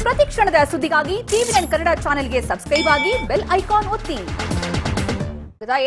ಪ್ರತಿ ಕ್ಷಣದ ಸುದ್ದಿಗಾಗಿ ಟಿವಿ9 ಕನ್ನಡ ಚಾನೆಲ್ಗೆ ಸಬ್ಸ್ಕ್ರೈಬ್ ಆಗಿ ಬೆಲ್ ಐಕಾನ್ ಒತ್ತಿ.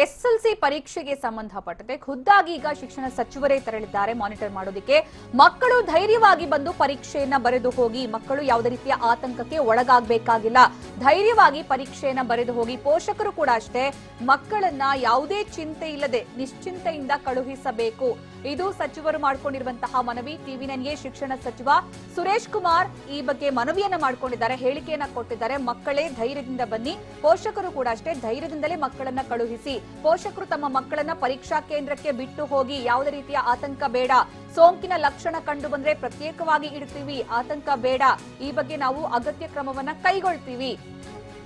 ಎಸ್ಎಸ್ಎಲ್ಸಿ ಪರೀಕ್ಷೆಗೆ ಸಂಬಂಧಪಟ್ಟಂತೆ ಖುದ್ದಾಗಿ ಈಗ ಶಿಕ್ಷಣ ಸಚಿವರೇ ತೆರಳಿದ್ದಾರೆ ಮಾನಿಟರ್ ಮಾಡೋದಕ್ಕೆ. ಮಕ್ಕಳು ಧೈರ್ಯವಾಗಿ ಬಂದು ಪರೀಕ್ಷೆಯನ್ನ ಬರೆದು ಹೋಗಿ, ಮಕ್ಕಳು ಯಾವುದೇ ರೀತಿಯ ಆತಂಕಕ್ಕೆ ಒಳಗಾಗಬೇಕಾಗಿಲ್ಲ, ಧೈರ್ಯವಾಗಿ ಪರೀಕ್ಷೆಯನ್ನ ಬರೆದು ಹೋಗಿ. ಪೋಷಕರು ಕೂಡ ಅಷ್ಟೇ ಮಕ್ಕಳನ್ನ ಯಾವುದೇ ಚಿಂತೆ ಇಲ್ಲದೆ ನಿಶ್ಚಿಂತೆಯಿಂದ ಕಳುಹಿಸಬೇಕು. ಇದು ಸಚಿವರು ಮಾಡಿಕೊಂಡಿರುವಂತಹ ಮನವಿ. ಟಿವಿ9ಗೆ ಶಿಕ್ಷಣ ಸಚಿವ ಸುರೇಶ್ ಕುಮಾರ್ ಈ ಬಗ್ಗೆ ಮನವಿಯನ್ನ ಮಾಡಿಕೊಂಡಿದ್ದಾರೆ, ಹೇಳಿಕೆಯನ್ನ ಕೊಟ್ಟಿದ್ದಾರೆ. ಮಕ್ಕಳೇ ಧೈರ್ಯದಿಂದ ಬನ್ನಿ, ಪೋಷಕರು ಕೂಡ ಅಷ್ಟೇ ಧೈರ್ಯದಿಂದಲೇ ಮಕ್ಕಳನ್ನ ಕಳುಹಿಸಿ. ಪೋಷಕರು ತಮ್ಮ ಮಕ್ಕಳನ್ನ ಪರೀಕ್ಷಾ ಕೇಂದ್ರಕ್ಕೆ ಬಿಟ್ಟು ಹೋಗಿ, ಯಾವುದೇ ರೀತಿಯ ಆತಂಕ ಬೇಡ. ಸೋಂಕಿನ ಲಕ್ಷಣ ಕಂಡು ಬಂದ್ರೆ ಪ್ರತ್ಯೇಕವಾಗಿ ಇಡ್ತೀವಿ, ಆತಂಕ ಬೇಡ. ಈ ಬಗ್ಗೆ ನಾವು ಅಗತ್ಯ ಕ್ರಮವನ್ನ ಕೈಗೊಳ್ತೀವಿ.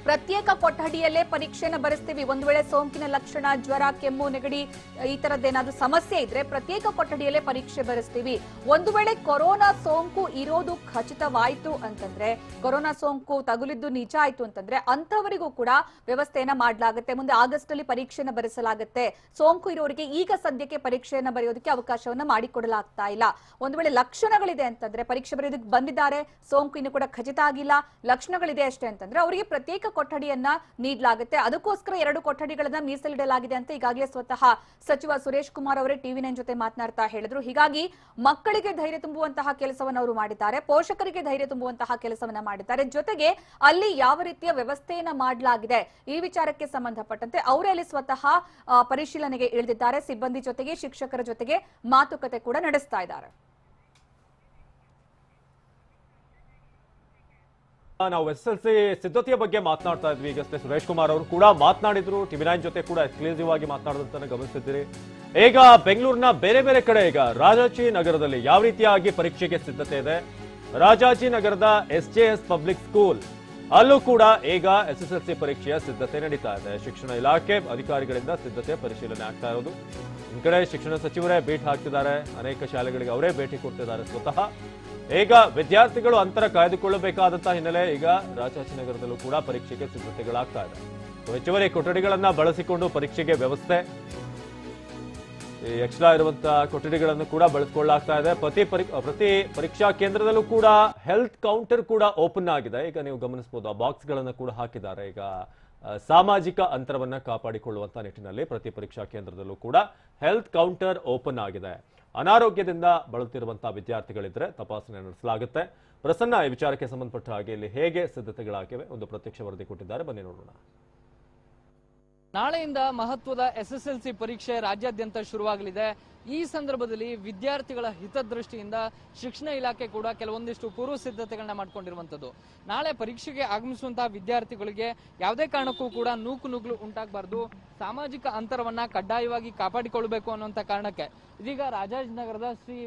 ಪ್ರತ್ಯೇಕ ಕೊಠಡಿಯಲ್ಲೇ ಪರೀಕ್ಷೆನ ಬರೆಸ್ತೀವಿ. ಒಂದು ವೇಳೆ ಸೋಂಕಿನ ಲಕ್ಷಣ, ಜ್ವರ, ಕೆಮ್ಮು, ನೆಗಡಿ ಈ ತರದ್ದೇನಾದ್ರೂ ಸಮಸ್ಯೆ ಇದ್ರೆ ಪ್ರತ್ಯೇಕ ಕೊಠಡಿಯಲ್ಲೇ ಪರೀಕ್ಷೆ ಬರೆಸ್ತೀವಿ. ಒಂದು ವೇಳೆ ಕೊರೋನಾ ಸೋಂಕು ಇರೋದು ಖಚಿತವಾಯಿತು ಅಂತಂದ್ರೆ, ಕೊರೋನಾ ಸೋಂಕು ತಗುಲಿದ್ದು ನಿಜ ಆಯ್ತು ಅಂತಂದ್ರೆ ಅಂತವರಿಗೂ ಕೂಡ ವ್ಯವಸ್ಥೆಯನ್ನ ಮಾಡಲಾಗುತ್ತೆ. ಮುಂದೆ ಆಗಸ್ಟ್ ಅಲ್ಲಿ ಪರೀಕ್ಷೆನ ಬರೆಸಲಾಗುತ್ತೆ. ಸೋಂಕು ಇರೋರಿಗೆ ಈಗ ಸದ್ಯಕ್ಕೆ ಪರೀಕ್ಷೆಯನ್ನ ಬರೆಯೋದಕ್ಕೆ ಅವಕಾಶವನ್ನ ಮಾಡಿಕೊಡಲಾಗ್ತಾ ಇಲ್ಲ. ಒಂದು ವೇಳೆ ಲಕ್ಷಣಗಳಿದೆ ಅಂತಂದ್ರೆ, ಪರೀಕ್ಷೆ ಬರೆಯೋದಕ್ಕೆ ಬಂದಿದ್ದಾರೆ, ಸೋಂಕು ಇನ್ನು ಕೂಡ ಖಚಿತ ಆಗಿಲ್ಲ, ಲಕ್ಷಣಗಳಿದೆ ಅಷ್ಟೇ ಅಂತಂದ್ರೆ ಅವರಿಗೆ ಪ್ರತ್ಯೇಕ ಕೊಠಡಿಯನ್ನ ನೀಡಲಾಗುತ್ತೆ. ಅದಕ್ಕೋಸ್ಕರ 2 ಕೊಠಡಿಗಳನ್ನ ಮೀಸಲಿಡಲಾಗಿದೆ ಅಂತ ಈಗಾಗಲೇ ಸ್ವತಃ ಸಚಿವ ಸುರೇಶ್ ಕುಮಾರ್ ಅವರೇ ಟಿವಿ9 ಜೊತೆ ಮಾತನಾಡ್ತಾ ಹೇಳಿದ್ರು. ಹೀಗಾಗಿ ಮಕ್ಕಳಿಗೆ ಧೈರ್ಯ ತುಂಬುವಂತಹ ಕೆಲಸವನ್ನು ಅವರು ಮಾಡಿದ್ದಾರೆ, ಪೋಷಕರಿಗೆ ಧೈರ್ಯ ತುಂಬುವಂತಹ ಕೆಲಸವನ್ನ ಮಾಡಿದ್ದಾರೆ. ಜೊತೆಗೆ ಅಲ್ಲಿ ಯಾವ ರೀತಿಯ ವ್ಯವಸ್ಥೆಯನ್ನ ಮಾಡಲಾಗಿದೆ ಈ ವಿಚಾರಕ್ಕೆ ಸಂಬಂಧಪಟ್ಟಂತೆ ಅವರೇ ಅಲ್ಲಿ ಸ್ವತಃ ಪರಿಶೀಲನೆಗೆ ಇಳಿದಿದ್ದಾರೆ. ಸಿಬ್ಬಂದಿ ಜೊತೆಗೆ ಶಿಕ್ಷಕರ ಜೊತೆಗೆ ಮಾತುಕತೆ ಕೂಡ ನಡೆಸ್ತಾ ಇದ್ದಾರೆ. ನಾವು ಎಸ್ಎಸ್ಎಲ್ಸಿ ಸಿದ್ಧತೆಯ ಬಗ್ಗೆ ಮಾತನಾಡ್ತಾ ಇದ್ವಿ. ಈಗಷ್ಟೇ ಸುರೇಶ್ ಕುಮಾರ್ ಅವರು ಕೂಡ ಮಾತನಾಡಿದ್ರು. ಟಿವಿ9 ಜೊತೆ ಕೂಡ ಎಕ್ಸ್ಕ್ಲೂಸಿವ್ ಆಗಿ ಮಾತನಾಡೋದನ್ನ ಗಮನಿಸಿದ್ದೀರಿ. ಈಗ ಬೆಂಗಳೂರಿನ ಬೇರೆ ಬೇರೆ ಕಡೆ ಈಗ ರಾಜಾಜಿನಗರದಲ್ಲಿ ಯಾವ ರೀತಿಯಾಗಿ ಪರೀಕ್ಷೆಗೆ ಸಿದ್ಧತೆ ಇದೆ, ರಾಜಾಜಿನಗರದ SJS ಪಬ್ಲಿಕ್ ಸ್ಕೂಲ್ ಅಲ್ಲೂ ಕೂಡ ಈಗ ಎಸ್ಎಸ್ಎಲ್ಸಿ ಪರೀಕ್ಷೆಯ ಸಿದ್ಧತೆ ನಡೀತಾ ಇದೆ. ಶಿಕ್ಷಣ ಇಲಾಖೆ ಅಧಿಕಾರಿಗಳಿಂದ ಸಿದ್ಧತೆ ಪರಿಶೀಲನೆ ಆಗ್ತಾ ಇರೋದು. ಈ ಕಡೆ ಶಿಕ್ಷಣ ಸಚಿವರೇ ಭೇಟಿ ಹಾಕ್ತಿದ್ದಾರೆ, ಅನೇಕ ಶಾಲೆಗಳಿಗೆ ಅವರೇ ಭೇಟಿ ಕೊಡ್ತಿದ್ದಾರೆ ಸ್ವತಃ. ಈಗ ವಿದ್ಯಾರ್ಥಿಗಳು ಅಂತರ ಕಾಯ್ದುಕೊಳ್ಳಬೇಕಾದಂತಹ ಹಿನ್ನೆಲೆ ಈಗ ರಾಜಾಜಿನಗರದಲ್ಲೂ ಕೂಡ ಪರೀಕ್ಷೆಗೆ ಸಿದ್ಧತೆಗಳಾಗ್ತಾ ಇದೆ. ಹೆಚ್ಚುವರಿ ಕೊಠಡಿಗಳನ್ನ ಬಳಸಿಕೊಂಡು ಪರೀಕ್ಷೆಗೆ ವ್ಯವಸ್ಥೆ, ಎಕ್ಸ್ಟ್ರಾ ಇರುವಂತಹ ಕೊಠಡಿಗಳನ್ನು ಕೂಡ ಬಳಸಿಕೊಳ್ಳಲಾಗ್ತಾ ಇದೆ. ಪ್ರತಿ ಪರೀಕ್ಷಾ ಕೇಂದ್ರದಲ್ಲೂ ಕೂಡ ಹೆಲ್ತ್ ಕೌಂಟರ್ ಕೂಡ ಓಪನ್ ಆಗಿದೆ. ಈಗ ನೀವು ಗಮನಿಸಬಹುದು, ಆ ಬಾಕ್ಸ್ ಗಳನ್ನ ಕೂಡ ಹಾಕಿದ್ದಾರೆ. ಈಗ ಸಾಮಾಜಿಕ ಅಂತರವನ್ನ ಕಾಪಾಡಿಕೊಳ್ಳುವಂತಹ ನಿಟ್ಟಿನಲ್ಲಿ ಪ್ರತಿ ಪರೀಕ್ಷಾ ಕೇಂದ್ರದಲ್ಲೂ ಕೂಡ ಹೆಲ್ತ್ ಕೌಂಟರ್ ಓಪನ್ ಆಗಿದೆ. ಅನಾರೋಗ್ಯದಿಂದ ಬಳಲುತ್ತಿರುವಂತಹ ವಿದ್ಯಾರ್ಥಿಗಳಿದ್ರೆ ತಪಾಸಣೆ ನಡೆಸಲಾಗುತ್ತೆ. ಪ್ರಸನ್ನ ಈ ವಿಚಾರಕ್ಕೆ ಸಂಬಂಧಪಟ್ಟ ಹಾಗೆ ಇಲ್ಲಿ ಹೇಗೆ ಸಿದ್ಧತೆಗಳಾಗಿವೆ ಒಂದು ಪ್ರತ್ಯಕ್ಷ ವರದಿ ಕೊಟ್ಟಿದ್ದಾರೆ, ಬನ್ನಿ ನೋಡೋಣ. ನಾಳೆಯಿಂದ ಮಹತ್ವದ SSLC ಪರೀಕ್ಷೆ ರಾಜ್ಯಾದ್ಯಂತ ಶುರುವಾಗಲಿದೆ. ಈ ಸಂದರ್ಭದಲ್ಲಿ ವಿದ್ಯಾರ್ಥಿಗಳ ಹಿತದೃಷ್ಟಿಯಿಂದ ಶಿಕ್ಷಣ ಇಲಾಖೆ ಕೂಡ ಕೆಲವೊಂದಿಷ್ಟು ಪೂರ್ವ ಸಿದ್ಧತೆಗಳನ್ನ ಮಾಡ್ಕೊಂಡಿರುವಂತದ್ದು. ನಾಳೆ ಪರೀಕ್ಷೆಗೆ ಆಗಮಿಸುವಂತಹ ವಿದ್ಯಾರ್ಥಿಗಳಿಗೆ ಯಾವುದೇ ಕಾರಣಕ್ಕೂ ಕೂಡ ನೂಕುನುಗ್ಲು ಉಂಟಾಗಬಾರದು, ಸಾಮಾಜಿಕ ಅಂತರವನ್ನ ಕಡ್ಡಾಯವಾಗಿ ಕಾಪಾಡಿಕೊಳ್ಳಬೇಕು ಅನ್ನುವಂತ ಕಾರಣಕ್ಕೆ ಇದೀಗ ರಾಜಾಜಿನಗರದ ಶ್ರೀ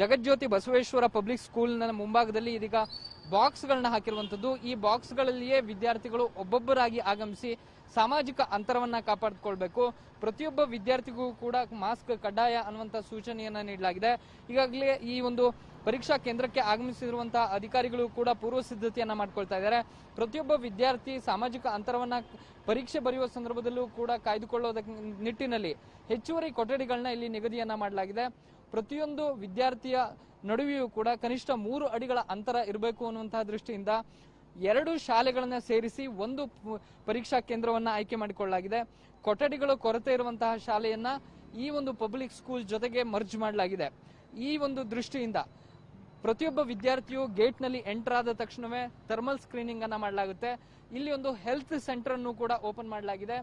ಜಗಜ್ಯೋತಿ ಬಸವೇಶ್ವರ ಪಬ್ಲಿಕ್ ಸ್ಕೂಲ್ನ ಮುಂಭಾಗದಲ್ಲಿ ಇದೀಗ ಬಾಕ್ಸ್ಗಳನ್ನ ಹಾಕಿರುವಂತದ್ದು. ಈ ಬಾಕ್ಸ್ಗಳಲ್ಲಿಯೇ ವಿದ್ಯಾರ್ಥಿಗಳು ಒಬ್ಬೊಬ್ಬರಾಗಿ ಆಗಮಿಸಿ ಸಾಮಾಜಿಕ ಅಂತರವನ್ನ ಕಾಪಾಡಿಕೊಳ್ಬೇಕು. ಪ್ರತಿಯೊಬ್ಬ ವಿದ್ಯಾರ್ಥಿಗೂ ಕೂಡ ಮಾಸ್ಕ್ ಕಡ್ಡಾಯ ಅನ್ನುವಂತ ಸೂಚನೆಯನ್ನ ನೀಡಲಾಗಿದೆ. ಈಗಾಗಲೇ ಈ ಒಂದು ಪರೀಕ್ಷಾ ಕೇಂದ್ರಕ್ಕೆ ಆಗಮಿಸಿರುವಂತಹ ಅಧಿಕಾರಿಗಳು ಕೂಡ ಪೂರ್ವ ಸಿದ್ಧತೆಯನ್ನ ಮಾಡ್ಕೊಳ್ತಾ ಇದ್ದಾರೆ. ಪ್ರತಿಯೊಬ್ಬ ವಿದ್ಯಾರ್ಥಿ ಸಾಮಾಜಿಕ ಅಂತರವನ್ನ ಪರೀಕ್ಷೆ ಬರೆಯುವ ಸಂದರ್ಭದಲ್ಲೂ ಕೂಡ ಕಾಯ್ದುಕೊಳ್ಳೋದಕ್ಕೆ ನಿಟ್ಟಿನಲ್ಲಿ ಹೆಚ್ಚುವರಿ ಕೊಠಡಿಗಳನ್ನ ಇಲ್ಲಿ ನಿಗದಿಯನ್ನ ಮಾಡಲಾಗಿದೆ. ಪ್ರತಿಯೊಂದು ವಿದ್ಯಾರ್ಥಿಯ ನಡುವೆಯೂ ಕೂಡ ಕನಿಷ್ಠ 3 ಅಡಿಗಳ ಅಂತರ ಇರಬೇಕು ಅನ್ನುವಂತಹ ದೃಷ್ಟಿಯಿಂದ 2 ಶಾಲೆಗಳನ್ನ ಸೇರಿಸಿ ಒಂದು ಪರೀಕ್ಷಾ ಕೇಂದ್ರವನ್ನ ಆಯ್ಕೆ ಮಾಡಿಕೊಳ್ಳಲಾಗಿದೆ. ಕೊಠಡಿಗಳು ಕೊರತೆ ಇರುವಂತಹ ಶಾಲೆಯನ್ನ ಈ ಒಂದು ಪಬ್ಲಿಕ್ ಸ್ಕೂಲ್ ಜೊತೆಗೆ ಮರ್ಜ್ ಮಾಡಲಾಗಿದೆ. ಈ ಒಂದು ದೃಷ್ಟಿಯಿಂದ ಪ್ರತಿಯೊಬ್ಬ ವಿದ್ಯಾರ್ಥಿಯು ಗೇಟ್ ನಲ್ಲಿ ಎಂಟರ್ ಆದ ತಕ್ಷಣವೇ ಥರ್ಮಲ್ ಸ್ಕ್ರೀನಿಂಗ್ ಅನ್ನ ಮಾಡಲಾಗುತ್ತೆ. ಇಲ್ಲಿ ಒಂದು ಹೆಲ್ತ್ ಸೆಂಟರ್ ಅನ್ನು ಕೂಡ ಓಪನ್ ಮಾಡಲಾಗಿದೆ.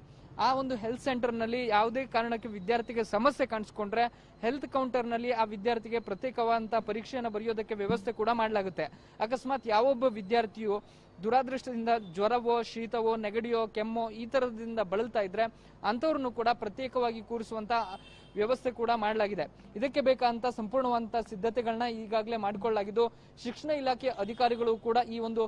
ಆ ಒಂದು ಹೆಲ್ತ್ ಸೆಂಟರ್ ನಲ್ಲಿ ಯಾವುದೇ ಕಾರಣಕ್ಕೆ ವಿದ್ಯಾರ್ಥಿಗೆ ಸಮಸ್ಯೆ ಕಾಣಿಸ್ಕೊಂಡ್ರೆ ಹೆಲ್ತ್ ಕೌಂಟರ್ ನಲ್ಲಿ ಆ ವಿದ್ಯಾರ್ಥಿಗೆ ಪ್ರತ್ಯೇಕವಾದಂತಹ ಪರೀಕ್ಷೆಯನ್ನು ಬರೆಯೋದಕ್ಕೆ ವ್ಯವಸ್ಥೆ ಕೂಡ ಮಾಡಲಾಗುತ್ತೆ. ಅಕಸ್ಮಾತ್ ಯಾವೊಬ್ಬ ವಿದ್ಯಾರ್ಥಿಯು ದುರಾದೃಷ್ಟದಿಂದ ಜ್ವರವೋ, ಶೀತವೋ, ನೆಗಡಿಯೋ, ಕೆಮ್ಮೋ ಈ ತರದಿಂದ ಬಳಲ್ತಾ ಇದ್ರೆ ಅಂತವ್ರನ್ನು ಕೂಡ ಪ್ರತ್ಯೇಕವಾಗಿ ಕೂರಿಸುವಂತ ವ್ಯವಸ್ಥೆ ಕೂಡ ಮಾಡಲಾಗಿದೆ. ಇದಕ್ಕೆ ಬೇಕಾದಂತ ಸಂಪೂರ್ಣವಾದಂತಹ ಸಿದ್ಧತೆಗಳನ್ನ ಈಗಾಗಲೇ ಮಾಡಿಕೊಳ್ಳಲಾಗಿದ್ದು, ಶಿಕ್ಷಣ ಇಲಾಖೆ ಅಧಿಕಾರಿಗಳು ಕೂಡ ಈ ಒಂದು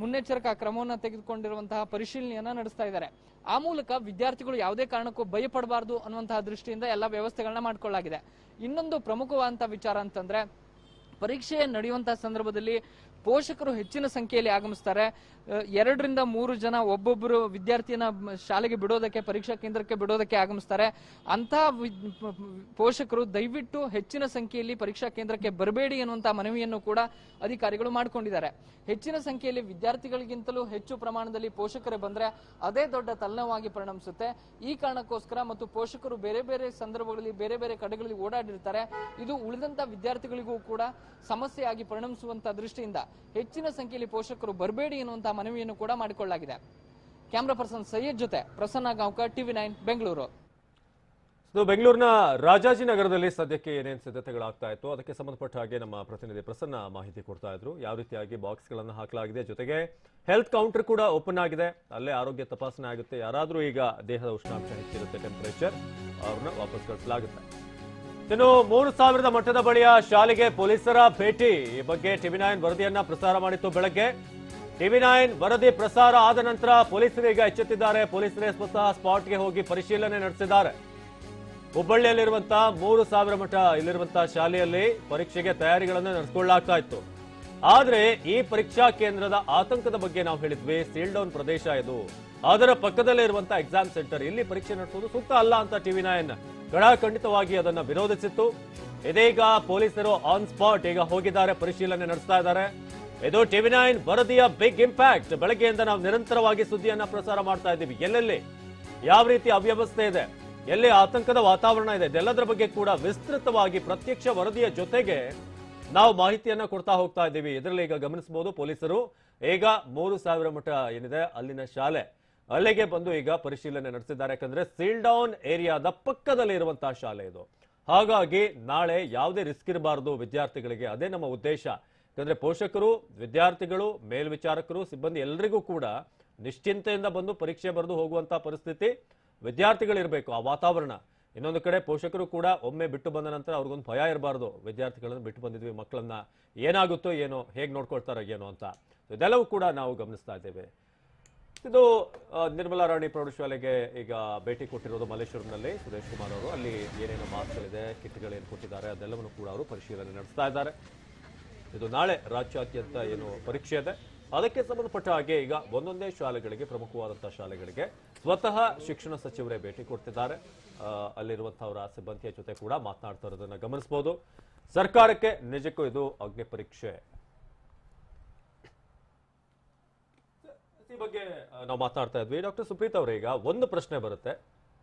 ಮುನ್ನೆಚ್ಚರಿಕಾ ಕ್ರಮವನ್ನು ತೆಗೆದುಕೊಂಡಿರುವಂತಹ ಪರಿಶೀಲನೆಯನ್ನ ನಡೆಸ್ತಾ ಇದ್ದಾರೆ. ಆ ಮೂಲಕ ವಿದ್ಯಾರ್ಥಿಗಳು ಯಾವುದೇ ಕಾರಣಕ್ಕೂ ಭಯಪಡಬಾರದು ಅನ್ನುವಂತಹ ದೃಷ್ಟಿಯಿಂದ ಎಲ್ಲ ವ್ಯವಸ್ಥೆಗಳನ್ನ ಮಾಡಿಕೊಳ್ಳಲಾಗಿದೆ. ಇನ್ನೊಂದು ಪ್ರಮುಖವಾದಂತಹ ವಿಚಾರ ಅಂತಂದ್ರೆ, ಪರೀಕ್ಷೆ ನಡೆಯುವಂತಹ ಸಂದರ್ಭದಲ್ಲಿ ಪೋಷಕರು ಹೆಚ್ಚಿನ ಸಂಖ್ಯೆಯಲ್ಲಿ ಆಗಮಿಸ್ತಾರೆ. 2 ರಿಂದ 3 ಜನ ಒಬ್ಬೊಬ್ಬರು ವಿದ್ಯಾರ್ಥಿಯನ್ನ ಶಾಲೆಗೆ ಬಿಡೋದಕ್ಕೆ, ಪರೀಕ್ಷಾ ಕೇಂದ್ರಕ್ಕೆ ಬಿಡೋದಕ್ಕೆ ಆಗಮಿಸ್ತಾರೆ. ಅಂತ ಪೋಷಕರು ದಯವಿಟ್ಟು ಹೆಚ್ಚಿನ ಸಂಖ್ಯೆಯಲ್ಲಿ ಪರೀಕ್ಷಾ ಕೇಂದ್ರಕ್ಕೆ ಬರಬೇಡಿ ಎನ್ನುವಂತಹ ಮನವಿಯನ್ನು ಕೂಡ ಅಧಿಕಾರಿಗಳು ಮಾಡಿಕೊಂಡಿದ್ದಾರೆ. ಹೆಚ್ಚಿನ ಸಂಖ್ಯೆಯಲ್ಲಿ ವಿದ್ಯಾರ್ಥಿಗಳಿಗಿಂತಲೂ ಹೆಚ್ಚು ಪ್ರಮಾಣದಲ್ಲಿ ಪೋಷಕರೇ ಬಂದ್ರೆ ಅದೇ ದೊಡ್ಡ ತಲೆನೋವಾಗಿ ಪರಿಣಮಿಸುತ್ತೆ. ಈ ಕಾರಣಕ್ಕೋಸ್ಕರ ಮತ್ತು ಪೋಷಕರು ಬೇರೆ ಬೇರೆ ಸಂದರ್ಭಗಳಲ್ಲಿ ಬೇರೆ ಬೇರೆ ಕಡೆಗಳಲ್ಲಿ ಓಡಾಡಿರ್ತಾರೆ. ಇದು ಉಳಿದಂತ ವಿದ್ಯಾರ್ಥಿಗಳಿಗೂ ಕೂಡ ಸಮಸ್ಯೆಯಾಗಿ ಪರಿಣಮಿಸುವಂತಹ ದೃಷ್ಟಿಯಿಂದ ಹೆಚ್ಚಿನ ಸಂಖ್ಯೆಯಲ್ಲಿ ಪೋಷಕರು ಬರಬೇಡಿ ಎನ್ನುವಂತಹ ಮನವಿಯನ್ನು ಕೂಡ ಮಾಡಿಕೊಳ್ಳಲಾಗಿದೆ. ಕ್ಯಾಮರಾ ಪರ್ಸನ್ ಸೈಯದ್ ಜೊತೆ ಪ್ರಸನ್ನ ಗಾಂವ್ಕರ್, TV9 ಬೆಂಗಳೂರು. ಬೆಂಗಳೂರಿನ ರಾಜಾಜಿನಗರದಲ್ಲಿ ಸದ್ಯಕ್ಕೆ ಏನೇನು ಸಿದ್ಧತೆಗಳಾಗ್ತಾ ಇತ್ತು ಅದಕ್ಕೆ ಸಂಬಂಧಪಟ್ಟ ಹಾಗೆ ನಮ್ಮ ಪ್ರತಿನಿಧಿ ಪ್ರಸನ್ನ ಮಾಹಿತಿ ಕೊಡ್ತಾ ಇದ್ರು. ಯಾವ ರೀತಿಯಾಗಿ ಬಾಕ್ಸ್ಗಳನ್ನು ಹಾಕಲಾಗಿದೆ, ಜೊತೆಗೆ ಹೆಲ್ತ್ ಕೌಂಟರ್ ಕೂಡ ಓಪನ್ ಆಗಿದೆ, ಅಲ್ಲೇ ಆರೋಗ್ಯ ತಪಾಸಣೆ ಆಗುತ್ತೆ. ಯಾರಾದರೂ ಈಗ ದೇಹದ ಉಷ್ಣಾಂಶ ಹೆಚ್ಚಿರುತ್ತೆ, ಟೆಂಪರೇಚರ್, ಅವ್ರನ್ನ ವಾಪಸ್ ಕಳಿಸಲಾಗುತ್ತೆ. ಇನ್ನು 3000 ಮಟ್ಟದ ಬಳಿಯ ಶಾಲೆಗೆ ಪೊಲೀಸರ ಭೇಟಿ, ಈ ಬಗ್ಗೆ TV9 ವರದಿಯನ್ನ ಪ್ರಸಾರ ಮಾಡಿತ್ತು ಬೆಳಗ್ಗೆ. TV9 ವರದಿ ಪ್ರಸಾರ ಆದ ನಂತರ ಪೊಲೀಸರು ಈಗ ಎಚ್ಚೆತ್ತಿದ್ದಾರೆ. ಪೊಲೀಸರೇ ಸ್ವತಃ ಸ್ಪಾಟ್ಗೆ ಹೋಗಿ ಪರಿಶೀಲನೆ ನಡೆಸಿದ್ದಾರೆ. ಹುಬ್ಬಳ್ಳಿಯಲ್ಲಿರುವಂತಹ 3000 ಮಠ ಇಲ್ಲಿರುವಂತಹ ಶಾಲೆಯಲ್ಲಿ ಪರೀಕ್ಷೆಗೆ ತಯಾರಿಗಳನ್ನು ನಡೆಸಿಕೊಳ್ಳಲಾಗ್ತಾ ಇತ್ತು. ಆದ್ರೆ ಈ ಪರೀಕ್ಷಾ ಕೇಂದ್ರದ ಆತಂಕದ ಬಗ್ಗೆ ನಾವು ಹೇಳಿದ್ವಿ. ಸೀಲ್ ಡೌನ್ ಪ್ರದೇಶ ಇದು, ಅದರ ಪಕ್ಕದಲ್ಲೇ ಇರುವಂತಹ ಎಕ್ಸಾಮ್ ಸೆಂಟರ್, ಇಲ್ಲಿ ಪರೀಕ್ಷೆ ನಡೆಸೋದು ಸೂಕ್ತ ಅಲ್ಲ ಅಂತ TV9 ಖಂಡಿತವಾಗಿ ಅದನ್ನ ವಿರೋಧಿಸಿತ್ತು. ಇದೀಗ ಪೊಲೀಸರು ಆನ್ ಸ್ಪಾಟ್ ಈಗ ಹೋಗಿದ್ದಾರೆ, ಪರಿಶೀಲನೆ ನಡೆಸ್ತಾ ಇದ್ದಾರೆ. ಇದು TV9 ವರದಿಯ ಬಿಗ್ ಇಂಪ್ಯಾಕ್ಟ್. ಬೆಳಗ್ಗೆಯಿಂದ ನಾವು ನಿರಂತರವಾಗಿ ಸುದ್ದಿಯನ್ನ ಪ್ರಸಾರ ಮಾಡ್ತಾ ಇದ್ದೀವಿ. ಎಲ್ಲೆಲ್ಲಿ ಯಾವ ರೀತಿ ಅವ್ಯವಸ್ಥೆ ಇದೆ, ಎಲ್ಲಿ ಆತಂಕದ ವಾತಾವರಣ ಇದೆ, ಇದೆಲ್ಲದರ ಬಗ್ಗೆ ಕೂಡ ವಿಸ್ತೃತವಾಗಿ ಪ್ರತ್ಯಕ್ಷ ವರದಿಯ ಜೊತೆಗೆ ನಾವು ಮಾಹಿತಿಯನ್ನ ಕೊಡ್ತಾ ಹೋಗ್ತಾ ಇದ್ದೀವಿ. ಇದರಲ್ಲಿ ಈಗ ಗಮನಿಸಬಹುದು, ಪೊಲೀಸರು ಈಗ 3000 ಮಠ ಏನಿದೆ ಅಲ್ಲಿನ ಶಾಲೆ, ಅಲ್ಲಿಗೆ ಬಂದು ಈಗ ಪರಿಶೀಲನೆ ನಡೆಸಿದ್ದಾರೆ. ಯಾಕಂದ್ರೆ ಸೀಲ್ ಡೌನ್ ಏರಿಯಾದ ಪಕ್ಕದಲ್ಲಿ ಇರುವಂತಹ ಶಾಲೆ ಇದು. ಹಾಗಾಗಿ ನಾಳೆ ಯಾವುದೇ ರಿಸ್ಕ್ ಇರಬಾರದು ವಿದ್ಯಾರ್ಥಿಗಳಿಗೆ, ಅದೇ ನಮ್ಮ ಉದ್ದೇಶ. ಯಾಕಂದ್ರೆ ಪೋಷಕರು, ವಿದ್ಯಾರ್ಥಿಗಳು, ಮೇಲ್ವಿಚಾರಕರು, ಸಿಬ್ಬಂದಿ ಎಲ್ಲರಿಗೂ ಕೂಡ ನಿಶ್ಚಿಂತೆಯಿಂದ ಬಂದು ಪರೀಕ್ಷೆ ಬರೆದು ಹೋಗುವಂತಹ ಪರಿಸ್ಥಿತಿ ವಿದ್ಯಾರ್ಥಿಗಳಿರ್ಬೇಕು, ಆ ವಾತಾವರಣ. ಇನ್ನೊಂದು ಕಡೆ ಪೋಷಕರು ಕೂಡ ಒಮ್ಮೆ ಬಿಟ್ಟು ಬಂದ ನಂತರ ಅವ್ರಿಗೊಂದು ಭಯ ಇರಬಾರ್ದು, ವಿದ್ಯಾರ್ಥಿಗಳನ್ನು ಬಿಟ್ಟು ಬಂದಿದ್ವಿ, ಮಕ್ಕಳನ್ನ ಏನಾಗುತ್ತೋ ಏನೋ, ಹೇಗೆ ನೋಡ್ಕೊಳ್ತಾರೋ ಏನೋ ಅಂತ. ಇದೆಲ್ಲವೂ ಕೂಡ ನಾವು ಗಮನಿಸ್ತಾ ಇದ್ದೇವೆ. ಇದು ನಿರ್ಮಲಾ ರಾಣಿ ಪ್ರೌಢಶಾಲೆಗೆ ಈಗ ಭೇಟಿ ಕೊಟ್ಟಿರೋದು ಮಲ್ಲೇಶ್ವರಂನಲ್ಲಿ ಸುರೇಶ್ ಕುಮಾರ್ ಅವರು. ಅಲ್ಲಿ ಏನೇನು ಮಾರ್ಕ್ಸ್ಗಳಿದೆ, ಕಿಟ್ಗಳೇನು ಕೊಟ್ಟಿದ್ದಾರೆ ಅದೆಲ್ಲವನ್ನು ಕೂಡ ಅವರು ಪರಿಶೀಲನೆ ನಡೆಸ್ತಾ ಇದ್ದಾರೆ. ಇದು ನಾಳೆ ರಾಜ್ಯಾದ್ಯಂತ ಏನು ಪರೀಕ್ಷೆ ಇದೆ ಅದಕ್ಕೆ ಸಂಬಂಧಪಟ್ಟ ಹಾಗೆ ಈಗ ಒಂದೊಂದೇ ಶಾಲೆಗಳಿಗೆ, ಪ್ರಮುಖವಾದಂತಹ ಶಾಲೆಗಳಿಗೆ ಸ್ವತಃ ಶಿಕ್ಷಣ ಸಚಿವರೇ ಭೇಟಿ ಕೊಡ್ತಿದ್ದಾರೆ. ಅಲ್ಲಿರುವಂತಹವರ ಸಿಬ್ಬಂದಿಯ ಜೊತೆ ಕೂಡ ಮಾತನಾಡ್ತಾ ಇರೋದನ್ನ ಗಮನಿಸಬಹುದು. ಸರ್ಕಾರಕ್ಕೆ ನಿಜಕ್ಕೂ ಇದು ಅಗ್ನಿ ಪರೀಕ್ಷೆ. ಈ ಬಗ್ಗೆ ನಾವು ಮಾತನಾಡ್ತಾ ಇದ್ವಿ. ಡಾಕ್ಟರ್ ಸುಪ್ರೀತ್ ಅವರೇ, ಈಗ ಒಂದು ಪ್ರಶ್ನೆ ಬರುತ್ತೆ.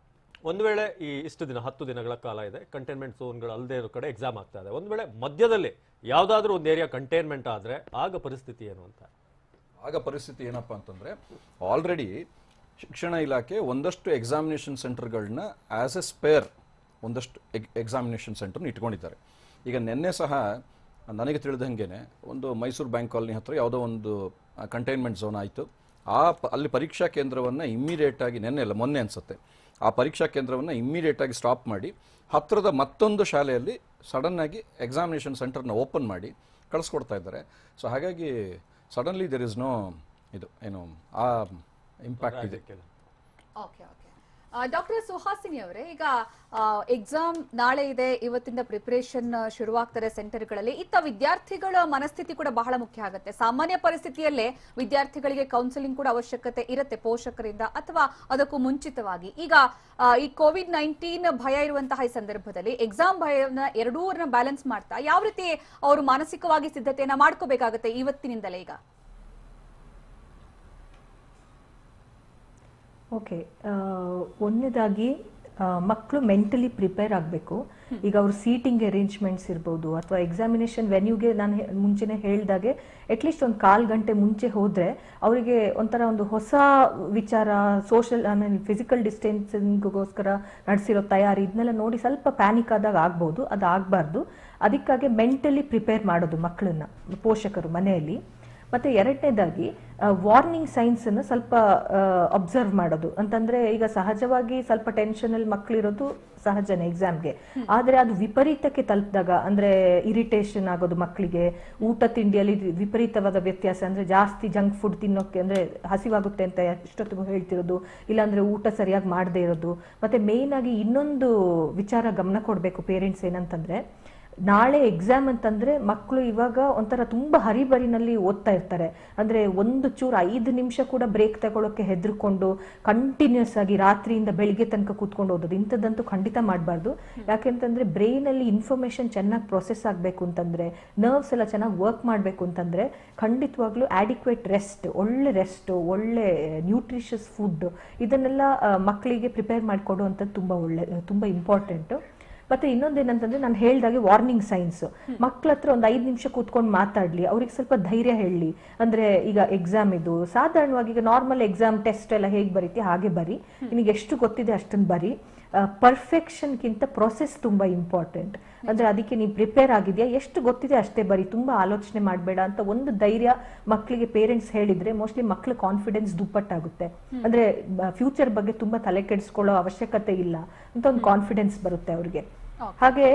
ಒಂದು ವೇಳೆ ಈ ಇಷ್ಟು ದಿನ 10 ದಿನಗಳ ಕಾಲ ಇದೆ, ಕಂಟೈನ್ಮೆಂಟ್ ಝೋನ್ಗಳು ಅಲ್ಲದೆ ಇರೋ ಕಡೆ ಎಕ್ಸಾಮ್ ಆಗ್ತಾ ಇದೆ, ಒಂದು ವೇಳೆ ಮಧ್ಯದಲ್ಲಿ ಯಾವ್ದಾದ್ರೂ ಒಂದು ಏರಿಯಾ ಕಂಟೈನ್ಮೆಂಟ್ ಆದ್ರೆ ಆಗ ಪರಿಸ್ಥಿತಿ ಏನು ಅಂತ? ಆಗ ಪರಿಸ್ಥಿತಿ ಏನಪ್ಪಾ ಅಂತಂದ್ರೆ, ಆಲ್ರೆಡಿ ಶಿಕ್ಷಣ ಇಲಾಖೆ ಒಂದಷ್ಟು ಎಕ್ಸಾಮಿನೇಷನ್ ಸೆಂಟರ್ಗಳನ್ನ ಆಸ್ ಎ ಸ್ಪೇರ್ ಒಂದಷ್ಟು ಎಕ್ಸಾಮಿನೇಷನ್ ಸೆಂಟರ್ನ ಇಟ್ಕೊಂಡಿದ್ದಾರೆ. ಈಗ ನಿನ್ನೆ ಸಹ ನನಗೆ ತಿಳಿದಂಗೆನೆ ಒಂದು ಮೈಸೂರು ಬ್ಯಾಂಕ್ ಕಾಲನಿ ಹತ್ರ ಯಾವುದೋ ಒಂದು ಕಂಟೈನ್ಮೆಂಟ್ ಝೋನ್ ಆಯಿತು. ಅಲ್ಲಿ ಪರೀಕ್ಷಾ ಕೇಂದ್ರವನ್ನು ಇಮ್ಮಿಡಿಯೇಟ್ ಆಗಿ, ನೆನ್ನೆ ಅಲ್ಲ ಮೊನ್ನೆ ಅನಿಸುತ್ತೆ, ಆ ಪರೀಕ್ಷಾ ಕೇಂದ್ರವನ್ನು ಇಮ್ಮಿಡಿಯೇಟ್ ಆಗಿ ಸ್ಟಾಪ್ ಮಾಡಿ ಹತ್ತಿರದ ಮತ್ತೊಂದು ಶಾಲೆಯಲ್ಲಿ ಸಡನ್ ಆಗಿ ಎಕ್ಸಾಮಿನೇಷನ್ ಸೆಂಟರ್ನ ಓಪನ್ ಮಾಡಿ ಕಳಿಸ್ಕೊಡ್ತಾ ಇದ್ದಾರೆ. ಸೊ ಹಾಗಾಗಿ ಸಡನ್ಲಿ ದೇರ್ ಇಸ್ ನೋ ಇದು ಏನು ಆ ಇಂಪ್ಯಾಕ್ಟ್ ಇದೆ. ಓಕೆ ಓಕೆ ಡಾಕ್ಟರ್ ಸುಹಾಸಿನಿ ಅವರೇ, ಈಗ ಎಕ್ಸಾಮ್ ನಾಳೆ ಇದೆ, ಇವತ್ತಿಂದ ಪ್ರಿಪರೇಷನ್ ಶುರುವಾಗ್ತಾರೆ ಸೆಂಟರ್ಗಳಲ್ಲಿ. ಇತ್ತ ವಿದ್ಯಾರ್ಥಿಗಳ ಮನಸ್ಥಿತಿ ಕೂಡ ಬಹಳ ಮುಖ್ಯ ಆಗುತ್ತೆ. ಸಾಮಾನ್ಯ ಪರಿಸ್ಥಿತಿಯಲ್ಲೇ ವಿದ್ಯಾರ್ಥಿಗಳಿಗೆ ಕೌನ್ಸಿಲಿಂಗ್ ಕೂಡ ಅವಶ್ಯಕತೆ ಇರುತ್ತೆ ಪೋಷಕರಿಂದ, ಅಥವಾ ಅದಕ್ಕೂ ಮುಂಚಿತವಾಗಿ. ಈಗ ಈ COVID-19 ಭಯ ಇರುವಂತಹ ಈ ಸಂದರ್ಭದಲ್ಲಿ ಎಕ್ಸಾಮ್ ಭಯವನ್ನ ಎರಡೂರನ್ನ ಬ್ಯಾಲೆನ್ಸ್ ಮಾಡ್ತಾ ಯಾವ ರೀತಿ ಅವರು ಮಾನಸಿಕವಾಗಿ ಸಿದ್ಧತೆಯನ್ನ ಮಾಡ್ಕೋಬೇಕಾಗತ್ತೆ ಇವತ್ತಿನಿಂದಲೇ? ಈಗ ಓಕೆ, ಒಂದನೇದಾಗಿ ಮಕ್ಕಳು ಮೆಂಟಲಿ ಪ್ರಿಪೇರ್ ಆಗಬೇಕು. ಈಗ ಅವ್ರ ಸೀಟಿಂಗ್ ಅರೇಂಜ್ಮೆಂಟ್ಸ್ ಇರ್ಬೋದು, ಅಥವಾ ಎಕ್ಸಾಮಿನೇಷನ್ ವೆನ್ಯೂಗೆ ನಾನು ಮುಂಚೆನೆ ಹೇಳಿದಾಗೆ ಅಟ್ಲೀಸ್ಟ್ ಒಂದು 1/4 ಗಂಟೆ ಮುಂಚೆ ಹೋದರೆ ಅವರಿಗೆ ಒಂಥರ ಒಂದು ಹೊಸ ವಿಚಾರ, ಸೋಷಲ್ ಆಮೇಲೆ ಫಿಸಿಕಲ್ ಡಿಸ್ಟೆನ್ಸಿಂಗ್ಗೋಸ್ಕರ ನಡೆಸಿರೋ ತಯಾರಿ ಇದನ್ನೆಲ್ಲ ನೋಡಿ ಸ್ವಲ್ಪ ಪ್ಯಾನಿಕ್ ಆದಾಗ ಆಗ್ಬೋದು. ಅದು ಆಗಬಾರ್ದು. ಅದಕ್ಕಾಗಿ ಮೆಂಟಲಿ ಪ್ರಿಪೇರ್ ಮಾಡೋದು ಮಕ್ಕಳನ್ನ ಪೋಷಕರು ಮನೆಯಲ್ಲಿ. ಮತ್ತು ಎರಡನೇದಾಗಿ ವಾರ್ನಿಂಗ್ ಸೈನ್ಸನ್ನು ಸ್ವಲ್ಪ ಅಬ್ಸರ್ವ್ ಮಾಡೋದು. ಅಂತಂದರೆ ಈಗ ಸಹಜವಾಗಿ ಸ್ವಲ್ಪ ಟೆನ್ಷನಲ್ಲಿ ಮಕ್ಕಳಿರೋದು ಸಹಜನೇ ಎಕ್ಸಾಮ್ಗೆ, ಆದರೆ ಅದು ವಿಪರೀತಕ್ಕೆ ತಲುಪಿದಾಗ, ಅಂದರೆ ಇರಿಟೇಷನ್ ಆಗೋದು ಮಕ್ಕಳಿಗೆ, ಊಟ ತಿಂಡಿಯಲ್ಲಿ ವಿಪರೀತವಾದ ವ್ಯತ್ಯಾಸ, ಅಂದರೆ ಜಾಸ್ತಿ ಜಂಕ್ ಫುಡ್ ತಿನ್ನೋಕ್ಕೆ, ಅಂದರೆ ಹಸಿವಾಗುತ್ತೆ ಅಂತ ಇಷ್ಟೊತ್ತಿಗೂ ಹೇಳ್ತಿರೋದು, ಇಲ್ಲಾಂದರೆ ಊಟ ಸರಿಯಾಗಿ ಮಾಡದೇ ಇರೋದು. ಮತ್ತು ಮೇಯ್ನಾಗಿ ಇನ್ನೊಂದು ವಿಚಾರ ಗಮನ ಕೊಡಬೇಕು ಪೇರೆಂಟ್ಸ್, ಏನಂತಂದರೆ ನಾಳೆ ಎಕ್ಸಾಮ್ ಅಂತಂದ್ರೆ ಮಕ್ಕಳು ಇವಾಗ ಒಂಥರ ತುಂಬಾ ಹರಿಬರಿನಲ್ಲಿ ಓದ್ತಾ ಇರ್ತಾರೆ. ಅಂದ್ರೆ ಒಂದು ಚೂರು 5 ನಿಮಿಷ ಕೂಡ ಬ್ರೇಕ್ ತಗೊಳ್ಳೋಕೆ ಹೆದರ್ಕೊಂಡು ಕಂಟಿನ್ಯೂಸ್ ಆಗಿ ರಾತ್ರಿಯಿಂದ ಬೆಳಿಗ್ಗೆ ತನಕ ಕೂತ್ಕೊಂಡು ಓದೋದು ಇಂಥದ್ದಂತೂ ಖಂಡಿತ ಮಾಡಬಾರ್ದು. ಯಾಕೆಂತಂದ್ರೆ ಬ್ರೈನ್ ಅಲ್ಲಿ ಇನ್ಫಾರ್ಮೇಶನ್ ಚೆನ್ನಾಗಿ ಪ್ರೊಸೆಸ್ ಆಗಬೇಕು ಅಂತಂದ್ರೆ, ನರ್ವ್ಸ್ ಎಲ್ಲ ಚೆನ್ನಾಗಿ ವರ್ಕ್ ಮಾಡಬೇಕು ಅಂತಂದ್ರೆ ಖಂಡಿತವಾಗ್ಲೂ ಆಡಿಕ್ವೇಟ್ ರೆಸ್ಟ್, ಒಳ್ಳೆ ನ್ಯೂಟ್ರಿಷಸ್ ಫುಡ್ ಇದನ್ನೆಲ್ಲ ಮಕ್ಕಳಿಗೆ ಪ್ರಿಪೇರ್ ಮಾಡಿಕೊಡುವಂಥದ್ದು ತುಂಬಾ ಇಂಪಾರ್ಟೆಂಟ್. ಮತ್ತೆ ಇನ್ನೊಂದೇನಂತಂದ್ರೆ ನಾನು ಹೇಳ್ದಾಗೆ ವಾರ್ನಿಂಗ್ ಸೈನ್ಸ್, ಮಕ್ಳ ಹತ್ರ ಒಂದು 5 ನಿಮಿಷ ಕೂತ್ಕೊಂಡು ಮಾತಾಡ್ಲಿ, ಅವ್ರಿಗೆ ಸ್ವಲ್ಪ ಧೈರ್ಯ ಹೇಳಿ. ಅಂದ್ರೆ ಈಗ ಎಕ್ಸಾಮ್ ಇದು ಸಾಧಾರಣವಾಗಿ ಈಗ ನಾರ್ಮಲ್ ಎಕ್ಸಾಮ್ ಟೆಸ್ಟ್ ಎಲ್ಲ ಹೇಗೆ ಬರೀತಿ ಹಾಗೆ ಬರಿ, ನಿನಗೆ ಎಷ್ಟು ಗೊತ್ತಿದೆ ಅಷ್ಟನ್ನು ಬರಿ. ಪರ್ಫೆಕ್ಷನ್ಗಿಂತ ಪ್ರೊಸೆಸ್ ತುಂಬಾ ಇಂಪಾರ್ಟೆಂಟ್. ಅಂದ್ರೆ ಅದಕ್ಕೆ ನೀವು ಪ್ರಿಪೇರ್ ಆಗಿದೆಯಾ, ಎಷ್ಟು ಗೊತ್ತಿದೆ ಅಷ್ಟೇ ಬರಿ, ತುಂಬಾ ಆಲೋಚನೆ ಮಾಡಬೇಡ ಅಂತ ಒಂದು ಧೈರ್ಯ ಮಕ್ಕಳಿಗೆ ಪೇರೆಂಟ್ಸ್ ಹೇಳಿದ್ರೆ ಮೋಸ್ಟ್ಲಿ ಮಕ್ಕಳ ಕಾನ್ಫಿಡೆನ್ಸ್ ದುಪ್ಪಟ್ಟಾಗುತ್ತೆ. ಅಂದ್ರೆ ಫ್ಯೂಚರ್ ಬಗ್ಗೆ ತುಂಬಾ ತಲೆ ಕೆಡಿಸ್ಕೊಳ್ಳೋ ಅವಶ್ಯಕತೆ ಇಲ್ಲ ಅಂತ ಒಂದು ಕಾನ್ಫಿಡೆನ್ಸ್ ಬರುತ್ತೆ ಅವ್ರಿಗೆ. ಹಾಗೆ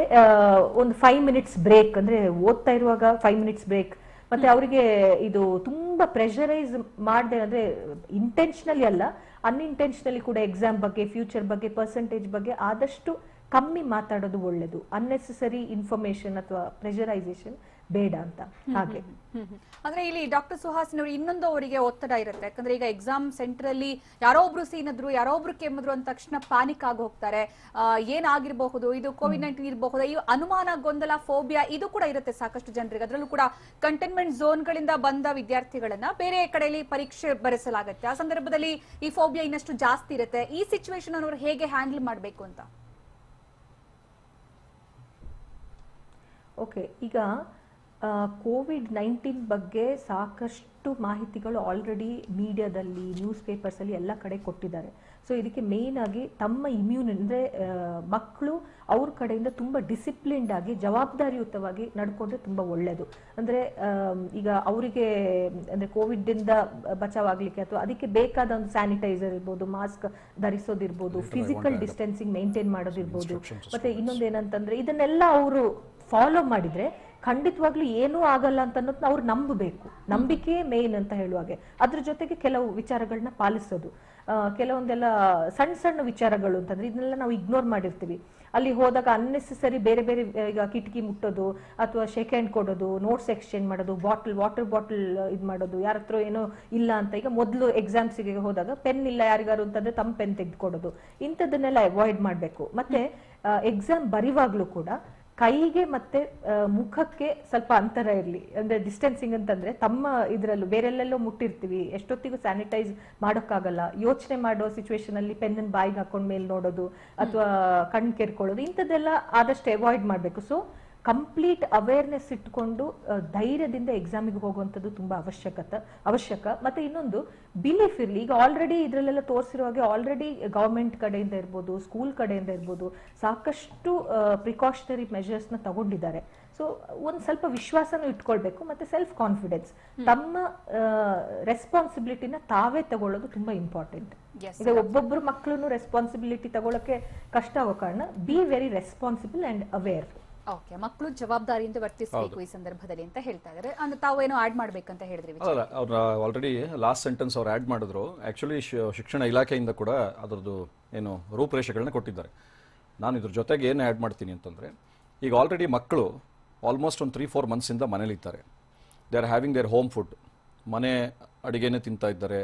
ಒಂದು 5 ಮಿನಿಟ್ಸ್ ಬ್ರೇಕ್, ಅಂದ್ರೆ ಓದ್ತಾ ಇರುವಾಗ 5 ಮಿನಿಟ್ಸ್ ಬ್ರೇಕ್. ಮತ್ತೆ ಅವರಿಗೆ ಇದು ತುಂಬಾ ಪ್ರೆಷರೈಸ್ ಮಾಡದೆ, ಅಂದ್ರೆ ಇಂಟೆನ್ಷನಲಿ ಅಲ್ಲ ಅನ್ಇಂಟೆನ್ಷನಲಿ ಕೂಡ ಎಕ್ಸಾಮ್ ಬಗ್ಗೆ, ಫ್ಯೂಚರ್ ಬಗ್ಗೆ, ಪರ್ಸೆಂಟೇಜ್ ಬಗ್ಗೆ ಆದಷ್ಟು ಕಮ್ಮಿ ಮಾತಾಡೋದು ಒಳ್ಳೇದು. ಅನ್ನೆಸೆಸರಿ ಇನ್ಫಾರ್ಮೇಶನ್ ಅಥವಾ ಪ್ರೆಷರೈಸೇಷನ್ ಬೇಡ ಅಂತ. ಹಾಗೆ ಅಂದ್ರೆ ಇಲ್ಲಿ ಡಾಕ್ಟರ್ ಸುಹಾಸಿನಿ ಅವರು ಇನ್ನೊಂದು ಅವರಿಗೆ ಒತ್ತಡ ಇರುತ್ತೆ. ಯಾಕಂದ್ರೆ ಈಗ ಎಕ್ಸಾಮ್ ಸೆಂಟರ್ ಅಲ್ಲಿ ಯಾರೋ ಒಬ್ರು ಸೀನಿದ್ರು, ಯಾರೋ ಒಬ್ರು ಕೆಮ್ಮಿದ್ರು ಅಂದ ತಕ್ಷಣ ಪ್ಯಾನಿಕ್ ಆಗಿ ಹೋಗ್ತಾರೆ. ಏನಾಗಿರಬಹುದು, ಇದು ಕೋವಿಡ್-19 ಇರಬಹುದು, ಈ ಅನುಮಾನ, ಗೊಂದಲ, ಫೋಬಿಯಾ ಇದು ಕೂಡ ಇರುತ್ತೆ ಸಾಕಷ್ಟು ಜನರಿಗೆ. ಅದರಲ್ಲೂ ಕೂಡ ಕಂಟೈನ್ಮೆಂಟ್ ಝೋನ್ ಗಳಿಂದ ಬಂದ ವಿದ್ಯಾರ್ಥಿಗಳನ್ನ ಬೇರೆ ಕಡೆಯಲ್ಲಿ ಪರೀಕ್ಷೆ ಬರೆಸಲಾಗುತ್ತೆ. ಆ ಸಂದರ್ಭದಲ್ಲಿ ಈ ಫೋಬಿಯಾ ಇನ್ನಷ್ಟು ಜಾಸ್ತಿ ಇರುತ್ತೆ. ಈ ಸಿಚುವೇಶನ್ ಅವರು ಹೇಗೆ ಹ್ಯಾಂಡಲ್ ಮಾಡಬೇಕು ಅಂತ? ಓಕೆ, ಈಗ ಕೋವಿಡ್-19 ಬಗ್ಗೆ ಸಾಕಷ್ಟು ಮಾಹಿತಿಗಳು ಆಲ್ರೆಡಿ ಮೀಡಿಯಾದಲ್ಲಿ, ನ್ಯೂಸ್ ಪೇಪರ್ಸ್ ಅಲ್ಲಿ ಎಲ್ಲ ಕಡೆ ಕೊಟ್ಟಿದ್ದಾರೆ. ಸೊ ಇದಕ್ಕೆ ಮೇನ್ ಆಗಿ ತಮ್ಮ ಇಮ್ಯೂನ್ ಅಂದ್ರೆ ಮಕ್ಕಳು ಅವ್ರ ಕಡೆಯಿಂದ ತುಂಬಾ ಡಿಸಿಪ್ಲಿನ್ಡ್ ಆಗಿ ಜವಾಬ್ದಾರಿಯುತವಾಗಿ ನಡ್ಕೊಂಡ್ರೆ ತುಂಬಾ ಒಳ್ಳೇದು. ಅಂದ್ರೆ ಈಗ ಅವರಿಗೆ ಅಂದ್ರೆ ಕೋವಿಡ್ ಇಂದ ಬಚಾವಾಗ್ಲಿಕ್ಕೆ ಅಥವಾ ಅದಕ್ಕೆ ಬೇಕಾದ ಒಂದು ಸ್ಯಾನಿಟೈಸರ್ ಇರ್ಬೋದು, ಮಾಸ್ಕ್ ಧರಿಸೋದಿರ್ಬೋದು, ಫಿಸಿಕಲ್ ಡಿಸ್ಟೆನ್ಸಿಂಗ್ ಮೇಂಟೈನ್ ಮಾಡೋದಿರ್ಬೋದು. ಮತ್ತೆ ಇನ್ನೊಂದೇನಂತಂದ್ರೆ ಇದನ್ನೆಲ್ಲ ಅವರು ಫಾಲೋ ಮಾಡಿದ್ರೆ ಖಂಡಿತವಾಗ್ಲೂ ಏನೂ ಆಗಲ್ಲ ಅಂತ ಅನ್ನೋದನ್ನ ಅವ್ರು ನಂಬಬೇಕು. ನಂಬಿಕೆ ಮೇನ್ ಅಂತ ಹೇಳುವಾಗೆ. ಅದ್ರ ಜೊತೆಗೆ ಕೆಲವು ವಿಚಾರಗಳನ್ನ ಪಾಲಿಸೋದು. ಕೆಲವೊಂದೆಲ್ಲ ಸಣ್ಣ ಸಣ್ಣ ವಿಚಾರಗಳು ಅಂತಂದ್ರೆ ಇದನ್ನೆಲ್ಲ ನಾವು ಇಗ್ನೋರ್ ಮಾಡಿರ್ತೀವಿ. ಅಲ್ಲಿ ಹೋದಾಗ ಅನ್ನೆಸೆಸರಿ ಬೇರೆ ಬೇರೆ ಈಗ ಕಿಟಕಿ ಮುಟ್ಟೋದು ಅಥವಾ ಶೇಕ್ ಹ್ಯಾಂಡ್ ಕೊಡೋದು, ನೋಟ್ಸ್ ಎಕ್ಸ್ಚೇಂಜ್ ಮಾಡೋದು, ವಾಟರ್ ಬಾಟಲ್ ಇದು ಮಾಡೋದು, ಯಾರ ಹತ್ರ ಏನೋ ಇಲ್ಲ ಅಂತ. ಈಗ ಮೊದಲು ಎಕ್ಸಾಮ್ಸ್ಗೆ ಹೋದಾಗ ಪೆನ್ ಇಲ್ಲ ಯಾರಿಗಾರು ಅಂತಂದ್ರೆ ತಮ್ಮ ಪೆನ್ ತೆಗೆದುಕೊಡೋದು, ಇಂಥದ್ದನ್ನೆಲ್ಲ ಅವಾಯ್ಡ್ ಮಾಡಬೇಕು. ಮತ್ತೆ ಎಕ್ಸಾಮ್ ಬರಿವಾಗ್ಲೂ ಕೂಡ ಕೈಗೆ ಮತ್ತೆ ಮುಖಕ್ಕೆ ಸ್ವಲ್ಪ ಅಂತರ ಇರಲಿ. ಅಂದ್ರೆ ಡಿಸ್ಟೆನ್ಸಿಂಗ್ ಅಂತಂದ್ರೆ ತಮ್ಮ ಇದ್ರಲ್ಲೂ ಬೇರೆಲ್ಲೆಲ್ಲೋ ಮುಟ್ಟಿರ್ತೀವಿ, ಎಷ್ಟೊತ್ತಿಗೂ ಸ್ಯಾನಿಟೈಸ್ ಮಾಡೋಕ್ಕಾಗಲ್ಲ. ಯೋಚನೆ ಮಾಡೋ ಸಿಚುವೇಶನ್ ಅಲ್ಲಿ ಪೆನ್ನ ಬಾಯಿಗೆ ಹಾಕೊಂಡ್ ಮೇಲೆ ನೋಡೋದು ಅಥವಾ ಕಣ್ ಕೆರ್ಕೊಳ್ಳೋದು, ಇಂಥದ್ದೆಲ್ಲ ಆದಷ್ಟು ಅವಾಯ್ಡ್ ಮಾಡಬೇಕು. ಸೊ ಕಂಪ್ಲೀಟ್ ಅವೇರ್ನೆಸ್ ಇಟ್ಕೊಂಡು ಧೈರ್ಯದಿಂದ ಎಕ್ಸಾಮಿಗೆ ಹೋಗುವಂಥದ್ದು ತುಂಬಾ ಅವಶ್ಯಕ. ಮತ್ತೆ ಇನ್ನೊಂದು ಬಿಲೀಫ್ ಇರಲಿ. ಈಗ ಆಲ್ರೆಡಿ ಇದ್ರಲ್ಲೆಲ್ಲ ತೋರಿಸಿರೋ ಹಾಗೆ ಆಲ್ರೆಡಿ ಗವರ್ಮೆಂಟ್ ಕಡೆಯಿಂದ ಇರ್ಬೋದು, ಸ್ಕೂಲ್ ಕಡೆಯಿಂದ ಇರ್ಬೋದು ಸಾಕಷ್ಟು ಪ್ರಿಕಾಷನರಿ ಮೆಜರ್ಸ್ ನ ತಗೊಂಡಿದ್ದಾರೆ. ಸೊ ಒಂದ್ ಸ್ವಲ್ಪ ವಿಶ್ವಾಸನೂ ಇಟ್ಕೊಳ್ಬೇಕು. ಮತ್ತೆ ಸೆಲ್ಫ್ ಕಾನ್ಫಿಡೆನ್ಸ್, ತಮ್ಮ ರೆಸ್ಪಾನ್ಸಿಬಿಲಿಟಿನ ತಾವೇ ತಗೊಳ್ಳೋದು ತುಂಬಾ ಇಂಪಾರ್ಟೆಂಟ್. ಈಗ ಒಬ್ಬೊಬ್ರು ಮಕ್ಕಳನ್ನು ರೆಸ್ಪಾನ್ಸಿಬಿಲಿಟಿ ತಗೊಳ್ಳೋಕೆ ಕಷ್ಟ ಆಗೋ ಕಾರಣ be very responsible and aware. Okay, ಮಕ್ಕಳು ಜವಾಬ್ದಾರಿಯಿಂದ ವರ್ತಿಸಬೇಕು ಈ ಸಂದರ್ಭದಲ್ಲಿ ಅಂತ ಹೇಳ್ತಾ ಇದ್ದಾರೆ. ಅಂದ್ರೆ ತಾವೇನೋ ಆಡ್ ಮಾಡ್ಬೇಕಂತ ಹೇಳಿದ್ರಿ. ಅವ್ರ ಆಲ್ರೆಡಿ ಲಾಸ್ಟ್ ಸೆಂಟೆನ್ಸ್ ಅವ್ರು ಆಡ್ ಮಾಡಿದ್ರು. ಆಕ್ಚುಲಿ ಶಿಕ್ಷಣ ಇಲಾಖೆಯಿಂದ ಕೂಡ ಅದರದ್ದು ಏನು ರೂಪರೇಷೆಗಳನ್ನ ಕೊಟ್ಟಿದ್ದಾರೆ. ನಾನು ಇದ್ರ ಜೊತೆಗೆ ಏನು ಆ್ಯಡ್ ಮಾಡ್ತೀನಿ ಅಂತಂದರೆ, ಈಗ ಆಲ್ರೆಡಿ ಮಕ್ಕಳು ಆಲ್ಮೋಸ್ಟ್ ಒಂದು 3-4 ಮಂತ್ಸಿಂದ ಮನೇಲಿದ್ದಾರೆ. They are having their home food, ಮನೆ ಅಡುಗೆನೇ ತಿಂತಾ ಇದ್ದಾರೆ,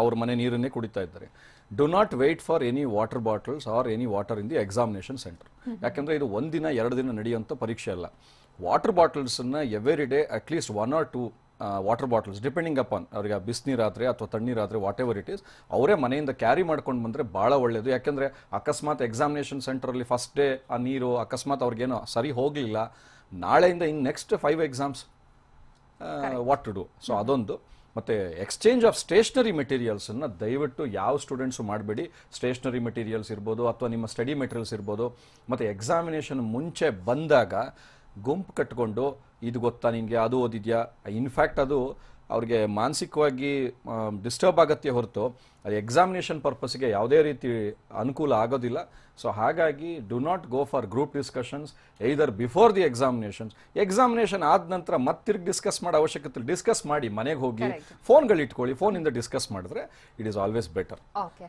ಅವ್ರ ಮನೆ ನೀರನ್ನೇ ಕುಡಿತಾ ಇದ್ದಾರೆ. Do not wait for any water bottles or any water in the examination centre. ಯಾಕಂದರೆ ಇದು 1 ದಿನ 2 ದಿನ ನಡೆಯುವಂಥ ಪರೀಕ್ಷೆ ಅಲ್ಲ. ವಾಟರ್ ಬಾಟಲ್ಸನ್ನು every day at least 1 or 2 water bottles depending upon ಅವ್ರಿಗೆ ಬಿಸಿನೀರಾದರೆ ಅಥವಾ ತಣ್ಣೀರಾದರೆ ವಾಟ್ ಎವರ್ ಇಟ್ ಈಸ್ ಅವರೇ ಮನೆಯಿಂದ ಕ್ಯಾರಿ ಮಾಡ್ಕೊಂಡು ಬಂದರೆ ಭಾಳ ಒಳ್ಳೆಯದು. ಯಾಕೆಂದರೆ ಅಕಸ್ಮಾತ್ ಎಕ್ಸಾಮಿನೇಷನ್ ಸೆಂಟರಲ್ಲಿ ಫಸ್ಟ್ ಡೇ ಆ ನೀರು ಅಕಸ್ಮಾತ್ ಅವ್ರಿಗೇನೋ ಸರಿ ಹೋಗಲಿಲ್ಲ, ನಾಳೆಯಿಂದ ಇನ್ನು next 5 exams what to do. So ಅದೊಂದು. ಮತ್ತು ಎಕ್ಸ್ಚೇಂಜ್ ಆಫ್ ಸ್ಟೇಷನರಿ ಮೆಟೀರಿಯಲ್ಸನ್ನು ದಯವಿಟ್ಟು ಯಾವ ಸ್ಟೂಡೆಂಟ್ಸು ಮಾಡಬೇಡಿ. ಸ್ಟೇಷನರಿ ಮೆಟೀರಿಯಲ್ಸ್ ಇರ್ಬೋದು ಅಥವಾ ನಿಮ್ಮ ಸ್ಟಡಿ ಮೆಟೀರಿಯಲ್ಸ್ ಇರ್ಬೋದು. ಮತ್ತು ಎಕ್ಸಾಮಿನೇಷನ್ ಮುಂಚೆ ಬಂದಾಗ ಗುಂಪು ಕಟ್ಕೊಂಡು ಇದು ಗೊತ್ತಾ ನಿನಗೆ, ಅದು ಓದಿದ್ಯಾ. ಇನ್ಫ್ಯಾಕ್ಟ್ ಅದು ಅವ್ರಿಗೆ ಮಾನಸಿಕವಾಗಿ ಡಿಸ್ಟರ್ಬ್ ಆಗತ್ತೆ ಹೊರತು ಅದು ಎಕ್ಸಾಮಿನೇಷನ್ ಪರ್ಪಸ್ಗೆ ಯಾವುದೇ ರೀತಿ ಅನುಕೂಲ ಆಗೋದಿಲ್ಲ. ಸೊ ಹಾಗಾಗಿ do not go for group discussions either before the examination ಆದ ನಂತರ ಮತ್ತೆ ತಿರ್ಗಿ ಡಿಸ್ಕಸ್ ಮಾಡೋ ಅವಶ್ಯಕತೆ ಡಿಸ್ಕಸ್ ಮಾಡಿ ಮನೆಗೆ ಹೋಗಿ ಫೋನ್ಗಳು ಇಟ್ಕೊಳ್ಳಿ, ಫೋನಿಂದ ಡಿಸ್ಕಸ್ ಮಾಡಿದ್ರೆ it is always better. Okay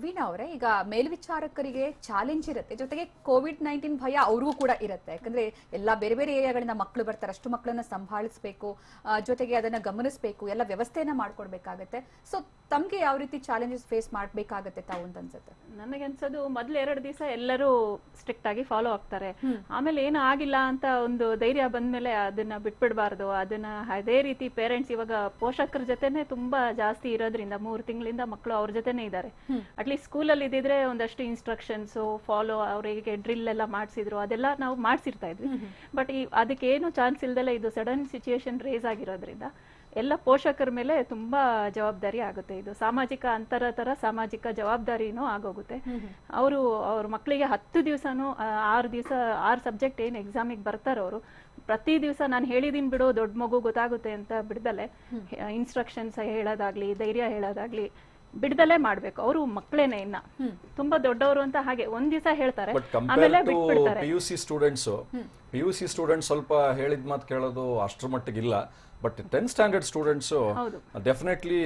Veena ಅವರೇ, ಈಗ ಮೇಲ್ವಿಚಾರಕರಿಗೆ ಚಾಲೆಂಜ್ ಇರುತ್ತೆ, ಜೊತೆಗೆ ಕೋವಿಡ್-19 ಭಯ ಅವ್ರಿಗೂ ಕೂಡ ಇರುತ್ತೆ. ಯಾಕಂದ್ರೆ ಎಲ್ಲಾ ಬೇರೆ ಬೇರೆ ಏರಿಯಾಗಳಿಂದ ಮಕ್ಕಳು ಬರ್ತಾರೆ, ಅಷ್ಟು ಮಕ್ಕಳನ್ನ ಸಂಭಾಳಿಸಬೇಕು, ಜೊತೆಗೆ ಅದನ್ನ ಗಮನಿಸಬೇಕು, ಎಲ್ಲ ವ್ಯವಸ್ಥೆಯನ್ನ ಮಾಡ್ಕೊಡ್ಬೇಕಾಗತ್ತೆ. ಸೊ ತಮ್ಗೆ ಯಾವ ರೀತಿ ಚಾಲೆಂಜಸ್ ಫೇಸ್ ಮಾಡ್ಬೇಕಾಗತ್ತೆ ತಾವು ಅಂತ ಅನ್ಸುತ್ತೆ? ನನಗೆ ಅನ್ಸೋದು ಮೊದ್ಲು 2 ದಿವಸ ಎಲ್ಲರೂ ಸ್ಟ್ರಿಕ್ಟ್ ಆಗಿ ಫಾಲೋ ಆಗ್ತಾರೆ. ಆಮೇಲೆ ಏನು ಆಗಿಲ್ಲ ಅಂತ ಒಂದು ಧೈರ್ಯ ಬಂದ್ಮೇಲೆ ಅದನ್ನ ಬಿಟ್ಬಿಡ್ಬಾರ್ದು. ಅದನ್ನ ಅದೇ ರೀತಿ ಪೇರೆಂಟ್ಸ್ ಇವಾಗ ಪೋಷಕರ ಜೊತೆನೆ ತುಂಬಾ ಜಾಸ್ತಿ ಇರೋದ್ರಿಂದ 3 ತಿಂಗಳಿಂದ ಮಕ್ಕಳು ಅವ್ರ ಜೊತೆನೆ ಇದ್ದಾರೆ. ಅಟ್ಲೀಸ್ಟ್ ಸ್ಕೂಲಲ್ಲಿ ಇದ್ದಿದ್ರೆ ಒಂದಷ್ಟು ಇನ್ಸ್ಟ್ರಕ್ಷನ್ಸ್ ಫಾಲೋ, ಅವರಿಗೆ ಡ್ರಿಲ್ ಎಲ್ಲ ಮಾಡಿಸಿದ್ರು, ಅದೆಲ್ಲ ನಾವು ಮಾಡಿಸಿರ್ತಾ ಇದ್ವಿ. ಬಟ್ ಅದಕ್ಕೆ ಏನು ಚಾನ್ಸ್ ಇಲ್ದಲ್ಲ ಇದು ಸಡನ್ ಸಿಚುಯೇಷನ್ ರೇಸ್ ಆಗಿರೋದ್ರಿಂದ ಎಲ್ಲ ಪೋಷಕರ ಮೇಲೆ ತುಂಬಾ ಜವಾಬ್ದಾರಿ ಆಗುತ್ತೆ. ಇದು ಸಾಮಾಜಿಕ ಅಂತರ ತರ ಸಾಮಾಜಿಕ ಜವಾಬ್ದಾರಿನೂ ಆಗೋಗುತ್ತೆ. ಅವ್ರ ಮಕ್ಕಳಿಗೆ 10 ದಿವಸನೂ 6 ಸಬ್ಜೆಕ್ಟ್ ಏನು ಎಕ್ಸಾಮಿಗೆ ಬರ್ತಾರೋ ಅವರು ಪ್ರತಿ ದಿವಸ ನಾನು ಹೇಳಿದೀನಿ ಬಿಡು, ದೊಡ್ಡ ಮಗು ಗೊತ್ತಾಗುತ್ತೆ ಅಂತ ಬಿಡ್ದಲೆ ಇನ್ಸ್ಟ್ರಕ್ಷನ್ಸ್ ಹೇಳೋದಾಗ್ಲಿ, ಧೈರ್ಯ ಹೇಳೋದಾಗ್ಲಿ ಬಿಡ್ದಲೇ ಮಾಡ್ಬೇಕು. ಅವರು ಮಕ್ಕಳೇನೆ ಇನ್ನ ತುಂಬಾ ದೊಡ್ಡವರು ಅಂತ ಹಾಗೆ ಒಂದ್ ದಿವಸ ಹೇಳ್ತಾರೆ, ಆಮೇಲೆ ಬಿಟ್ಬಿಡ್ತಾರೆ. PUC ಸ್ಟೂಡೆಂಟ್ಸ್ ಸ್ವಲ್ಪ ಹೇಳಿದ ಮಾತು ಕೇಳೋದು ಅಷ್ಟರ ಮಟ್ಟಿಗಿಲ್ಲ. But 10th standard students definitely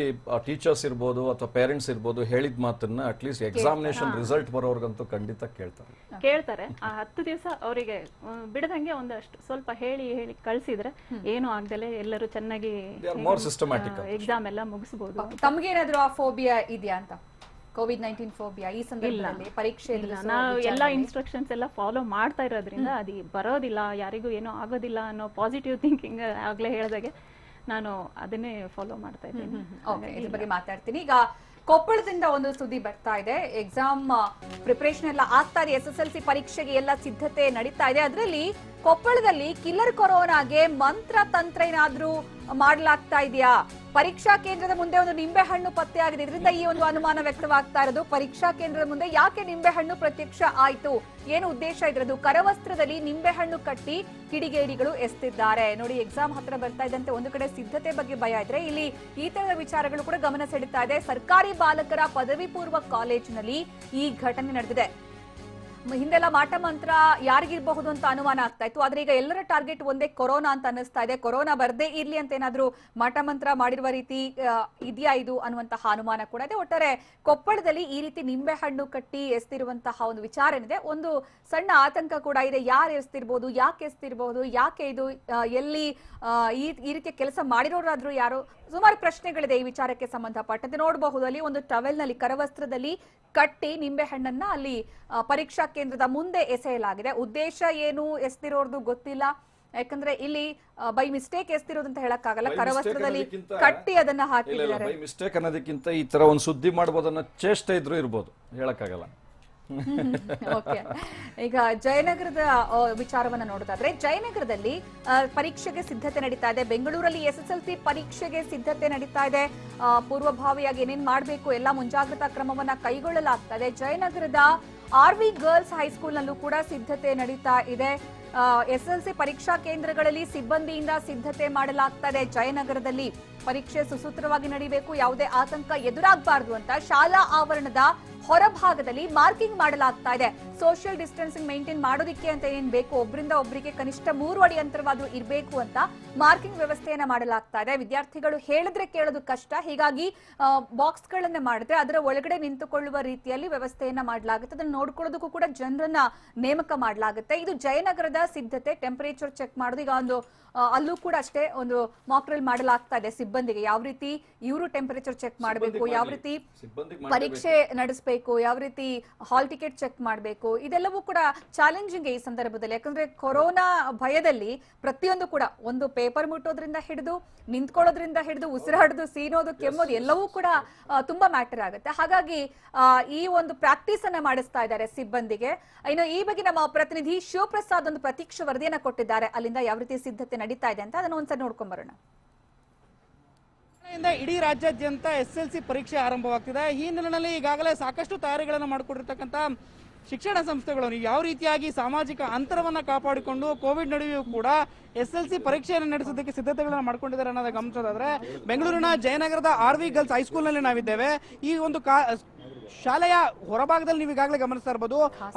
teachers ಇರ್ಬೋದು ಅಥವಾ ಪೇರೆಂಟ್ಸ್ ಇರ್ಬೋದು ಹೇಳಿದ ಮಾತನ್ನ ಅಟ್ಲೀಸ್ಟ್ ಎಕ್ಸಾಮಿನೇಷನ್ ರಿಸಲ್ಟ್ ಬರೋರ್ಗಂತೂ ಖಂಡಿತ ಕೇಳ್ತಾರೆ. ಆ 10 ದಿವಸ ಅವರಿಗೆ ಬಿಡದಂಗೆ ಒಂದಷ್ಟು ಸ್ವಲ್ಪ ಹೇಳಿ ಕಳ್ಸಿದ್ರೆ ಏನು ಆಗ್ದಲೆ ಎಲ್ಲರೂ ಚೆನ್ನಾಗಿ ಎಕ್ಸಾಮ್ ಎಲ್ಲ ಮುಗಿಸಬಹುದು. ತಮ್ಗೇನಾದ್ರೂ ಆ ಫೋಬಿಯಾ ಇದೆಯಾ ಅಂತ? ಕೋವಿಡ್-19 ಫೋಬಿಯಾ ಈ ಸಂದರ್ಭದಲ್ಲಿ ಪರೀಕ್ಷೆ ನಾವು ಎಲ್ಲಾ ಇನ್ಸ್ಟ್ರಕ್ಷನ್ಸ್ ಎಲ್ಲ ಫಾಲೋ ಮಾಡ್ತಾ ಇರೋದ್ರಿಂದ ಅದು ಬರೋದಿಲ್ಲ, ಯಾರಿಗೂ ಏನೋ ಆಗೋದಿಲ್ಲ ಅನ್ನೋ ಪಾಸಿಟಿವ್ ಥಿಂಕಿಂಗ್ ಆಗ್ಲೇ ಹೇಳಿದಾಗೆ ನಾನು ಅದನ್ನೇ ಫಾಲೋ ಮಾಡ್ತಾ ಇದ್ದೀನಿ. ಇದ್ರ ಬಗ್ಗೆ ಮಾತಾಡ್ತೀನಿ. ಈಗ ಕೊಪ್ಪಳದಿಂದ ಒಂದು ಸುದ್ದಿ ಬರ್ತಾ ಇದೆ. ಎಕ್ಸಾಮ್ ಪ್ರಿಪರೇಷನ್ ಎಲ್ಲ ಆಗ್ತಾ ಇದೆ, SSLC ಪರೀಕ್ಷೆಗೆ ಎಲ್ಲ ಸಿದ್ಧತೆ ನಡೀತಾ ಇದೆ. ಅದರಲ್ಲಿ ಕೊಪ್ಪಳದಲ್ಲಿ ಕಿಲ್ಲರ್ ಕೊರೋನಾಗೆ ಮಂತ್ರ ತಂತ್ರ ಏನಾದ್ರೂ ಮಾಡಲಾಗ್ತಾ ಇದೆಯಾ? ಪರೀಕ್ಷಾ ಕೇಂದ್ರದ ಮುಂದೆ ಒಂದು ನಿಂಬೆ ಹಣ್ಣು ಪತ್ತೆ ಆಗಿದೆ, ಇದರಿಂದ ಈ ಒಂದು ಅನುಮಾನ ವ್ಯಕ್ತವಾಗ್ತಾ ಇರೋದು. ಪರೀಕ್ಷಾ ಕೇಂದ್ರದ ಮುಂದೆ ಯಾಕೆ ನಿಂಬೆ ಹಣ್ಣು ಪ್ರತ್ಯಕ್ಷ ಆಯ್ತು, ಏನು ಉದ್ದೇಶ ಇದ್ರದ್ದು? ಕರವಸ್ತ್ರದಲ್ಲಿ ನಿಂಬೆ ಹಣ್ಣು ಕಟ್ಟಿ ಕಿಡಿಗೇಡಿಗಳು ಎಸ್ತಿದ್ದಾರೆ. ನೋಡಿ, ಎಕ್ಸಾಮ್ ಹತ್ರ ಬರ್ತಾ ಇದ್ದಂತೆ ಒಂದು ಕಡೆ ಸಿದ್ಧತೆ ಬಗ್ಗೆ ಭಯ ಇದ್ರೆ, ಇಲ್ಲಿ ಈ ತರದ ವಿಚಾರಗಳು ಕೂಡ ಗಮನ ಸೆಳೀತಾ ಇದೆ. ಸರ್ಕಾರಿ ಬಾಲಕರ ಪದವಿ ಪೂರ್ವ ಕಾಲೇಜಿನಲ್ಲಿ ಈ ಘಟನೆ ನಡೆದಿದೆ. ಹಿಂದೆಲ್ಲ ಮಾಟ ಮಂತ್ರ ಯಾರಿಗಿರಬಹುದು ಅಂತ ಅನುಮಾನ ಆಗ್ತಾ ಇತ್ತು, ಆದ್ರೆ ಈಗ ಎಲ್ಲರ ಟಾರ್ಗೆಟ್ ಒಂದೇ ಕೊರೋನಾ ಅಂತ ಅನ್ನಿಸ್ತಾ ಇದೆ. ಕೊರೋನಾ ಬರ್ದೇ ಇರ್ಲಿ ಅಂತ ಏನಾದ್ರೂ ಮಾಟ ಮಂತ್ರ ಮಾಡಿರುವ ರೀತಿ ಇದೆಯಾ ಇದು ಅನ್ನುವಂತಹ ಅನುಮಾನ ಕೂಡ ಇದೆ. ಒಟ್ಟಾರೆ ಕೊಪ್ಪಳದಲ್ಲಿ ಈ ರೀತಿ ನಿಂಬೆ ಹಣ್ಣು ಕಟ್ಟಿ ಎಸ್ತಿರುವಂತಹ ಒಂದು ವಿಚಾರ ಏನಿದೆ, ಒಂದು ಸಣ್ಣ ಆತಂಕ ಕೂಡ ಇದೆ. ಯಾರು ಎಸ್ತಿರ್ಬೋದು, ಯಾಕೆ ಎಸ್ತಿರ್ಬಹುದು, ಯಾಕೆ ಇದು, ಎಲ್ಲಿ ಈ ರೀತಿಯ ಕೆಲಸ ಮಾಡಿರೋರಾದ್ರೂ ಯಾರು, ಸುಮಾರು ಪ್ರಶ್ನೆಗಳಿದೆ ಈ ವಿಚಾರಕ್ಕೆ ಸಂಬಂಧಪಟ್ಟಂತೆ. ನೋಡಬಹುದು, ಅಲ್ಲಿ ಒಂದು ಟವೆಲ್ ನಲ್ಲಿ ಕರವಸ್ತ್ರದಲ್ಲಿ ಕಟ್ಟಿ ನಿಂಬೆ ಹಣ್ಣನ್ನ ಅಲ್ಲಿ ಪರೀಕ್ಷಾ ಕೇಂದ್ರದ ಮುಂದೆ ಎಸೆಯಲಾಗಿದೆ. ಉದ್ದೇಶ ಏನು ಎಸ್ತಿರೋರ್ದು ಗೊತ್ತಿಲ್ಲ, ಯಾಕಂದ್ರೆ ಇಲ್ಲಿ ಬೈ ಮಿಸ್ಟೇಕ್ ಎಸ್ತಿರೋದಂತ ಹೇಳಕ್ಕಾಗಲ್ಲ. ಕರವಸ್ತ್ರದಲ್ಲಿ ಕಟ್ಟಿ ಅದನ್ನ ಹಾಕಿದ್ದಾರೆ. ಬೈ ಮಿಸ್ಟೇಕ್ ಅನ್ನೋದಕ್ಕಿಂತ ಈ ತರ ಒಂದು ಸುದ್ದಿ ಮಾಡಬಹುದನ್ನ ಚೇಷ್ಟೆ ಇದ್ರೂ ಇರ್ಬೋದು, ಹೇಳಕ್ಕಾಗಲ್ಲ. ಓಕೆ, ಈಗ ಜಯನಗರದ ವಿಚಾರವನ್ನ ನೋಡೋದಾದ್ರೆ, ಜಯನಗರದಲ್ಲಿ ಪರೀಕ್ಷೆಗೆ ಸಿದ್ಧತೆ ನಡೀತಾ ಇದೆ. ಬೆಂಗಳೂರಲ್ಲಿ SSLC ಪರೀಕ್ಷೆಗೆ ಸಿದ್ಧತೆ ನಡೀತಾ ಇದೆ. ಪೂರ್ವಭಾವಿಯಾಗಿ ಏನೇನ್ ಮಾಡಬೇಕು ಎಲ್ಲ ಮುಂಜಾಗ್ರತಾ ಕ್ರಮವನ್ನ ಕೈಗೊಳ್ಳಲಾಗ್ತಾ ಇದೆ. ಜಯನಗರದ RV ಗರ್ಲ್ಸ್ ಹೈಸ್ಕೂಲ್ ನಲ್ಲೂ ಕೂಡ ಸಿದ್ಧತೆ ನಡೀತಾ ಇದೆ. SSLC ಪರೀಕ್ಷಾ ಕೇಂದ್ರಗಳಲ್ಲಿ ಸಿಬ್ಬಂದಿಯಿಂದ ಸಿದ್ಧತೆ ಮಾಡಲಾಗ್ತಾ ಇದೆ. ಜಯನಗರದಲ್ಲಿ ಪರೀಕ್ಷೆ ಸುಸೂತ್ರವಾಗಿ ನಡೀಬೇಕು, ಯಾವುದೇ ಆತಂಕ ಎದುರಾಗಬಾರದು ಅಂತ ಶಾಲಾ ಆವರಣದ ಹೊರಭಾಗದಲ್ಲಿ ಮಾರ್ಕಿಂಗ್ ಮಾಡಲಾಗ್ತಾ ಇದೆ. ಸೋಷಿಯಲ್ ಡಿಸ್ಟೆನ್ಸಿಂಗ್ ಮೇಂಟೈನ್ ಮಾಡೋದಿಕ್ಕೆ ಅಂತ ಏನ್ ಬೇಕು, ಒಬ್ಬರಿಂದ ಒಬ್ಬರಿಗೆ ಕನಿಷ್ಠ 3 ಅಡಿ ಅಂತರವಾದ್ರೂ ಇರಬೇಕು ಅಂತ ಮಾರ್ಕಿಂಗ್ ವ್ಯವಸ್ಥೆಯನ್ನ ಮಾಡಲಾಗ್ತಾ ಇದೆ. ವಿದ್ಯಾರ್ಥಿಗಳು ಹೇಳಿದ್ರೆ ಕೇಳೋದು ಕಷ್ಟ, ಹೀಗಾಗಿ ಬಾಕ್ಸ್ ಗಳನ್ನ ಮಾಡಿದ್ರೆ ಅದರ ಒಳಗಡೆ ನಿಂತುಕೊಳ್ಳುವ ರೀತಿಯಲ್ಲಿ ವ್ಯವಸ್ಥೆಯನ್ನ ಮಾಡಲಾಗುತ್ತೆ. ಅದನ್ನ ನೋಡ್ಕೊಳ್ಳೋದಕ್ಕೂ ಕೂಡ ಜನರನ್ನ ನೇಮಕ ಮಾಡಲಾಗುತ್ತೆ. ಇದು ಜಯನಗರದ ಸಿದ್ಧತೆ. ಟೆಂಪರೇಚರ್ ಚೆಕ್ ಮಾಡೋದು, ಈಗ ಒಂದು ಅಲ್ಲೂ ಕೂಡ ಅಷ್ಟೇ ಒಂದು ಮಾಕ್ ಡ್ರಿಲ್ ಮಾಡಲಾಗ್ತಾ ಇದೆ. ಸಿಬ್ಬಂದಿಗೆ ಯಾವ ರೀತಿ ಇವರು ಟೆಂಪರೇಚರ್ ಚೆಕ್ ಮಾಡಬೇಕು, ಯಾವ ರೀತಿ ಪರೀಕ್ಷೆ ನಡೆಸಬೇಕು, ಯಾವ ರೀತಿ ಹಾಲ್ ಟಿಕೆಟ್ ಚೆಕ್ ಮಾಡಬೇಕು, ಇದೆಲ್ಲವೂ ಕೂಡ ಚಾಲೆಂಜಿಂಗ್ ಈ ಸಂದರ್ಭದಲ್ಲಿ. ಯಾಕಂದ್ರೆ ಕೊರೋನಾ ಭಯದಲ್ಲಿ ಪ್ರತಿಯೊಂದು ಕೂಡ, ಒಂದು ಪೇಪರ್ ಮುಟ್ಟೋದ್ರಿಂದ ಹಿಡಿದು ನಿಂತ್ಕೊಳ್ಳೋದ್ರಿಂದ ಹಿಡಿದು ಉಸಿರಾಡೋದು, ಸೀನೋದು, ಕೆಮ್ಮೋದು ಎಲ್ಲವೂ ಕೂಡ ತುಂಬಾ ಮ್ಯಾಟರ್ ಆಗುತ್ತೆ. ಹಾಗಾಗಿ ಈ ಒಂದು ಪ್ರಾಕ್ಟೀಸ್ ಅನ್ನ ಮಾಡಿಸ್ತಾ ಇದ್ದಾರೆ ಸಿಬ್ಬಂದಿಗೆ. ಇನ್ನು ಈ ಬಗ್ಗೆ ನಮ್ಮ ಪ್ರತಿನಿಧಿ ಶಿವಪ್ರಸಾದ್ ಒಂದು ಪ್ರತ್ಯಕ್ಷ ವರದಿಯನ್ನ ಕೊಟ್ಟಿದ್ದಾರೆ, ಅಲ್ಲಿಂದ ಯಾವ ರೀತಿ ಸಿದ್ಧತೆ ನಡೀತಾ ಇದೆ ಅಂತ ಅದನ್ನ ಒಂದ್ಸರಿ ನೋಡ್ಕೊಂಡ್ ಬರೋಣ. ಇಡೀ ರಾಜ್ಯಾದ್ಯಂತ SSLC ಪರೀಕ್ಷೆ ಆರಂಭವಾಗ್ತಿದೆ. ಈ ಹಿನ್ನೆಲೆಯಲ್ಲಿ ಈಗಾಗಲೇ ಸಾಕಷ್ಟು ತಯಾರಿಗಳನ್ನು ಮಾಡಿಕೊಂಡಿರ್ತಕ್ಕಂಥ ಶಿಕ್ಷಣ ಸಂಸ್ಥೆಗಳು ನೀವು ಯಾವ ರೀತಿಯಾಗಿ ಸಾಮಾಜಿಕ ಅಂತರವನ್ನು ಕಾಪಾಡಿಕೊಂಡು ಕೋವಿಡ್ ನಡುವೆಯೂ ಕೂಡ SSLC ಪರೀಕ್ಷೆಯನ್ನು ನಡೆಸೋದಕ್ಕೆ ಸಿದ್ಧತೆಗಳನ್ನು ಮಾಡ್ಕೊಂಡಿದ್ದಾರೆ ಅನ್ನೋದು ಗಮನಿಸೋದಾದ್ರೆ, ಬೆಂಗಳೂರಿನ ಜಯನಗರದ RV ಗರ್ಲ್ಸ್ ಹೈಸ್ಕೂಲ್ನಲ್ಲಿ ನಾವಿದ್ದೇವೆ. ಈ ಒಂದು ಶಾಲೆಯ ಹೊರಭಾಗದಲ್ಲಿ ನೀವು ಈಗಾಗಲೇ ಗಮನಿಸ್ತಾ ಇರಬಹುದು,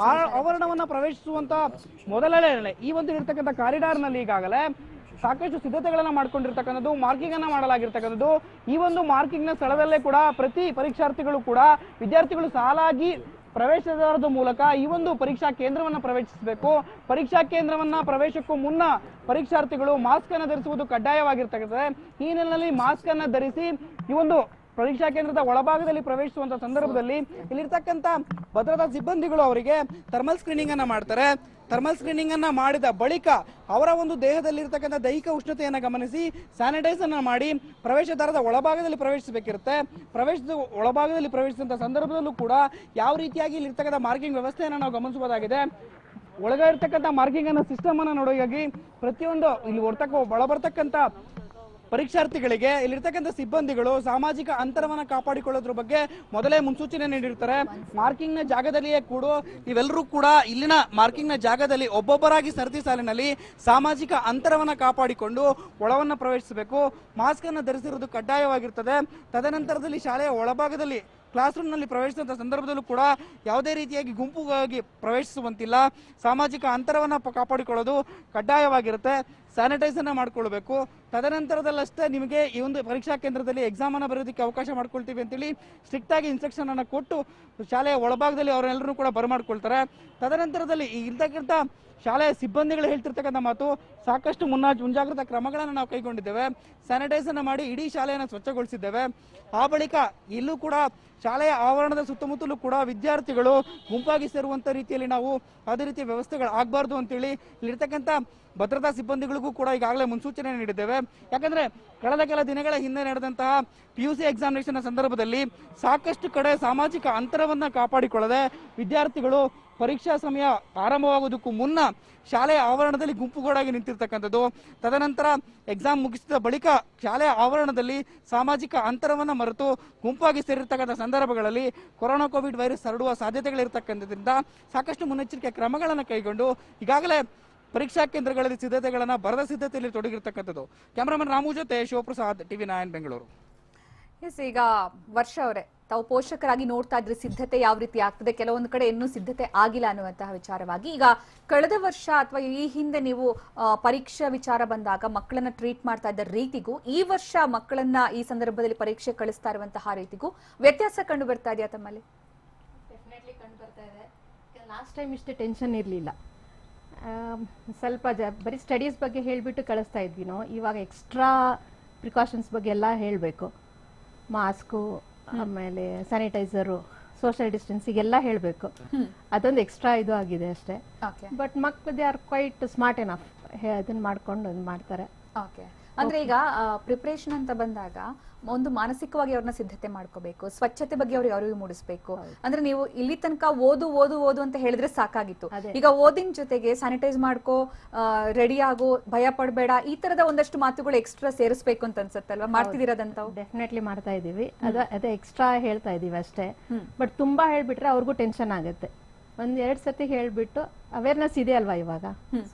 ಆವರಣವನ್ನ ಪ್ರವೇಶಿಸುವಂತ ಮೊದಲನೇ ಈ ಒಂದು ಇರ್ತಕ್ಕಂಥ ಕಾರಿಡಾರ್ ನಲ್ಲಿ ಈಗಾಗಲೇ ಸಾಕಷ್ಟು ಸಿದ್ಧತೆಗಳನ್ನ ಮಾಡ್ಕೊಂಡಿರ್ತಕ್ಕಂಥದ್ದು, ಮಾರ್ಕಿಂಗ್ ಅನ್ನ ಮಾಡಲಾಗಿರ್ತಕ್ಕಂಥದ್ದು. ಈ ಒಂದು ಮಾರ್ಕಿಂಗ್ ನ ಸ್ಥಳದಲ್ಲೇ ಕೂಡ ಪ್ರತಿ ಪರೀಕ್ಷಾರ್ಥಿಗಳು ಕೂಡ ವಿದ್ಯಾರ್ಥಿಗಳು ಸಾಲಾಗಿ ಪ್ರವೇಶದ ಮೂಲಕ ಈ ಒಂದು ಪರೀಕ್ಷಾ ಕೇಂದ್ರವನ್ನ ಪ್ರವೇಶಿಸಬೇಕು. ಪರೀಕ್ಷಾ ಕೇಂದ್ರವನ್ನ ಪ್ರವೇಶಕ್ಕೂ ಮುನ್ನ ಪರೀಕ್ಷಾರ್ಥಿಗಳು ಮಾಸ್ಕ್ ಅನ್ನು ಧರಿಸುವುದು ಕಡ್ಡಾಯವಾಗಿರ್ತಕ್ಕಂಥದ್ದು. ಈ ಹಿನ್ನೆಲೆಯಲ್ಲಿ ಮಾಸ್ಕ್ ಅನ್ನ ಧರಿಸಿ ಈ ಒಂದು ಪರೀಕ್ಷಾ ಕೇಂದ್ರದ ಒಳಭಾಗದಲ್ಲಿ ಪ್ರವೇಶಿಸುವಂತ ಸಂದರ್ಭದಲ್ಲಿ ಇಲ್ಲಿರ್ತಕ್ಕಂಥ ಭದ್ರತಾ ಸಿಬ್ಬಂದಿಗಳು ಅವರಿಗೆ ಥರ್ಮಲ್ ಸ್ಕ್ರೀನಿಂಗ್ ಅನ್ನ ಮಾಡ್ತಾರೆ. ಥರ್ಮಲ್ ಸ್ಕ್ರೀನಿಂಗ್ ಅನ್ನ ಮಾಡಿದ ಬಳಿಕ ಅವರ ಒಂದು ದೇಹದಲ್ಲಿರ್ತಕ್ಕಂಥ ದೈಹಿಕ ಉಷ್ಣತೆಯನ್ನು ಗಮನಿಸಿ ಸ್ಯಾನಿಟೈಸ್ ಅನ್ನ ಮಾಡಿ ಪ್ರವೇಶ ದ್ವಾರದ ಒಳಭಾಗದಲ್ಲಿ ಪ್ರವೇಶಿಸಬೇಕಿರುತ್ತೆ. ಪ್ರವೇಶದ ಒಳಭಾಗದಲ್ಲಿ ಪ್ರವೇಶಿಸಿದಂಥ ಸಂದರ್ಭದಲ್ಲೂ ಕೂಡ ಯಾವ ರೀತಿಯಾಗಿ ಇಲ್ಲಿರ್ತಕ್ಕಂಥ ಮಾರ್ಕಿಂಗ್ ವ್ಯವಸ್ಥೆಯನ್ನು ನಾವು ಗಮನಿಸಬಹುದಾಗಿದೆ. ಒಳಗೆ ಇರ್ತಕ್ಕಂಥ ಮಾರ್ಕಿಂಗ್ ಅನ್ನ ಸಿಸ್ಟಮ್ ಅನ್ನ ನೋಡೋಗಾಗಿ ಪ್ರತಿಯೊಂದು ಇಲ್ಲಿ ಒಳಬರ್ತಕ್ಕಂಥ ಪರೀಕ್ಷಾರ್ಥಿಗಳಿಗೆ ಇಲ್ಲಿರ್ತಕ್ಕಂಥ ಸಿಬ್ಬಂದಿಗಳು ಸಾಮಾಜಿಕ ಅಂತರವನ್ನ ಕಾಪಾಡಿಕೊಳ್ಳೋದ್ರ ಬಗ್ಗೆ ಮೊದಲೇ ಮುನ್ಸೂಚನೆ ನೀಡಿರ್ತಾರೆ. ಮಾರ್ಕಿಂಗ್ ನ ಜಾಗದಲ್ಲಿಯೇ ಕೂಡ ನೀವೆಲ್ಲರೂ ಕೂಡ ಇಲ್ಲಿನ ಮಾರ್ಕಿಂಗ್ ನ ಜಾಗದಲ್ಲಿ ಒಬ್ಬೊಬ್ಬರಾಗಿ ಸರತಿ ಸಾಲಿನಲ್ಲಿ ಸಾಮಾಜಿಕ ಅಂತರವನ್ನ ಕಾಪಾಡಿಕೊಂಡು ಒಳವನ್ನ ಪ್ರವೇಶಿಸಬೇಕು. ಮಾಸ್ಕ್ ಅನ್ನು ಧರಿಸಿರುವುದು ಕಡ್ಡಾಯವಾಗಿರ್ತದೆ. ತದನಂತರದಲ್ಲಿ ಶಾಲೆಯ ಒಳಭಾಗದಲ್ಲಿ ಕ್ಲಾಸ್ ರೂಮ್ ನಲ್ಲಿ ಪ್ರವೇಶಿಸಿದ ಸಂದರ್ಭದಲ್ಲೂ ಕೂಡ ಯಾವುದೇ ರೀತಿಯಾಗಿ ಗುಂಪುಗಾಗಿ ಪ್ರವೇಶಿಸುವಂತಿಲ್ಲ. ಸಾಮಾಜಿಕ ಅಂತರವನ್ನ ಕಾಪಾಡಿಕೊಳ್ಳೋದು ಕಡ್ಡಾಯವಾಗಿರುತ್ತೆ. ಸ್ಯಾನಿಟೈಸ್ ಅನ್ನ ಮಾಡ್ಕೊಳ್ಬೇಕು. ತದನಂತರದಲ್ಲಷ್ಟೇ ನಿಮಗೆ ಈ ಒಂದು ಪರೀಕ್ಷಾ ಕೇಂದ್ರದಲ್ಲಿ ಎಕ್ಸಾಮ್ ಅನ್ನ ಬರೋದಕ್ಕೆ ಅವಕಾಶ ಮಾಡ್ಕೊಳ್ತೀವಿ ಅಂತೇಳಿ ಸ್ಟ್ರಿಕ್ಟ್ ಆಗಿ ಇನ್ಸ್ಟ್ರಕ್ಷನ್ ಅನ್ನ ಕೊಟ್ಟು ಶಾಲೆಯ ಒಳಭಾಗದಲ್ಲಿ ಅವರೆಲ್ಲರೂ ಕೂಡ ಬರಮಾಡ್ಕೊಳ್ತಾರೆ. ತದನಂತರದಲ್ಲಿ ಇರ್ತಕ್ಕಂಥ ಶಾಲೆಯ ಸಿಬ್ಬಂದಿಗಳು ಹೇಳ್ತಿರ್ತಕ್ಕಂಥ ಮಾತು, ಸಾಕಷ್ಟು ಮುಂಜಾಗ್ರತಾ ಕ್ರಮಗಳನ್ನು ನಾವು ಕೈಗೊಂಡಿದ್ದೇವೆ. ಸ್ಯಾನಿಟೈಸ್ ಅನ್ನ ಮಾಡಿ ಇಡೀ ಶಾಲೆಯನ್ನು ಸ್ವಚ್ಛಗೊಳಿಸಿದ್ದೇವೆ. ಆ ಬಳಿಕ ಇಲ್ಲೂ ಕೂಡ ಶಾಲೆಯ ಆವರಣದ ಸುತ್ತಮುತ್ತಲೂ ಕೂಡ ವಿದ್ಯಾರ್ಥಿಗಳು ಗುಂಪಾಗಿ ಸೇರುವಂತ ರೀತಿಯಲ್ಲಿ ನಾವು ಅದೇ ರೀತಿಯ ವ್ಯವಸ್ಥೆಗಳು ಆಗಬಾರ್ದು ಅಂತೇಳಿ ಇಲ್ಲಿರ್ತಕ್ಕಂಥ ಭದ್ರತಾ ಸಿಬ್ಬಂದಿಗಳಿಗೂ ಕೂಡ ಈಗಾಗಲೇ ಮುನ್ಸೂಚನೆ ನೀಡಿದ್ದೇವೆ. ಯಾಕಂದ್ರೆ ಕಳೆದ ಕೆಲ ದಿನಗಳ ಹಿಂದೆ ನಡೆದಂತಹ PUC ಎಕ್ಸಾಮಿನೇಷನ್ ಸಂದರ್ಭದಲ್ಲಿ ಸಾಕಷ್ಟು ಕಡೆ ಸಾಮಾಜಿಕ ಅಂತರವನ್ನ ಕಾಪಾಡಿಕೊಳ್ಳದೆ ವಿದ್ಯಾರ್ಥಿಗಳು ಪರೀಕ್ಷಾ ಸಮಯ ಆರಂಭವಾಗುವುದಕ್ಕೂ ಮುನ್ನ ಶಾಲೆಯ ಆವರಣದಲ್ಲಿ ಗುಂಪುಗೂಡಾಗಿ ನಿಂತಿರ್ತಕ್ಕಂಥದ್ದು. ತದನಂತರ ಎಕ್ಸಾಮ್ ಮುಗಿಸಿದ ಬಳಿಕ ಶಾಲೆಯ ಆವರಣದಲ್ಲಿ ಸಾಮಾಜಿಕ ಅಂತರವನ್ನು ಮರೆತು ಗುಂಪಾಗಿ ಸೇರಿರ್ತಕ್ಕಂಥ ಸಂದರ್ಭಗಳಲ್ಲಿ ಕೊರೋನಾ ಕೋವಿಡ್ ವೈರಸ್ ಹರಡುವ ಸಾಧ್ಯತೆಗಳಿರ್ತಕ್ಕಂಥದ್ರಿಂದ ಸಾಕಷ್ಟು ಮುನ್ನೆಚ್ಚರಿಕೆ ಕ್ರಮಗಳನ್ನು ಕೈಗೊಂಡು ಈಗಾಗಲೇ ಪರೀಕ್ಷಾ ಕೇಂದ್ರಗಳಲ್ಲಿ ಸಿದ್ಧತೆಗಳನ್ನ ಬರದ ಸಿದ್ಧತೆಯಲ್ಲಿ ತೊಡಗಿರ್ತಕ್ಕಂಥದ್ದು. ಕ್ಯಾಮರಾಮನ್ ರಾಮು ಜೊತೆ ಶಿವಪ್ರಸಾದ್, TV9 ಬೆಂಗಳೂರು. ಈಗ ವರ್ಷ ಅವರೇ, ತಾವು ಪೋಷಕರಾಗಿ ನೋಡ್ತಾ ಇದ್ರೆ ಸಿದ್ಧತೆ ಯಾವ ರೀತಿ ಆಗ್ತದೆ, ಕೆಲವೊಂದು ಕಡೆ ಇನ್ನೂ ಸಿದ್ಧತೆ ಆಗಿಲ್ಲ ಅನ್ನುವಂತಹ ವಿಚಾರವಾಗಿ, ಈಗ ಕಳೆದ ವರ್ಷ ಅಥವಾ ಈ ಹಿಂದೆ ನೀವು ಪರೀಕ್ಷಾ ವಿಚಾರ ಬಂದಾಗ ಮಕ್ಕಳನ್ನ ಟ್ರೀಟ್ ಮಾಡ್ತಾ ಇದ್ದ ರೀತಿಗೂ ಈ ವರ್ಷ ಮಕ್ಕಳನ್ನ ಈ ಸಂದರ್ಭದಲ್ಲಿ ಪರೀಕ್ಷೆ ಕಳಿಸ್ತಾ ಇರುವಂತಹ ರೀತಿಗೂ ವ್ಯತ್ಯಾಸ ಕಂಡು ಬರ್ತಾ ಇದೆಯಾ ತಮ್ಮಲ್ಲಿ? ಡೆಫಿನೆಟ್ಲಿ ಕಂಡು ಬರ್ತಾ ಇದೆ. ಲಾಸ್ಟ್ ಟೈಮ್ ಇಷ್ಟೇ ಟೆನ್ಷನ್ ಇರಲಿಲ್ಲ. ಸ್ವಲ್ಪ ಬರೀ ಸ್ಟಡೀಸ್ ಬಗ್ಗೆ ಹೇಳಿಬಿಟ್ಟು ಕಳಿಸ್ತಾ ಇದ್ವಿ ನಾವು. ಇವಾಗ ಎಕ್ಸ್ಟ್ರಾ ಪ್ರಿಕಾಷನ್ಸ್ ಬಗ್ಗೆ ಎಲ್ಲ ಹೇಳಬೇಕು. ಮಾಸ್ಕು, ಆಮೇಲೆ ಸ್ಯಾನಿಟೈಸರು, ಸೋಷಿಯಲ್ ಡಿಸ್ಟೆನ್ಸಿಂಗ್ ಎಲ್ಲ ಹೇಳಬೇಕು. ಅದೊಂದು ಎಕ್ಸ್ಟ್ರಾ ಇದು ಆಗಿದೆ ಅಷ್ಟೇ. ಬಟ್ ಮಕ್ಕಳು they are quite smart enough, ಅದನ್ನ ಮಾಡ್ಕೊಂಡು ಮಾಡ್ತಾರೆ. ಅಂದ್ರೆ ಈಗ ಪ್ರಿಪರೇಷನ್ ಅಂತ ಬಂದಾಗ ಒಂದು ಮಾನಸಿಕವಾಗಿ ಅವ್ರನ್ನ ಸಿದ್ಧತೆ ಮಾಡ್ಕೋಬೇಕು, ಸ್ವಚ್ಛತೆ ಬಗ್ಗೆ ಅವ್ರಿಗೆ ಅರಿವು ಮೂಡಿಸಬೇಕು. ಅಂದ್ರೆ ನೀವು ಇಲ್ಲಿ ತನಕ ಓದು ಓದು ಓದು ಅಂತ ಹೇಳಿದ್ರೆ ಸಾಕಾಗಿತ್ತು. ಈಗ ಓದಿನ ಜೊತೆಗೆ ಸ್ಯಾನಿಟೈಸ್ ಮಾಡ್ಕೋ, ರೆಡಿ ಆಗೋ, ಭಯ ಪಡಬೇಡ, ಈ ತರದ ಒಂದಷ್ಟು ಮಾತುಗಳು ಎಕ್ಸ್ಟ್ರಾ ಸೇರಿಸಬೇಕು ಅಂತ ಅನ್ಸುತ್ತಲ್ವಾ? ಮಾಡ್ತಿದ್ದೀರದಂತ? ಡೆಫಿನೆಟ್ಲಿ ಮಾಡ್ತಾ ಇದೀವಿ. ಅದೇ ಎಕ್ಸ್ಟ್ರಾ ಹೇಳ್ತಾ ಇದೀವಿ ಅಷ್ಟೇ. ಬಟ್ ತುಂಬಾ ಹೇಳ್ಬಿಟ್ರೆ ಅವ್ರಿಗೂ ಟೆನ್ಷನ್ ಆಗುತ್ತೆ. 1-2 ಸತಿ ಹೇಳ್ಬಿಟ್ಟು ಅವೇರ್ನೆಸ್ ಇದೆ ಅಲ್ವಾ ಇವಾಗ,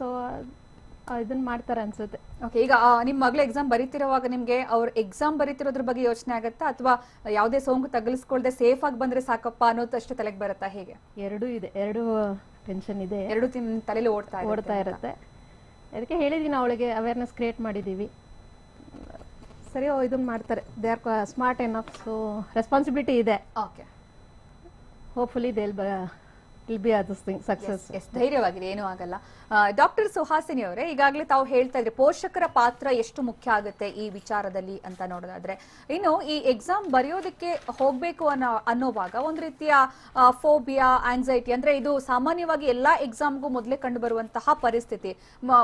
ಸೊ ಇದನ್ನ ಮಾಡ್ತಾರೆ ಅನ್ಸುತ್ತೆ. ಓಕೆ, ಈಗ ನಿಮ್ ಮಗಳು ಎಕ್ಸಾಮ್ ಬರೀತಿರುವಾಗ ನಿಮ್ಗೆ ಅವ್ರ ಎಕ್ಸಾಮ್ ಬರೀತಿರೋದ್ರ ಬಗ್ಗೆ ಯೋಚನೆ ಆಗತ್ತಾ, ಅಥವಾ ಯಾವುದೇ ಸೋಂಕು ತಗಲಿಸ್ಕೊಳ್ದೆ ಸೇಫ್ ಆಗಿ ಬಂದ್ರೆ ಸಾಕಪ್ಪ ಅನ್ನೋದು ಅಷ್ಟೇ ತಲೆಗೆ ಬರುತ್ತಾ? ಹೇಗೆ? ಎರಡೂ ಇದೆ, ಎರಡು ಟೆನ್ಷನ್ ಇದೆ, ಎರಡು ತಲೆಯಲ್ಲಿ ಓಡ್ತಾ ಇರುತ್ತೆ. ಅದಕ್ಕೆ ಹೇಳಿದೀನಿ, ಅವಳಿಗೆ ಅವೇರ್ನೆಸ್ ಕ್ರಿಯೇಟ್ ಮಾಡಿದೀವಿ. ಸರಿ, ಇದನ್ನ ಮಾಡ್ತಾರೆ. They are smart enough, so responsibility ಇದೆ. Okay, hopefully they will be this thing success. ಧೈರ್ಯವಾಗಿದೆ, ಏನೂ ಆಗಲ್ಲ. ಡಾಕ್ಟರ್ ಸುಹಾಸಿನಿ ಅವರೇ, ಈಗಾಗಲೇ ತಾವು ಹೇಳ್ತಾ ಇದ್ರೆ ಪೋಷಕರ ಪಾತ್ರ ಎಷ್ಟು ಮುಖ್ಯ ಆಗುತ್ತೆ ಈ ವಿಚಾರದಲ್ಲಿ ಅಂತ ನೋಡೋದಾದ್ರೆ, ಇನ್ನು ಈ ಎಕ್ಸಾಮ್ ಬರೆಯೋದಕ್ಕೆ ಹೋಗ್ಬೇಕು ಅನ್ನೋವಾಗ ಒಂದು ರೀತಿಯ ಫೋಬಿಯಾ, ಆಂಗ್ಸೈಟಿ, ಅಂದ್ರೆ ಇದು ಸಾಮಾನ್ಯವಾಗಿ ಎಲ್ಲಾ ಎಕ್ಸಾಮ್ಗೂ ಮೊದಲೇ ಕಂಡು ಬರುವಂತಹ ಪರಿಸ್ಥಿತಿ.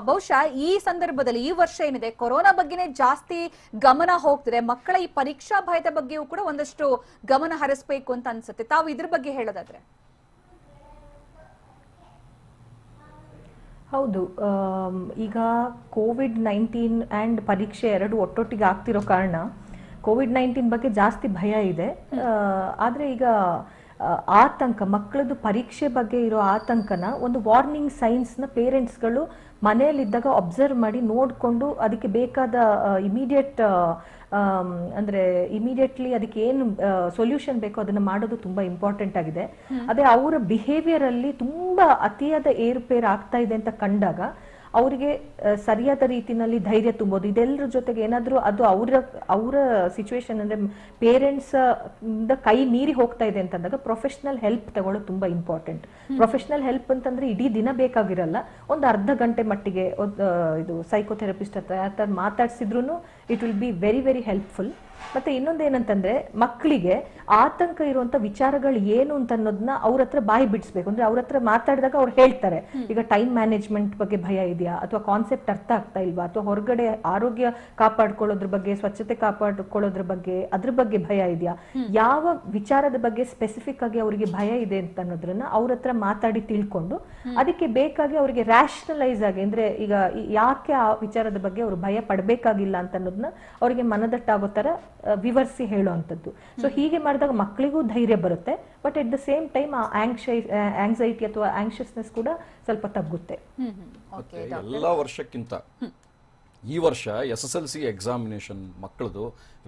ಬಹುಶಃ ಈ ಸಂದರ್ಭದಲ್ಲಿ ಈ ವರ್ಷ ಏನಿದೆ, ಕೊರೋನಾ ಬಗ್ಗೆನೇ ಜಾಸ್ತಿ ಗಮನ ಹೋಗ್ತಿದೆ. ಮಕ್ಕಳ ಈ ಪರೀಕ್ಷಾ ಭಯದ ಬಗ್ಗೆಯೂ ಕೂಡ ಒಂದಷ್ಟು ಗಮನ ಹರಿಸಬೇಕು ಅಂತ ಅನ್ಸುತ್ತೆ. ತಾವು ಇದ್ರ ಬಗ್ಗೆ ಹೇಳೋದಾದ್ರೆ? ಹೌದು, ಈಗ COVID-19 ಆ್ಯಂಡ್ ಪರೀಕ್ಷೆ ಎರಡು ಒಟ್ಟೊಟ್ಟಿಗೆ ಆಗ್ತಿರೋ ಕಾರಣ COVID-19 ಬಗ್ಗೆ ಜಾಸ್ತಿ ಭಯ ಇದೆ. ಆದರೆ ಈಗ ಆತಂಕ, ಮಕ್ಕಳದ್ದು ಪರೀಕ್ಷೆ ಬಗ್ಗೆ ಇರೋ ಆತಂಕನ ಒಂದು ವಾರ್ನಿಂಗ್ ಸೈನ್ಸ್ನ ಪೇರೆಂಟ್ಸ್ಗಳು ಮನೆಯಲ್ಲಿದ್ದಾಗ ಅಬ್ಸರ್ವ್ ಮಾಡಿ ನೋಡಿಕೊಂಡು ಅದಕ್ಕೆ ಬೇಕಾದ ಇಮಿಡಿಯೇಟ್ಲಿ ಅದಕ್ಕೆ ಏನು ಸೊಲ್ಯೂಷನ್ ಬೇಕೋ ಅದನ್ನ ಮಾಡೋದು ತುಂಬಾ ಇಂಪಾರ್ಟೆಂಟ್ ಆಗಿದೆ. ಅದೇ ಅವರ ಬಿಹೇವಿಯರ್ ಅಲ್ಲಿ ತುಂಬಾ ಅತಿಯಾದ ಏರುಪೇರು ಆಗ್ತಾ ಇದೆ ಅಂತ ಕಂಡಾಗ ಅವರಿಗೆ ಸರಿಯಾದ ರೀತಿನಲ್ಲಿ ಧೈರ್ಯ ತುಂಬೋದು. ಇದೆಲ್ಲರ ಜೊತೆಗೆ ಏನಾದರೂ ಅದು ಅವರ ಸಿಚುವೇಶನ್ ಅಂದ್ರೆ ಪೇರೆಂಟ್ಸ್ ಕೈ ಮೀರಿ ಹೋಗ್ತಾ ಇದೆ ಅಂತಂದಾಗ ಪ್ರೊಫೆಷನಲ್ ಹೆಲ್ಪ್ ತಗೊಳ್ಳೋದು ತುಂಬಾ ಇಂಪಾರ್ಟೆಂಟ್. ಪ್ರೊಫೆಷನಲ್ ಹೆಲ್ಪ್ ಅಂತಂದ್ರೆ ಇಡೀ ದಿನ ಬೇಕಾಗಿರಲ್ಲ, ಒಂದು ಅರ್ಧ ಗಂಟೆ ಮಟ್ಟಿಗೆ ಇದು ಸೈಕೋಥೆರಪಿಸ್ಟ್ ಹತ್ರ ಮಾತಾಡ್ಸಿದ್ರು it will be very very helpful. ಮತ್ತೆ ಇನ್ನೊಂದೇನಂತಂದ್ರೆ ಮಕ್ಕಳಿಗೆ ಆತಂಕ ಇರುವಂತ ವಿಚಾರಗಳು ಏನು ಅಂತ ಅನ್ನೋದನ್ನ ಅವ್ರ ಹತ್ರ ಬಾಯಿ ಬಿಡಿಸ್ಬೇಕು. ಅಂದ್ರೆ ಅವ್ರ ಹತ್ರ ಮಾತಾಡಿದಾಗ ಅವ್ರು ಹೇಳ್ತಾರೆ, ಈಗ ಟೈಮ್ ಮ್ಯಾನೇಜ್ಮೆಂಟ್ ಬಗ್ಗೆ ಭಯ ಇದೆಯಾ, ಅಥವಾ ಕಾನ್ಸೆಪ್ಟ್ ಅರ್ಥ ಆಗ್ತಾ ಇಲ್ವಾ, ಅಥವಾ ಹೊರಗಡೆ ಆರೋಗ್ಯ ಕಾಪಾಡ್ಕೊಳ್ಳೋದ್ರ ಬಗ್ಗೆ, ಸ್ವಚ್ಛತೆ ಕಾಪಾಡ್ಕೊಳ್ಳೋದ್ರ ಬಗ್ಗೆ ಅದ್ರ ಬಗ್ಗೆ ಭಯ ಇದೆಯಾ, ಯಾವ ವಿಚಾರದ ಬಗ್ಗೆ ಸ್ಪೆಸಿಫಿಕ್ ಆಗಿ ಅವರಿಗೆ ಭಯ ಇದೆ ಅಂತ ಅನ್ನೋದ್ರನ್ನ ಅವ್ರ ಹತ್ರ ಮಾತಾಡಿ ತಿಳ್ಕೊಂಡು ಅದಕ್ಕೆ ಬೇಕಾಗಿ ಅವರಿಗೆ ರ್ಯಾಷನಲೈಸ್ ಆಗಿ, ಅಂದ್ರೆ ಈಗ ಯಾಕೆ ಆ ವಿಚಾರದ ಬಗ್ಗೆ ಅವರು ಭಯ ಪಡಬೇಕಾಗಿಲ್ಲ ಅಂತ ಅನ್ನೋದನ್ನ ಅವರಿಗೆ ಮನದಟ್ಟಾಗೋ ತರ ವಿವರಿಸಿ ಹೇಳುವಂಥದ್ದು. ಸೊ ಹೀಗೆ ಮಾಡಿದಾಗ ಮಕ್ಕಳಿಗೂ ಧೈರ್ಯ ಬರುತ್ತೆ, but at the same time ಆ ಆಂಗ್ಸೈಟಿ ಅಥವಾ ಆಂಕ್ಷಿಯಸ್ನೆಸ್ ಕೂಡ ಸ್ವಲ್ಪ ತಗ್ಗುತ್ತೆ. ಎಲ್ಲ ವರ್ಷಕ್ಕಿಂತ ಈ ವರ್ಷ SSLC ಎಕ್ಸಾಮಿನೇಷನ್ ಮಕ್ಕಳದು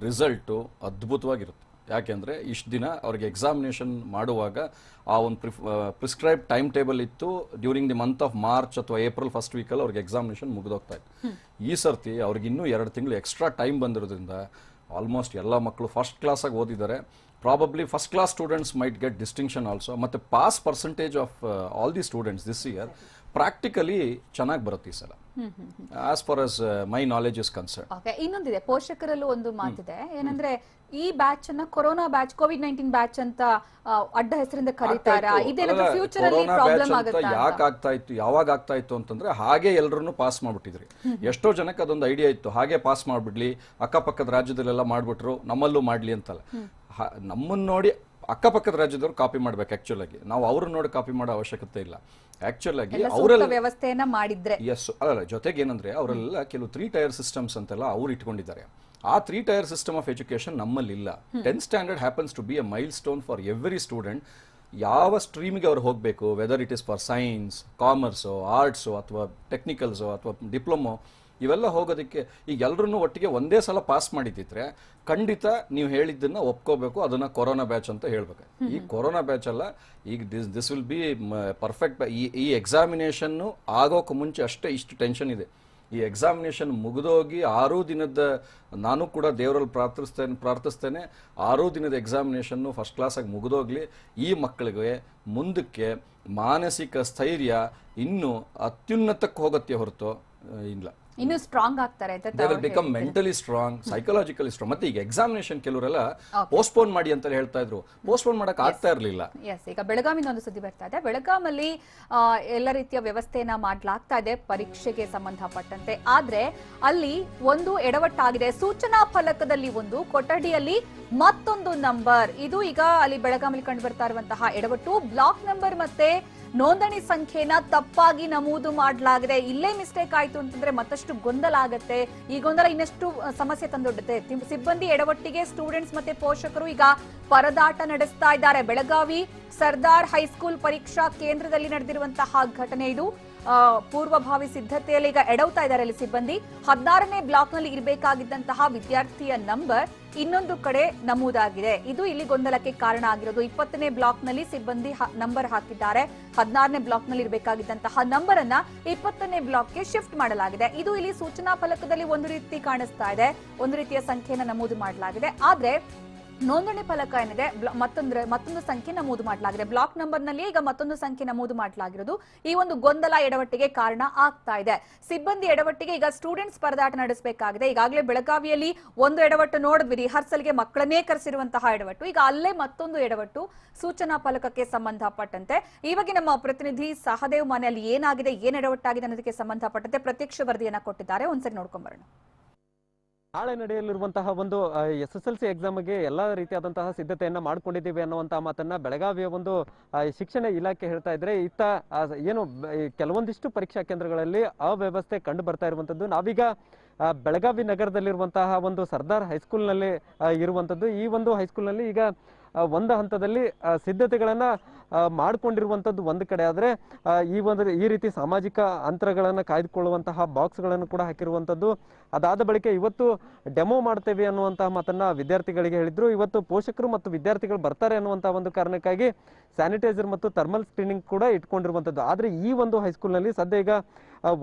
ರಿಸಲ್ಟು ಅದ್ಭುತವಾಗಿರುತ್ತೆ. ಯಾಕೆಂದ್ರೆ ಇಷ್ಟು ದಿನ ಅವ್ರಿಗೆ ಎಕ್ಸಾಮಿನೇಷನ್ ಮಾಡುವಾಗ ಆ ಒಂದು ಪ್ರಿಸ್ಕ್ರೈಬ್ ಟೈಮ್ ಟೇಬಲ್ ಇತ್ತು. During the month of March ಅಥವಾ ಏಪ್ರಿಲ್ ಫಸ್ಟ್ ವೀಕಲ್ಲಿ ಅವ್ರಿಗೆ ಎಕ್ಸಾಮಿನೇಷನ್ ಮುಗಿದೋಗ್ತಾ ಇತ್ತು. ಈ ಸರ್ತಿ ಅವ್ರಿಗೆ ಇನ್ನೂ 2 ತಿಂಗಳು ಎಕ್ಸ್ಟ್ರಾ ಟೈಮ್ ಬಂದಿರೋದ್ರಿಂದ ಆಲ್ಮೋಸ್ಟ್ ಎಲ್ಲ ಮಕ್ಕಳು ಫಸ್ಟ್ ಕ್ಲಾಸಾಗಿ ಓದಿದ್ದಾರೆ. Probably first class students might get distinction also. ಮತ್ತು pass percentage of all the students this year practically ಚೆನ್ನಾಗಿ ಬರುತ್ತೆ ಈ ಸಲ, as far as my knowledge is concern. ಇನ್ನೊಂದಿದೆ, ಪೋಷಕರಲ್ಲೂ ಒಂದು ಮಾತಿದೆ, ಏನಂದ್ರೆ ಈ ಬ್ಯಾಚ್ ಅನ್ನ ಕೊರೋನಾ ಬ್ಯಾಚ್, COVID-19 ಬ್ಯಾಚ್ ಅಂತ ಅಡ್ಡ ಹೆಸರಿಂದ ಕರೀತಾರ, ಇದೇನಾದ್ರೂ ಫ್ಯೂಚರ್ ಅಲ್ಲಿ ಪ್ರಾಬ್ಲಮ್ ಆಗುತ್ತಾ? ಯಾಕೆ ಆಗ್ತಾ ಇತ್ತು, ಯಾವಾಗ ಆಗ್ತಾ ಇತ್ತು ಅಂತಂದ್ರೆ ಹಾಗೆ ಎಲ್ಲರನ್ನು ಪಾಸ್ ಮಾಡ್ಬಿಟ್ಟಿದ್ರಿ. ಎಷ್ಟೋ ಜನಕ್ಕೆ ಅದೊಂದು ಐಡಿಯಾ ಇತ್ತು, ಹಾಗೆ ಪಾಸ್ ಮಾಡ್ಬಿಡ್ಲಿ, ಅಕ್ಕಪಕ್ಕದ ರಾಜ್ಯದಲ್ಲೆಲ್ಲ ಮಾಡ್ಬಿಟ್ರು, ನಮ್ಮಲ್ಲೂ ಮಾಡ್ಲಿ ಅಂತಲ್ಲ. ನಮ್ಮನ್ನ ನೋಡಿ ಅಕ್ಕಪಕ್ಕದ ರಾಜ್ಯದವ್ರು ಕಾಪಿ ಮಾಡ್ಬೇಕು. ಆಕ್ಚುಲ್ ಆಗಿ ನಾವು ಅವ್ರನ್ನ ನೋಡಿ ಕಾಪಿ ಮಾಡೋ ಅವಶ್ಯಕತೆ ಇಲ್ಲ. ಆಕ್ಚುಲ್ ಆಗಿ ಅವರೆಲ್ಲ ವ್ಯವಸ್ಥೆಯನ್ನ ಮಾಡಿದ್ರೆ ಅಲ್ಲ, ಜೊತೆಗೆ ಏನಂದ್ರೆ ಅವರೆಲ್ಲ ಕೆಲವು 3 ಟೈರ್ ಸಿಸ್ಟಮ್ಸ್ ಅಂತೆಲ್ಲ ಅವ್ರು ಇಟ್ಕೊಂಡಿದ್ದಾರೆ. ಆ 3 ಟೈರ್ ಸಿಸ್ಟಮ್ ಆಫ್ ಎಜುಕೇಶನ್ ನಮ್ಮಲ್ಲಿ ಇಲ್ಲ. 10th standard happens to be a milestone for every student. ಯಾವ ಸ್ಟ್ರೀಮಿಗೆ ಅವ್ರು ಹೋಗಬೇಕು, whether it is for science, commerce, arts, ಅಥವಾ ಟೆಕ್ನಿಕಲ್ಸು, ಅಥವಾ ಡಿಪ್ಲೊಮೊ, ಇವೆಲ್ಲ ಹೋಗೋದಕ್ಕೆ ಈಗ ಎಲ್ಲರನ್ನೂ ಒಟ್ಟಿಗೆ ಒಂದೇ ಸಲ ಪಾಸ್ ಮಾಡಿದ್ದಿದ್ರೆ ಖಂಡಿತ ನೀವು ಹೇಳಿದ್ದನ್ನ ಒಪ್ಕೋಬೇಕು, ಅದನ್ನ ಕೊರೋನಾ ಬ್ಯಾಚ್ ಅಂತ ಹೇಳ್ಬೇಕು. ಈ ಕೊರೋನಾ ಬ್ಯಾಚ್ ಅಲ್ಲ, ಈಗ ದಿಸ್ ವಿಲ್ ಬಿ ಪರ್ಫೆಕ್ಟ್. ಈ ಎಕ್ಸಾಮಿನೇಷನ್ ಆಗೋಕೆ ಮುಂಚೆ ಅಷ್ಟೇ ಇಷ್ಟು ಟೆನ್ಷನ್ ಇದೆ. ಈ ಎಕ್ಸಾಮಿನೇಷನ್ ಮುಗಿದೋಗಿ 6 ದಿನದ, ನಾನು ಕೂಡ ದೇವರಲ್ಲಿ ಪ್ರಾರ್ಥಿಸ್ತೇನೆ 6 ದಿನದ ಎಕ್ಸಾಮಿನೇಷನ್ನು ಫಸ್ಟ್ ಕ್ಲಾಸಾಗಿ ಮುಗಿದೋಗ್ಲಿ. ಈ ಮಕ್ಕಳಿಗೆ ಮುಂದಕ್ಕೆ ಮಾನಸಿಕ ಸ್ಥೈರ್ಯ ಇನ್ನೂ ಅತ್ಯುನ್ನತಕ್ಕೆ ಹೋಗುತ್ತೆ ಹೊರತು ಇಲ್ಲ, ಇನ್ನು ಸ್ಟ್ರಾಂಗ್ ಆಗ್ತಾರೆ ಅಂತ they will become mentally strong, psychologically strong. ಮತ್ತೆ ಈಗ ಎಕ್ಸಾಮಿನೇಷನ್ ಕೆಲವರೆಲ್ಲ ಪೋಸ್ಟ್ಪೋನ್ ಮಾಡಿ ಅಂತ ಹೇಳ್ತಾ ಇದ್ರು, ಪೋಸ್ಟ್ಪೋನ್ ಮಾಡಕ್ ಆಗ್ತಾ ಇರಲಿಲ್ಲ. ಈಗ ಬೆಳಗಾವಿನ ಒಂದು ಸುದ್ದಿ ಬರ್ತಾ ಇದೆ. ಬೆಳಗಾಮಲ್ಲಿ ಎಲ್ಲ ರೀತಿಯ ವ್ಯವಸ್ಥೆಯನ್ನ ಮಾಡ್ಲಾಗ್ತಾ ಇದೆ ಪರೀಕ್ಷೆಗೆ ಸಂಬಂಧಪಟ್ಟಂತೆ. ಆದ್ರೆ ಅಲ್ಲಿ ಒಂದು ಎಡವಟ್ಟಾಗಿದೆ. ಸೂಚನಾ ಫಲಕದಲ್ಲಿ ಒಂದು, ಕೊಠಡಿಯಲ್ಲಿ ಮತ್ತೊಂದು ನಂಬರ್. ಇದು ಈಗ ಅಲ್ಲಿ ಬೆಳಗಾವಿಯಲ್ಲಿ ಕಂಡು ಬರ್ತಾ ಇರುವಂತಹ ಎಡವಟ್ಟು. ಬ್ಲಾಕ್ ನಂಬರ್ ಮತ್ತೆ ನೋಂದಣಿ ಸಂಖ್ಯೆನ ತಪ್ಪಾಗಿ ನಮೂದು ಮಾಡಲಾಗಿದೆ. ಇಲ್ಲೇ ಮಿಸ್ಟೇಕ್ ಆಯ್ತು ಅಂತಂದ್ರೆ ಮತ್ತಷ್ಟು ಗೊಂದಲ ಆಗತ್ತೆ. ಈ ಗೊಂದಲ ಇನ್ನಷ್ಟು ಸಮಸ್ಯೆ ತಂದೊಡ್ಡುತ್ತೆ. ಸಿಬ್ಬಂದಿ ಎಡವಟ್ಟಿಗೆ ಸ್ಟೂಡೆಂಟ್ಸ್ ಮತ್ತೆ ಪೋಷಕರು ಈಗ ಪರದಾಟ ನಡೆಸ್ತಾ ಇದ್ದಾರೆ. ಬೆಳಗಾವಿ ಸರ್ದಾರ್ ಹೈಸ್ಕೂಲ್ ಪರೀಕ್ಷಾ ಕೇಂದ್ರದಲ್ಲಿ ನಡೆದಿರುವಂತಹ ಘಟನೆ ಇದು. ಪೂರ್ವಭಾವಿ ಸಿದ್ಧತೆಯಲ್ಲಿ ಈಗ ಎಡವ್ತಾ ಇದ್ದಾರೆ ಅಲ್ಲಿ ಸಿಬ್ಬಂದಿ. 16ನೇ ಬ್ಲಾಕ್ ನಲ್ಲಿ ಇರಬೇಕಾಗಿದ್ದಂತಹ ವಿದ್ಯಾರ್ಥಿಯ ನಂಬರ್ ಇನ್ನೊಂದು ಕಡೆ ನಮೂದಾಗಿದೆ. ಇದು ಇಲ್ಲಿ ಗೊಂದಲಕ್ಕೆ ಕಾರಣ ಆಗಿರೋದು. 20ನೇ ಬ್ಲಾಕ್ ನಲ್ಲಿ ಸಿಬ್ಬಂದಿ ನಂಬರ್ ಹಾಕಿದ್ದಾರೆ. 16ನೇ ಬ್ಲಾಕ್ ನಲ್ಲಿ ಇರಬೇಕಾಗಿದ್ದಂತಹ ನಂಬರ್ ಅನ್ನ 20ನೇ ಬ್ಲಾಕ್ಗೆ ಶಿಫ್ಟ್ ಮಾಡಲಾಗಿದೆ. ಇದು ಇಲ್ಲಿ ಸೂಚನಾ ಫಲಕದಲ್ಲಿ ಒಂದು ರೀತಿ ಕಾಣಿಸ್ತಾ ಇದೆ, ಒಂದು ರೀತಿಯ ಸಂಖ್ಯೆಯನ್ನು ನಮೂದು ಮಾಡಲಾಗಿದೆ. ಆದ್ರೆ ನೋಂದಣಿ ಫಲಕ ಏನಿದೆ ಮತ್ತೊಂದು ಸಂಖ್ಯೆ ನಮೂದು ಮಾಡಲಾಗಿದೆ. ಬ್ಲಾಕ್ ನಂಬರ್ ನಲ್ಲಿ ಈಗ ಮತ್ತೊಂದು ಸಂಖ್ಯೆ ನಮೂದು ಮಾಡಲಾಗಿರೋದು ಈ ಒಂದು ಗೊಂದಲ ಎಡವಟ್ಟಿಗೆ ಕಾರಣ ಆಗ್ತಾ ಇದೆ. ಸಿಬ್ಬಂದಿ ಎಡವಟ್ಟಿಗೆ ಈಗ ಸ್ಟೂಡೆಂಟ್ಸ್ ಪರದಾಟ ನಡೆಸಬೇಕಾಗಿದೆ. ಈಗಾಗಲೇ ಬೆಳಗಾವಿಯಲ್ಲಿ ಒಂದು ಎಡವಟ್ಟು ನೋಡಿದ್ವಿ, ರಿಹರ್ಸಲ್ಗೆ ಮಕ್ಕಳನ್ನೇ ಕರೆಸಿರುವಂತಹ ಎಡವಟ್ಟು. ಈಗ ಅಲ್ಲೇ ಮತ್ತೊಂದು ಎಡವಟ್ಟು ಸೂಚನಾ ಫಲಕಕ್ಕೆ ಸಂಬಂಧಪಟ್ಟಂತೆ. ಇವಾಗ ನಮ್ಮ ಪ್ರತಿನಿಧಿ ಸಹದೇವ್ ಮನೆಯಲ್ಲಿ ಏನಾಗಿದೆ, ಏನ್ ಎಡವಟ್ಟಾಗಿದೆ ಅನ್ನೋದಕ್ಕೆ ಸಂಬಂಧಪಟ್ಟಂತೆ ಪ್ರತ್ಯಕ್ಷ ವರದಿಯನ್ನ ಕೊಟ್ಟಿದ್ದಾರೆ. ಒಂದ್ಸರಿ ನೋಡ್ಕೊಂಡ್ ಬರೋಣ. ನಾಳೆ ನಡೆಯಲಿರುವಂತಹ ಒಂದು SSLC ಎಕ್ಸಾಮ್ಗೆ ಎಲ್ಲಾ ರೀತಿಯಾದಂತಹ ಸಿದ್ಧತೆಯನ್ನ ಮಾಡ್ಕೊಂಡಿದ್ದೀವಿ ಅನ್ನುವಂತಹ ಮಾತನ್ನ ಬೆಳಗಾವಿಯ ಒಂದು ಶಿಕ್ಷಣ ಇಲಾಖೆ ಹೇಳ್ತಾ ಇದ್ರೆ, ಇತ್ತ ಏನು ಕೆಲವೊಂದಿಷ್ಟು ಪರೀಕ್ಷಾ ಕೇಂದ್ರಗಳಲ್ಲಿ ಅವ್ಯವಸ್ಥೆ ಕಂಡು ಬರ್ತಾ ಇರುವಂತದ್ದು. ನಾವೀಗ ಬೆಳಗಾವಿ ನಗರದಲ್ಲಿರುವಂತಹ ಒಂದು ಸರ್ದಾರ್ ಹೈಸ್ಕೂಲ್ ನಲ್ಲಿ ಇರುವಂತದ್ದು. ಈ ಒಂದು ಹೈಸ್ಕೂಲ್ ನಲ್ಲಿ ಈಗ ಒಂದು ಹಂತದಲ್ಲಿ ಸಿದ್ಧತೆಗಳನ್ನ ಮಾಡಿಕೊಂಡಿರುವಂಥದ್ದು ಒಂದು ಕಡೆ ಆದರೆ ಈ ರೀತಿ ಸಾಮಾಜಿಕ ಅಂತರಗಳನ್ನು ಕಾಯ್ದುಕೊಳ್ಳುವಂತಹ ಬಾಕ್ಸ್ಗಳನ್ನು ಕೂಡ ಹಾಕಿರುವಂಥದ್ದು. ಅದಾದ ಬಳಿಕ ಇವತ್ತು ಡೆಮೋ ಮಾಡ್ತೇವೆ ಅನ್ನುವಂತಹ ಮಾತನ್ನ ವಿದ್ಯಾರ್ಥಿಗಳಿಗೆ ಹೇಳಿದ್ರು. ಇವತ್ತು ಪೋಷಕರು ಮತ್ತು ವಿದ್ಯಾರ್ಥಿಗಳು ಬರ್ತಾರೆ ಅನ್ನುವಂತಹ ಒಂದು ಕಾರಣಕ್ಕಾಗಿ ಸ್ಯಾನಿಟೈಸರ್ ಮತ್ತು ಥರ್ಮಲ್ ಸ್ಕ್ರೀನಿಂಗ್ ಕೂಡ ಇಟ್ಕೊಂಡಿರುವಂಥದ್ದು. ಆದರೆ ಈ ಒಂದು ಹೈಸ್ಕೂಲ್ನಲ್ಲಿ ಸದ್ಯ ಈಗ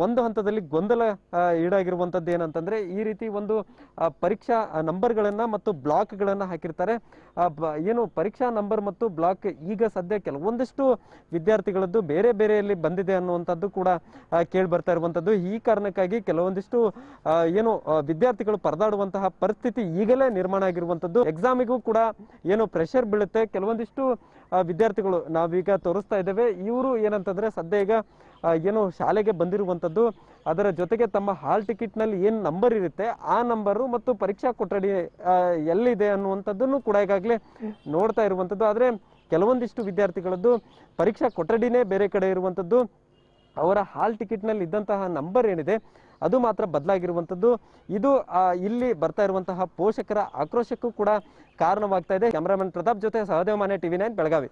ಒಂದು ಹಂತದಲ್ಲಿ ಗೊಂದಲ ಈಡಾಗಿರುವಂಥದ್ದು ಏನಂತಂದ್ರೆ ಈ ರೀತಿ ಒಂದು ಪರೀಕ್ಷಾ ನಂಬರ್ಗಳನ್ನ ಮತ್ತು ಬ್ಲಾಕ್ಗಳನ್ನ ಹಾಕಿರ್ತಾರೆ. ಏನು ಪರೀಕ್ಷಾ ನಂಬರ್ ಮತ್ತು ಬ್ಲಾಕ್ ಈಗ ಸದ್ಯ ಕೆಲವೊಂದಿಷ್ಟು ವಿದ್ಯಾರ್ಥಿಗಳದ್ದು ಬೇರೆ ಬೇರೆಯಲ್ಲಿ ಬಂದಿದೆ ಅನ್ನುವಂಥದ್ದು ಕೂಡ ಕೇಳಿ ಬರ್ತಾ ಇರುವಂಥದ್ದು. ಈ ಕಾರಣಕ್ಕಾಗಿ ಕೆಲವೊಂದಿಷ್ಟು ಏನು ವಿದ್ಯಾರ್ಥಿಗಳು ಪರದಾಡುವಂತಹ ಪರಿಸ್ಥಿತಿ ಈಗಲೇ ನಿರ್ಮಾಣ ಆಗಿರುವಂಥದ್ದು. ಎಕ್ಸಾಮಿಗೂ ಕೂಡ ಏನು ಪ್ರೆಷರ್ ಬೀಳುತ್ತೆ. ಕೆಲವೊಂದಿಷ್ಟು ವಿದ್ಯಾರ್ಥಿಗಳು ನಾವೀಗ ತೋರಿಸ್ತಾ ಇದ್ದೇವೆ, ಇವರು ಏನಂತಂದ್ರೆ ಸದ್ಯ ಈಗ ಏನು ಶಾಲೆಗೆ ಬಂದಿರುವಂಥದ್ದು, ಅದರ ಜೊತೆಗೆ ತಮ್ಮ ಹಾಲ್ ಟಿಕೆಟ್ ನಲ್ಲಿ ಏನ್ ನಂಬರ್ ಇರುತ್ತೆ ಆ ನಂಬರು ಮತ್ತು ಪರೀಕ್ಷಾ ಕೊಠಡಿ ಎಲ್ಲಿದೆ ಅನ್ನುವಂಥದ್ದನ್ನು ಕೂಡ ಈಗಾಗಲೇ ನೋಡ್ತಾ ಇರುವಂಥದ್ದು. ಆದ್ರೆ ಕೆಲವೊಂದಿಷ್ಟು ವಿದ್ಯಾರ್ಥಿಗಳದ್ದು ಪರೀಕ್ಷಾ ಕೊಠಡಿನೇ ಬೇರೆ ಕಡೆ ಇರುವಂಥದ್ದು, ಅವರ ಹಾಲ್ ಟಿಕೆಟ್ ನಲ್ಲಿ ಇದ್ದಂತಹ ನಂಬರ್ ಏನಿದೆ ಅದು ಮಾತ್ರ ಬದಲಾಗಿರುವಂಥದ್ದು. ಇದು ಇಲ್ಲಿ ಬರ್ತಾ ಇರುವಂತಹ ಪೋಷಕರ ಆಕ್ರೋಶಕ್ಕೂ ಕೂಡ ಕಾರಣವಾಗ್ತಾ ಇದೆ. ಕ್ಯಾಮರಾಮನ್ ಪ್ರತಾಪ್ ಜೊತೆ ಸಹದೇವ ಮಾನೆ, TV9 ಬೆಳಗಾವಿ.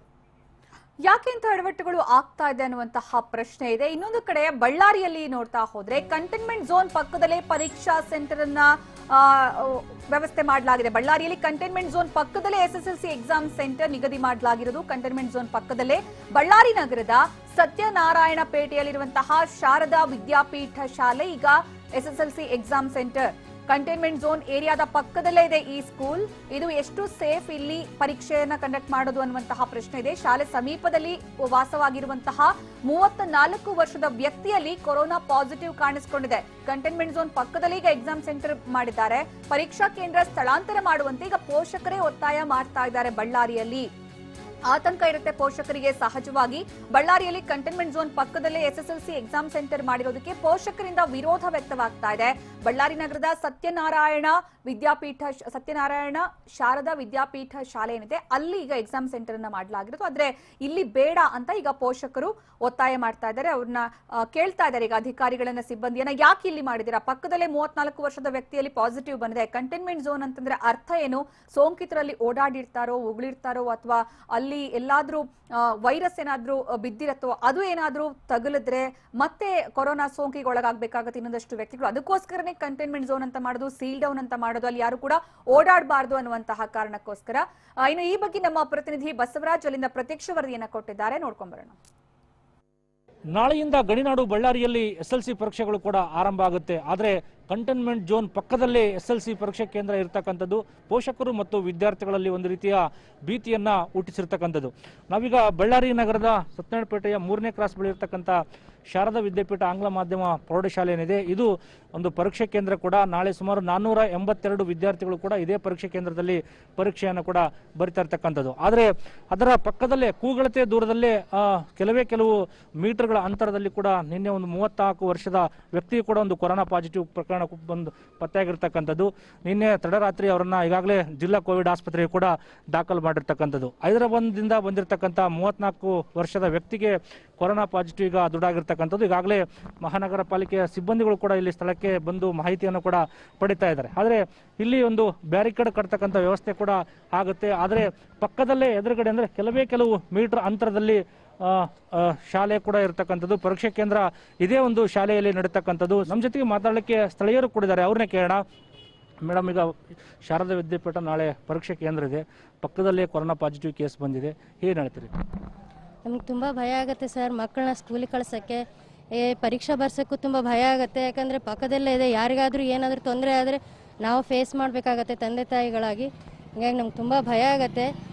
ಯಾಕೆ ಇಂಥ ಎಡವಟ್ಟುಗಳು ಆಗ್ತಾ ಇದೆ ಅನ್ನುವಂತಹ ಪ್ರಶ್ನೆ ಇದೆ. ಇನ್ನೊಂದು ಕಡೆ ಬಳ್ಳಾರಿಯಲ್ಲಿ ನೋಡ್ತಾ ಹೋದ್ರೆ ಕಂಟೈನ್ಮೆಂಟ್ ಝೋನ್ ಪಕ್ಕದಲ್ಲೇ ಪರೀಕ್ಷಾ ಸೆಂಟರ್ ಅನ್ನ ವ್ಯವಸ್ಥೆ ಮಾಡಲಾಗಿದೆ. ಬಳ್ಳಾರಿಯಲ್ಲಿ ಕಂಟೈನ್ಮೆಂಟ್ ಝೋನ್ ಪಕ್ಕದಲ್ಲೇ SSLC ಎಕ್ಸಾಮ್ ಸೆಂಟರ್ ನಿಗದಿ ಮಾಡಲಾಗಿರೋದು. ಕಂಟೈನ್ಮೆಂಟ್ ಝೋನ್ ಪಕ್ಕದಲ್ಲೇ ಬಳ್ಳಾರಿ ನಗರದ ಸತ್ಯನಾರಾಯಣ ಪೇಟೆಯಲ್ಲಿರುವಂತಹ ಶಾರದಾ ವಿದ್ಯಾಪೀಠ ಶಾಲೆ ಈಗ SSLC exam centre. Containment zone ಏರಿಯಾದ ಪಕ್ಕದಲ್ಲೇ ಇದೆ ಈ ಸ್ಕೂಲ್. ಇದು ಎಷ್ಟು ಸೇಫ್ ಇಲ್ಲಿ ಪರೀಕ್ಷೆಯನ್ನ ಕಂಡಕ್ಟ್ ಮಾಡೋದು ಅನ್ನುವಂತಹ ಪ್ರಶ್ನೆ ಇದೆ. ಶಾಲೆ ಸಮೀಪದಲ್ಲಿ ವಾಸವಾಗಿರುವಂತಹ 34 ವರ್ಷದ ವ್ಯಕ್ತಿಯಲ್ಲಿ ಕೊರೋನಾ ಪಾಸಿಟಿವ್ ಕಾಣಿಸಿಕೊಂಡಿದೆ. ಕಂಟೈನ್ಮೆಂಟ್ ಝೋನ್ ಪಕ್ಕದಲ್ಲಿ ಈಗ ಎಕ್ಸಾಮ್ ಸೆಂಟರ್ ಮಾಡಿದ್ದಾರೆ. ಪರೀಕ್ಷಾ ಕೇಂದ್ರ ಸ್ಥಳಾಂತರ ಮಾಡುವಂತೆ ಈಗ ಪೋಷಕರೇ ಒತ್ತಾಯ ಮಾಡ್ತಾ ಇದ್ದಾರೆ. ಬಳ್ಳಾರಿಯಲ್ಲಿ ಆತಂಕ ಇರುತ್ತೆ ಪೋಷಕರಿಗೆ. ಸಹಜವಾಗಿ ಬಳ್ಳಾರಿಯಲ್ಲಿ ಕಂಟೈನ್ಮೆಂಟ್ ಝೋನ್ ಪಕ್ಕದಲ್ಲೇ SSLC ಎಕ್ಸಾಮ್ ಸೆಂಟರ್ ಮಾಡಿರೋದಕ್ಕೆ ಪೋಷಕರಿಂದ ವಿರೋಧ ವ್ಯಕ್ತವಾಗ್ತಾ ಇದೆ. ಬಳ್ಳಾರಿ ನಗರದ ಸತ್ಯನಾರಾಯಣ ಶಾರದಾ ವಿದ್ಯಾಪೀಠ ಶಾಲೆ ಏನಿದೆ ಅಲ್ಲಿ ಈಗ ಎಕ್ಸಾಮ್ ಸೆಂಟರ್ ಅನ್ನ ಮಾಡಲಾಗಿರೋದು. ಆದ್ರೆ ಇಲ್ಲಿ ಬೇಡ ಅಂತ ಈಗ ಪೋಷಕರು ಒತ್ತಾಯ ಮಾಡ್ತಾ ಇದ್ದಾರೆ. ಅವ್ರನ್ನ ಕೇಳ್ತಾ ಇದ್ದಾರೆ ಈಗ ಅಧಿಕಾರಿಗಳನ್ನ, ಸಿಬ್ಬಂದಿಯನ್ನ, ಯಾಕೆ ಇಲ್ಲಿ ಮಾಡಿದೀರಾ? ಪಕ್ಕದಲ್ಲೇ 34 ವರ್ಷದ ವ್ಯಕ್ತಿಯಲ್ಲಿ ಪಾಸಿಟಿವ್ ಬಂದಿದೆ. ಕಂಟೈನ್ಮೆಂಟ್ ಝೋನ್ ಅಂತಂದ್ರೆ ಅರ್ಥ ಏನು? ಸೋಂಕಿತರಲ್ಲಿ ಓಡಾಡಿರ್ತಾರೋ, ಉಗುಳಿರ್ತಾರೋ, ಅಥವಾ ಅಲ್ಲಿ ಎಲ್ಲಾದ್ರೂ ವೈರಸ್ ಏನಾದ್ರೂ ಬಿದ್ದಿರತ್ತೋ, ಅದು ಏನಾದ್ರೂ ತಗುಲಿದ್ರೆ ಮತ್ತೆ ಕೊರೋನಾ ಸೋಂಕಿಗೆ ಒಳಗಾಗಬೇಕಾಗತ್ತೆ ಇನ್ನೊಂದಷ್ಟು ವ್ಯಕ್ತಿಗಳು. ಅದಕ್ಕೋಸ್ಕರನೇ ಕಂಟೈನ್ಮೆಂಟ್ ಝೋನ್ ಅಂತ ಮಾಡೋದು, ಸೀಲ್ ಡೌನ್ ಅಂತ ಮಾಡೋದು, ಅಲ್ಲಿ ಯಾರು ಕೂಡ ಓಡಾಡಬಾರ್ದು ಅನ್ನುವಂತಹ ಕಾರಣಕ್ಕೋಸ್ಕರ. ಇನ್ನು ಈ ಬಗ್ಗೆ ನಮ್ಮ ಪ್ರತಿನಿಧಿ ಬಸವರಾಜ್ ಅಲ್ಲಿಂದ ಪ್ರತ್ಯಕ್ಷ ವರದಿಯನ್ನ ಕೊಟ್ಟಿದ್ದಾರೆ, ನೋಡ್ಕೊಂಡ್ ಬರೋಣ. ನಾಳೆಯಿಂದ ಗಡಿನಾಡು ಬಳ್ಳಾರಿಯಲ್ಲಿ SSLC ಪರೀಕ್ಷೆಗಳು ಕೂಡ ಆರಂಭ ಆಗುತ್ತೆ. ಆದರೆ ಕಂಟೈನ್ಮೆಂಟ್ ಝೋನ್ ಪಕ್ಕದಲ್ಲೇ SSLC ಪರೀಕ್ಷಾ ಕೇಂದ್ರ ಇರತಕ್ಕಂಥದ್ದು ಪೋಷಕರು ಮತ್ತು ವಿದ್ಯಾರ್ಥಿಗಳಲ್ಲಿ ಒಂದು ರೀತಿಯ ಭೀತಿಯನ್ನ ಹುಟ್ಟಿಸಿರ್ತಕ್ಕಂಥದ್ದು. ನಾವೀಗ ಬಳ್ಳಾರಿ ನಗರದ ಸತ್ಯನಾರಾಯಣಪೇಟೆಯ 3ನೇ ಕ್ರಾಸ್ ಬಳಿ ಇರತಕ್ಕಂಥ ಶಾರದಾ ವಿದ್ಯಾಪೀಠ ಆಂಗ್ಲ ಮಾಧ್ಯಮ ಪ್ರೌಢಶಾಲೆ ಏನಿದೆ, ಇದು ಒಂದು ಪರೀಕ್ಷಾ ಕೇಂದ್ರ ಕೂಡ. ನಾಳೆ ಸುಮಾರು 482 ವಿದ್ಯಾರ್ಥಿಗಳು ಕೂಡ ಇದೇ ಪರೀಕ್ಷಾ ಕೇಂದ್ರದಲ್ಲಿ ಪರೀಕ್ಷೆಯನ್ನು ಕೂಡ ಬರಿತಾ ಇರ್ತಕ್ಕಂಥದ್ದು. ಆದರೆ ಅದರ ಪಕ್ಕದಲ್ಲೇ ಕೂಗಳತೆ ದೂರದಲ್ಲೇ ಕೆಲವು ಮೀಟರ್ಗಳ ಅಂತರದಲ್ಲಿ ಕೂಡ ನಿನ್ನೆ ಒಂದು 34 ವರ್ಷದ ವ್ಯಕ್ತಿ ಕೂಡ ಒಂದು ಕೊರೋನಾ ಪಾಸಿಟಿವ್ ಪ್ರಕರಣ ಬಂದು ಪತ್ತೆಯಾಗಿರ್ತಕ್ಕಂಥದ್ದು. ನಿನ್ನೆ ತಡರಾತ್ರಿ ಅವರನ್ನ ಈಗಾಗಲೇ ಜಿಲ್ಲಾ ಕೋವಿಡ್ ಆಸ್ಪತ್ರೆಗೆ ಕೂಡ ದಾಖಲು ಮಾಡಿರ್ತಕ್ಕಂಥದ್ದು. ಹೈದರಾಬಾದ್ದಿಂದ ಬಂದಿರತಕ್ಕಂಥ 34 ವರ್ಷದ ವ್ಯಕ್ತಿಗೆ ಕೊರೋನಾ ಪಾಸಿಟಿವ್ ಈಗ ದೃಢಾಗಿರ್ತಕ್ಕಂಥದ್ದು. ಈಗಾಗಲೇ ಮಹಾನಗರ ಪಾಲಿಕೆಯ ಸಿಬ್ಬಂದಿಗಳು ಕೂಡ ಇಲ್ಲಿ ಸ್ಥಳಕ್ಕೆ ಬಂದು ಮಾಹಿತಿಯನ್ನು ಕೂಡ ಪಡಿತಾ ಇದ್ದಾರೆ. ಆದರೆ ಇಲ್ಲಿ ಒಂದು ಬ್ಯಾರಿಕೇಡ್ ಕಟ್ತಕ್ಕಂಥ ವ್ಯವಸ್ಥೆ ಕೂಡ ಆಗುತ್ತೆ. ಆದರೆ ಪಕ್ಕದಲ್ಲೇ ಎದುರುಗಡೆ ಅಂದ್ರೆ ಕೆಲವು ಮೀಟರ್ ಅಂತರದಲ್ಲಿ ಶಾಲೆ ಕೂಡ ಇರತಕ್ಕಂಥದ್ದು. ಪರೀಕ್ಷಾ ಕೇಂದ್ರ ಇದೇ ಒಂದು ಶಾಲೆಯಲ್ಲಿ ನಡೀತಕ್ಕಂಥದ್ದು. ನಮ್ಮ ಜೊತೆಗೆ ಮಾತಾಡಲಿಕ್ಕೆ ಸ್ಥಳೀಯರು ಕೂಡ ಇದ್ದಾರೆ, ಅವ್ರನ್ನೇ ಕೇಳೋಣ. ಮೇಡಮ್, ಈಗ ಶಾರದಾ ವಿದ್ಯಾಪೀಠ ನಾಳೆ ಪರೀಕ್ಷಾ ಕೇಂದ್ರ ಇದೆ, ಪಕ್ಕದಲ್ಲೇ ಕೊರೋನಾ ಪಾಸಿಟಿವ್ ಕೇಸ್ ಬಂದಿದೆ, ಏನು ಹೇಳ್ತೀರಿ? ನಮ್ಗೆ ತುಂಬ ಭಯ ಆಗುತ್ತೆ ಸರ್, ಮಕ್ಕಳನ್ನ ಸ್ಕೂಲಿಗೆ ಕಳ್ಸೋಕ್ಕೆ, ಪರೀಕ್ಷೆ ಬರ್ಸೋಕ್ಕೂ ತುಂಬ ಭಯ ಆಗುತ್ತೆ. ಯಾಕಂದರೆ ಪಕ್ಕದಲ್ಲೇ ಇದೆ, ಯಾರಿಗಾದರೂ ಏನಾದರೂ ತೊಂದರೆ ಆದರೆ ನಾವು ಫೇಸ್ ಮಾಡಬೇಕಾಗತ್ತೆ ತಂದೆ ತಾಯಿಗಳಾಗಿ. ಹೀಗಾಗಿ ನಮ್ಗೆ ತುಂಬ ಭಯ ಆಗುತ್ತೆ.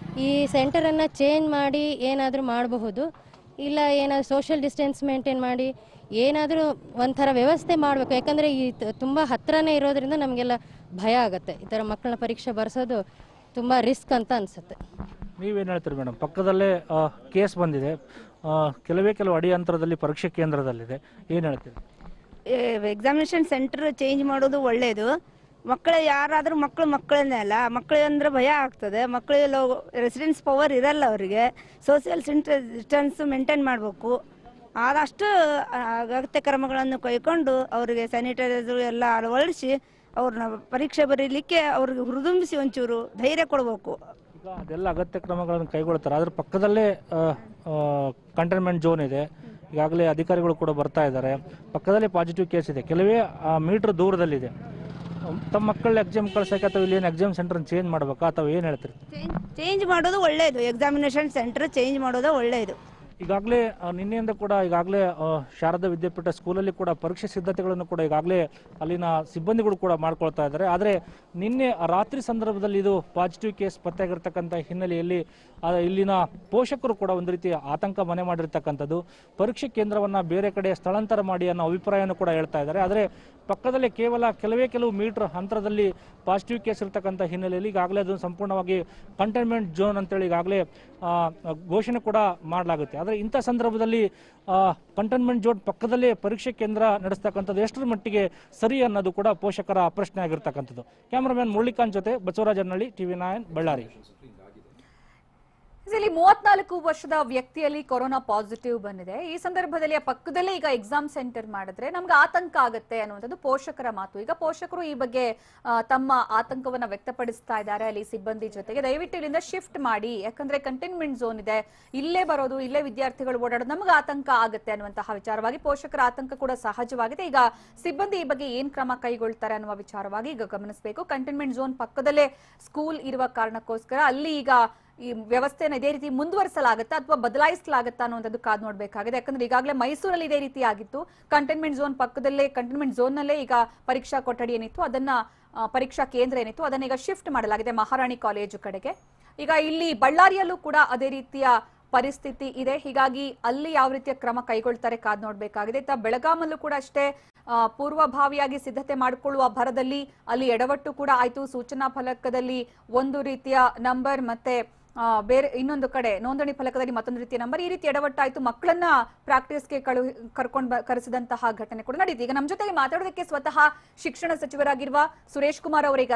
ಈ ಸೆಂಟರನ್ನು ಚೇಂಜ್ ಮಾಡಿ ಏನಾದರೂ ಮಾಡಬಹುದು, ಇಲ್ಲ ಏನಾದರೂ ಸೋಷಿಯಲ್ ಡಿಸ್ಟೆನ್ಸ್ ಮೇಂಟೈನ್ ಮಾಡಿ ಏನಾದರೂ ಒಂಥರ ವ್ಯವಸ್ಥೆ ಮಾಡಬೇಕು. ಯಾಕಂದರೆ ಈ ತುಂಬ ಹತ್ತಿರನೇ ಇರೋದ್ರಿಂದ ನಮಗೆಲ್ಲ ಭಯ ಆಗುತ್ತೆ. ಈ ಥರ ಮಕ್ಕಳನ್ನ ಪರೀಕ್ಷೆ ಬರ್ಸೋದು ತುಂಬ ರಿಸ್ಕ್ ಅಂತ ಅನಿಸುತ್ತೆ. ನೀವೇನು ಹೇಳ್ತೀರಿ ಮೇಡಮ್? ಪಕ್ಕದಲ್ಲೇ ಕೇಸ್ ಬಂದಿದೆ, ಕೆಲವು ಅಡಿ ಅಂತರದಲ್ಲಿ ಪರೀಕ್ಷಾ ಕೇಂದ್ರದಲ್ಲಿದೆ, ಏನು ಹೇಳ್ತೀರಿ? ಎಕ್ಸಾಮಿನೇಷನ್ ಸೆಂಟರ್ ಚೇಂಜ್ ಮಾಡೋದು ಒಳ್ಳೆಯದು. ಮಕ್ಕಳು ಯಾರಾದರೂ ಮಕ್ಕಳನ್ನೇ ಅಲ್ಲ, ಮಕ್ಕಳು ಅಂದ್ರೆ ಭಯ ಆಗ್ತದೆ. ಮಕ್ಕಳು ರೆಸಿಡೆನ್ಸ್ ಪವರ್ ಇರಲ್ಲ, ಅವರಿಗೆ ಸೋಷಿಯಲ್ ಡಿಸ್ಟೆನ್ಸ್ ಮೇಂಟೈನ್ ಮಾಡಬೇಕು. ಆದಷ್ಟು ಅಗತ್ಯ ಕ್ರಮಗಳನ್ನು ಕೈಕೊಂಡು ಅವರಿಗೆ ಸ್ಯಾನಿಟೈಸರ್ ಎಲ್ಲ ಅಳವಡಿಸಿ ಅವ್ರನ್ನ ಪರೀಕ್ಷೆ ಬರೀಲಿಕ್ಕೆ ಅವ್ರಿಗೆ ಹುರಿದುಂಬಿಸಿ ಒಂಚೂರು ಧೈರ್ಯ ಕೊಡಬೇಕು. ಈಗ ಅದೆಲ್ಲ ಅಗತ್ಯ ಕ್ರಮಗಳನ್ನು ಕೈಗೊಳ್ತಾರೆ. ಅದ್ರ ಪಕ್ಕದಲ್ಲೇ ಕಂಟೈನ್ಮೆಂಟ್ ಝೋನ್ ಇದೆ. ಈಗಾಗಲೇ ಅಧಿಕಾರಿಗಳು ಕೂಡ ಬರ್ತಾ ಇದ್ದಾರೆ. ಪಕ್ಕದಲ್ಲೇ ಪಾಸಿಟಿವ್ ಕೇಸ್ ಇದೆ, ಕೆಲವೇ ಮೀಟರ್ ದೂರದಲ್ಲಿದೆ. ತಮ್ಮ ಮಕ್ಕಳ ಎಕ್ಸಾಮ್ ಕಳ್ಸಕ್ಕೆ ಅಥವಾ ಇಲ್ಲಿ ಎಕ್ಸಾಮ್ ಸೆಂಟರ್ ಚೇಂಜ್ ಮಾಡ್ಬೇಕಾ ಅಥವಾ ಏನು ಹೇಳ್ತೀರಿ? ಚೇಂಜ್ ಮಾಡೋದು ಒಳ್ಳೆಯದು, ಎಕ್ಸಾಮಿನೇಷನ್ ಸೆಂಟರ್ ಚೇಂಜ್ ಮಾಡೋದು ಒಳ್ಳೆಯದು. ಈಗಾಗಲೇ ನಿನ್ನೆಯಿಂದ ಕೂಡ ಈಗಾಗಲೇ ಶಾರದಾ ವಿದ್ಯಾಪೀಠ ಸ್ಕೂಲಲ್ಲಿ ಕೂಡ ಪರೀಕ್ಷೆ ಸಿದ್ಧತೆಗಳನ್ನು ಕೂಡ ಈಗಾಗಲೇ ಅಲ್ಲಿನ ಸಿಬ್ಬಂದಿಗಳು ಕೂಡ ಮಾಡ್ಕೊಳ್ತಾ ಇದ್ದಾರೆ. ಆದರೆ ನಿನ್ನೆ ರಾತ್ರಿ ಸಂದರ್ಭದಲ್ಲಿ ಇದು ಪಾಸಿಟಿವ್ ಕೇಸ್ ಪತ್ತೆಯಾಗಿರ್ತಕ್ಕಂಥ ಹಿನ್ನೆಲೆಯಲ್ಲಿ ಇಲ್ಲಿನ ಪೋಷಕರು ಕೂಡ ಒಂದು ರೀತಿ ಆತಂಕ ಮನೆ ಮಾಡಿರ್ತಕ್ಕಂಥದ್ದು. ಪರೀಕ್ಷೆ ಕೇಂದ್ರವನ್ನು ಬೇರೆ ಕಡೆ ಸ್ಥಳಾಂತರ ಮಾಡಿ ಅನ್ನೋ ಅಭಿಪ್ರಾಯವನ್ನು ಕೂಡ ಹೇಳ್ತಾ ಇದ್ದಾರೆ. ಆದರೆ ಪಕ್ಕದಲ್ಲೇ ಕೆಲವು ಮೀಟರ್ ಅಂತರದಲ್ಲಿ ಪಾಸಿಟಿವ್ ಕೇಸ್ ಇರ್ತಕ್ಕಂಥ ಹಿನ್ನೆಲೆಯಲ್ಲಿ ಈಗಾಗಲೇ ಅದನ್ನು ಸಂಪೂರ್ಣವಾಗಿ ಕಂಟೈನ್ಮೆಂಟ್ ಝೋನ್ ಅಂತೇಳಿ ಈಗಾಗಲೇ ಘೋಷಣೆ ಕೂಡ ಮಾಡಲಾಗುತ್ತೆ. ಆದರೆ ಇಂಥ ಸಂದರ್ಭದಲ್ಲಿ ಕಂಟೈನ್ಮೆಂಟ್ ಝೋನ್ ಪಕ್ಕದಲ್ಲೇ ಪರೀಕ್ಷೆ ಕೇಂದ್ರ ನಡೆಸ್ತಕ್ಕಂಥದ್ದು ಎಷ್ಟರ ಮಟ್ಟಿಗೆ ಸರಿ ಅನ್ನೋದು ಕೂಡ ಪೋಷಕರ ಪ್ರಶ್ನೆ ಆಗಿರ್ತಕ್ಕಂಥದ್ದು. ಕ್ಯಾಮರಾಮನ್ ಮುರಳಿಕಾಂತ್ ಜೊತೆ ಬಸವರಾಜ ಅರ್ನಳ್ಳಿ, TV9 ಬಳ್ಳಾರಿ. ಇಲ್ಲಿ 34 ವರ್ಷದ ವ್ಯಕ್ತಿಯಲ್ಲಿ ಕೊರೋನಾ ಪಾಸಿಟಿವ್ ಬಂದಿದೆ. ಈ ಸಂದರ್ಭದಲ್ಲಿ ಆ ಪಕ್ಕದಲ್ಲೇ ಈಗ ಎಕ್ಸಾಮ್ ಸೆಂಟರ್ ಮಾಡಿದ್ರೆ ನಮ್ಗೆ ಆತಂಕ ಆಗುತ್ತೆ ಅನ್ನುವಂಥದ್ದು ಪೋಷಕರ ಮಾತು. ಈಗ ಪೋಷಕರು ಈ ಬಗ್ಗೆ ತಮ್ಮ ಆತಂಕವನ್ನ ವ್ಯಕ್ತಪಡಿಸ್ತಾ ಇದ್ದಾರೆ ಅಲ್ಲಿ ಸಿಬ್ಬಂದಿ ಜೊತೆಗೆ. ದಯವಿಟ್ಟು ಇಲ್ಲಿಂದ ಶಿಫ್ಟ್ ಮಾಡಿ, ಯಾಕಂದ್ರೆ ಕಂಟೈನ್ಮೆಂಟ್ ಝೋನ್ ಇದೆ, ಇಲ್ಲೇ ಬರೋದು, ಇಲ್ಲೇ ವಿದ್ಯಾರ್ಥಿಗಳು ಓಡಾಡೋದು ನಮ್ಗೆ ಆತಂಕ ಆಗುತ್ತೆ ಅನ್ನುವಂತಹ ವಿಚಾರವಾಗಿ ಪೋಷಕರ ಆತಂಕ ಕೂಡ ಸಹಜವಾಗಿದೆ. ಈಗ ಸಿಬ್ಬಂದಿ ಈ ಬಗ್ಗೆ ಏನ್ ಕ್ರಮ ಕೈಗೊಳ್ತಾರೆ ಅನ್ನುವ ವಿಚಾರವಾಗಿ ಈಗ ಗಮನಿಸಬೇಕು. ಕಂಟೈನ್ಮೆಂಟ್ ಝೋನ್ ಪಕ್ಕದಲ್ಲೇ ಸ್ಕೂಲ್ ಇರುವ ಕಾರಣಕ್ಕೋಸ್ಕರ ಅಲ್ಲಿ ಈಗ ಈ ವ್ಯವಸ್ಥೆನ ಇದೇ ರೀತಿ ಮುಂದುವರಿಸಲಾಗುತ್ತಾ ಅಥವಾ ಬದಲಾಯಿಸಲಾಗುತ್ತಾ ಅನ್ನುವಂಥದ್ದು ಕಾದು ನೋಡಬೇಕಾಗಿದೆ. ಯಾಕಂದ್ರೆ ಈಗಾಗಲೇ ಮೈಸೂರಲ್ಲಿ ಇದೇ ರೀತಿ ಆಗಿತ್ತು. ಕಂಟೈನ್ಮೆಂಟ್ ಝೋನ್ ಪಕ್ಕದಲ್ಲೇ ಕಂಟೈನ್ಮೆಂಟ್ ಝೋನ್ ನಲ್ಲೇ ಈಗ ಪರೀಕ್ಷಾ ಕೊಠಡಿ ಏನಿತ್ತು ಅದನ್ನ ಪರೀಕ್ಷಾ ಕೇಂದ್ರ ಏನಿತ್ತು ಅದನ್ನ ಈಗ ಶಿಫ್ಟ್ ಮಾಡಲಾಗಿದೆ ಮಹಾರಾಣಿ ಕಾಲೇಜು ಕಡೆಗೆ. ಈಗ ಇಲ್ಲಿ ಬಳ್ಳಾರಿಯಲ್ಲೂ ಕೂಡ ಅದೇ ರೀತಿಯ ಪರಿಸ್ಥಿತಿ ಇದೆ. ಹೀಗಾಗಿ ಅಲ್ಲಿ ಯಾವ ರೀತಿಯ ಕ್ರಮ ಕೈಗೊಳ್ತಾರೆ ಕಾದು ನೋಡಬೇಕಾಗಿದೆ. ಬೆಳಗಾಮಲ್ಲೂ ಕೂಡ ಅಷ್ಟೇ ಪೂರ್ವಭಾವಿಯಾಗಿ ಸಿದ್ಧತೆ ಮಾಡಿಕೊಳ್ಳುವ ಭರದಲ್ಲಿ ಅಲ್ಲಿ ಎಡವಟ್ಟು ಕೂಡ ಆಯ್ತು. ಸೂಚನಾ ಫಲಕದಲ್ಲಿ ಒಂದು ರೀತಿಯ ನಂಬರ್ ಮತ್ತೆ ಬೇರೆ ಇನ್ನೊಂದು ಕಡೆ ನೋಂದಣಿ ಫಲಕದಲ್ಲಿ ಮತ್ತೊಂದು ರೀತಿಯ ನಂಬರ್, ಈ ರೀತಿ ಎಡವಟ್ಟಾಯ್ತು. ಮಕ್ಕಳನ್ನ ಪ್ರಾಕ್ಟೀಸ್ಗೆ ಕರೆಸಿದಂತಹ ಘಟನೆ ಕೂಡ ನಡೆಯಿತು. ಈಗ ನಮ್ಮ ಜೊತೆಗೆ ಮಾತಾಡೋದಕ್ಕೆ ಸ್ವತಃ ಶಿಕ್ಷಣ ಸಚಿವರಾಗಿರುವ ಸುರೇಶ್ ಕುಮಾರ್ ಅವರೀಗ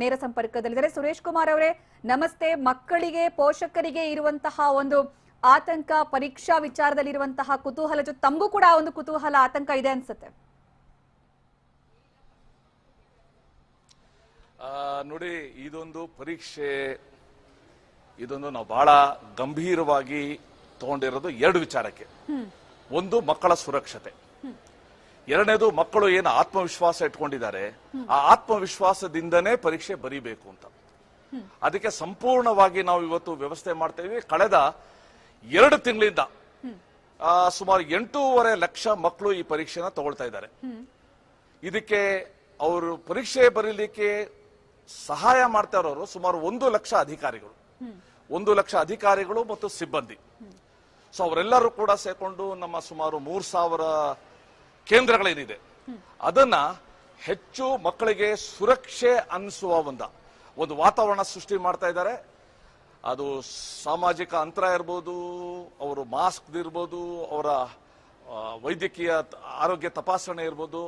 ನೇರ ಸಂಪರ್ಕದಲ್ಲಿದ್ದಾರೆ. ಸುರೇಶ್ ಕುಮಾರ್ ಅವರೇ ನಮಸ್ತೆ. ಮಕ್ಕಳಿಗೆ ಪೋಷಕರಿಗೆ ಇರುವಂತಹ ಒಂದು ಆತಂಕ, ಪರೀಕ್ಷಾ ವಿಚಾರದಲ್ಲಿ ಇರುವಂತಹ ಕುತೂಹಲ ಜೊತೆ ತಮಗೂ ಕೂಡ ಒಂದು ಕುತೂಹಲ ಆತಂಕ ಇದೆ ಅನ್ಸುತ್ತೆ. ನೋಡಿ, ಇದೊಂದು ಪರೀಕ್ಷೆ, ಇದೊಂದು ನಾವು ಬಹಳ ಗಂಭೀರವಾಗಿ ತಗೊಂಡಿರೋದು ಎರಡು ವಿಚಾರಕ್ಕೆ. ಒಂದು ಮಕ್ಕಳ ಸುರಕ್ಷತೆ, ಎರಡನೇದು ಮಕ್ಕಳು ಏನು ಆತ್ಮವಿಶ್ವಾಸ ಇಟ್ಕೊಂಡಿದ್ದಾರೆ ಆ ಆತ್ಮವಿಶ್ವಾಸದಿಂದನೇ ಪರೀಕ್ಷೆ ಬರೀಬೇಕು ಅಂತ. ಅದಕ್ಕೆ ಸಂಪೂರ್ಣವಾಗಿ ನಾವು ಇವತ್ತು ವ್ಯವಸ್ಥೆ ಮಾಡ್ತೇವೆ. ಕಳೆದ 2 ತಿಂಗಳಿಂದ ಸುಮಾರು 8.5 ಲಕ್ಷ ಮಕ್ಕಳು ಈ ಪರೀಕ್ಷೆನ ತಗೊಳ್ತಾ ಇದ್ದಾರೆ. ಇದಕ್ಕೆ ಅವರು ಪರೀಕ್ಷೆ ಬರೀಲಿಕ್ಕೆ ಸಹಾಯ ಮಾಡ್ತಾ ಇರೋರು ಸುಮಾರು 1 ಲಕ್ಷ ಅಧಿಕಾರಿಗಳು, 1 ಲಕ್ಷ ಅಧಿಕಾರಿಗಳು ಮತ್ತು ಸಿಬ್ಬಂದಿ. ಸೊ ಅವರೆಲ್ಲರೂ ಕೂಡ ಸೇರ್ಕೊಂಡು ನಮ್ಮ ಸುಮಾರು 3,000 ಕೇಂದ್ರಗಳೇನಿದೆ ಅದನ್ನ ಹೆಚ್ಚು ಮಕ್ಕಳಿಗೆ ಸುರಕ್ಷೆ ಅನಿಸುವ ಒಂದು ವಾತಾವರಣ ಸೃಷ್ಟಿ ಮಾಡ್ತಾ ಇದ್ದಾರೆ. ಅದು ಸಾಮಾಜಿಕ ಅಂತರ ಇರ್ಬೋದು, ಅವರು ಮಾಸ್ಕ್ ಇರ್ಬೋದು, ಅವರ ವೈದ್ಯಕೀಯ ಆರೋಗ್ಯ ತಪಾಸಣೆ ಇರ್ಬೋದು,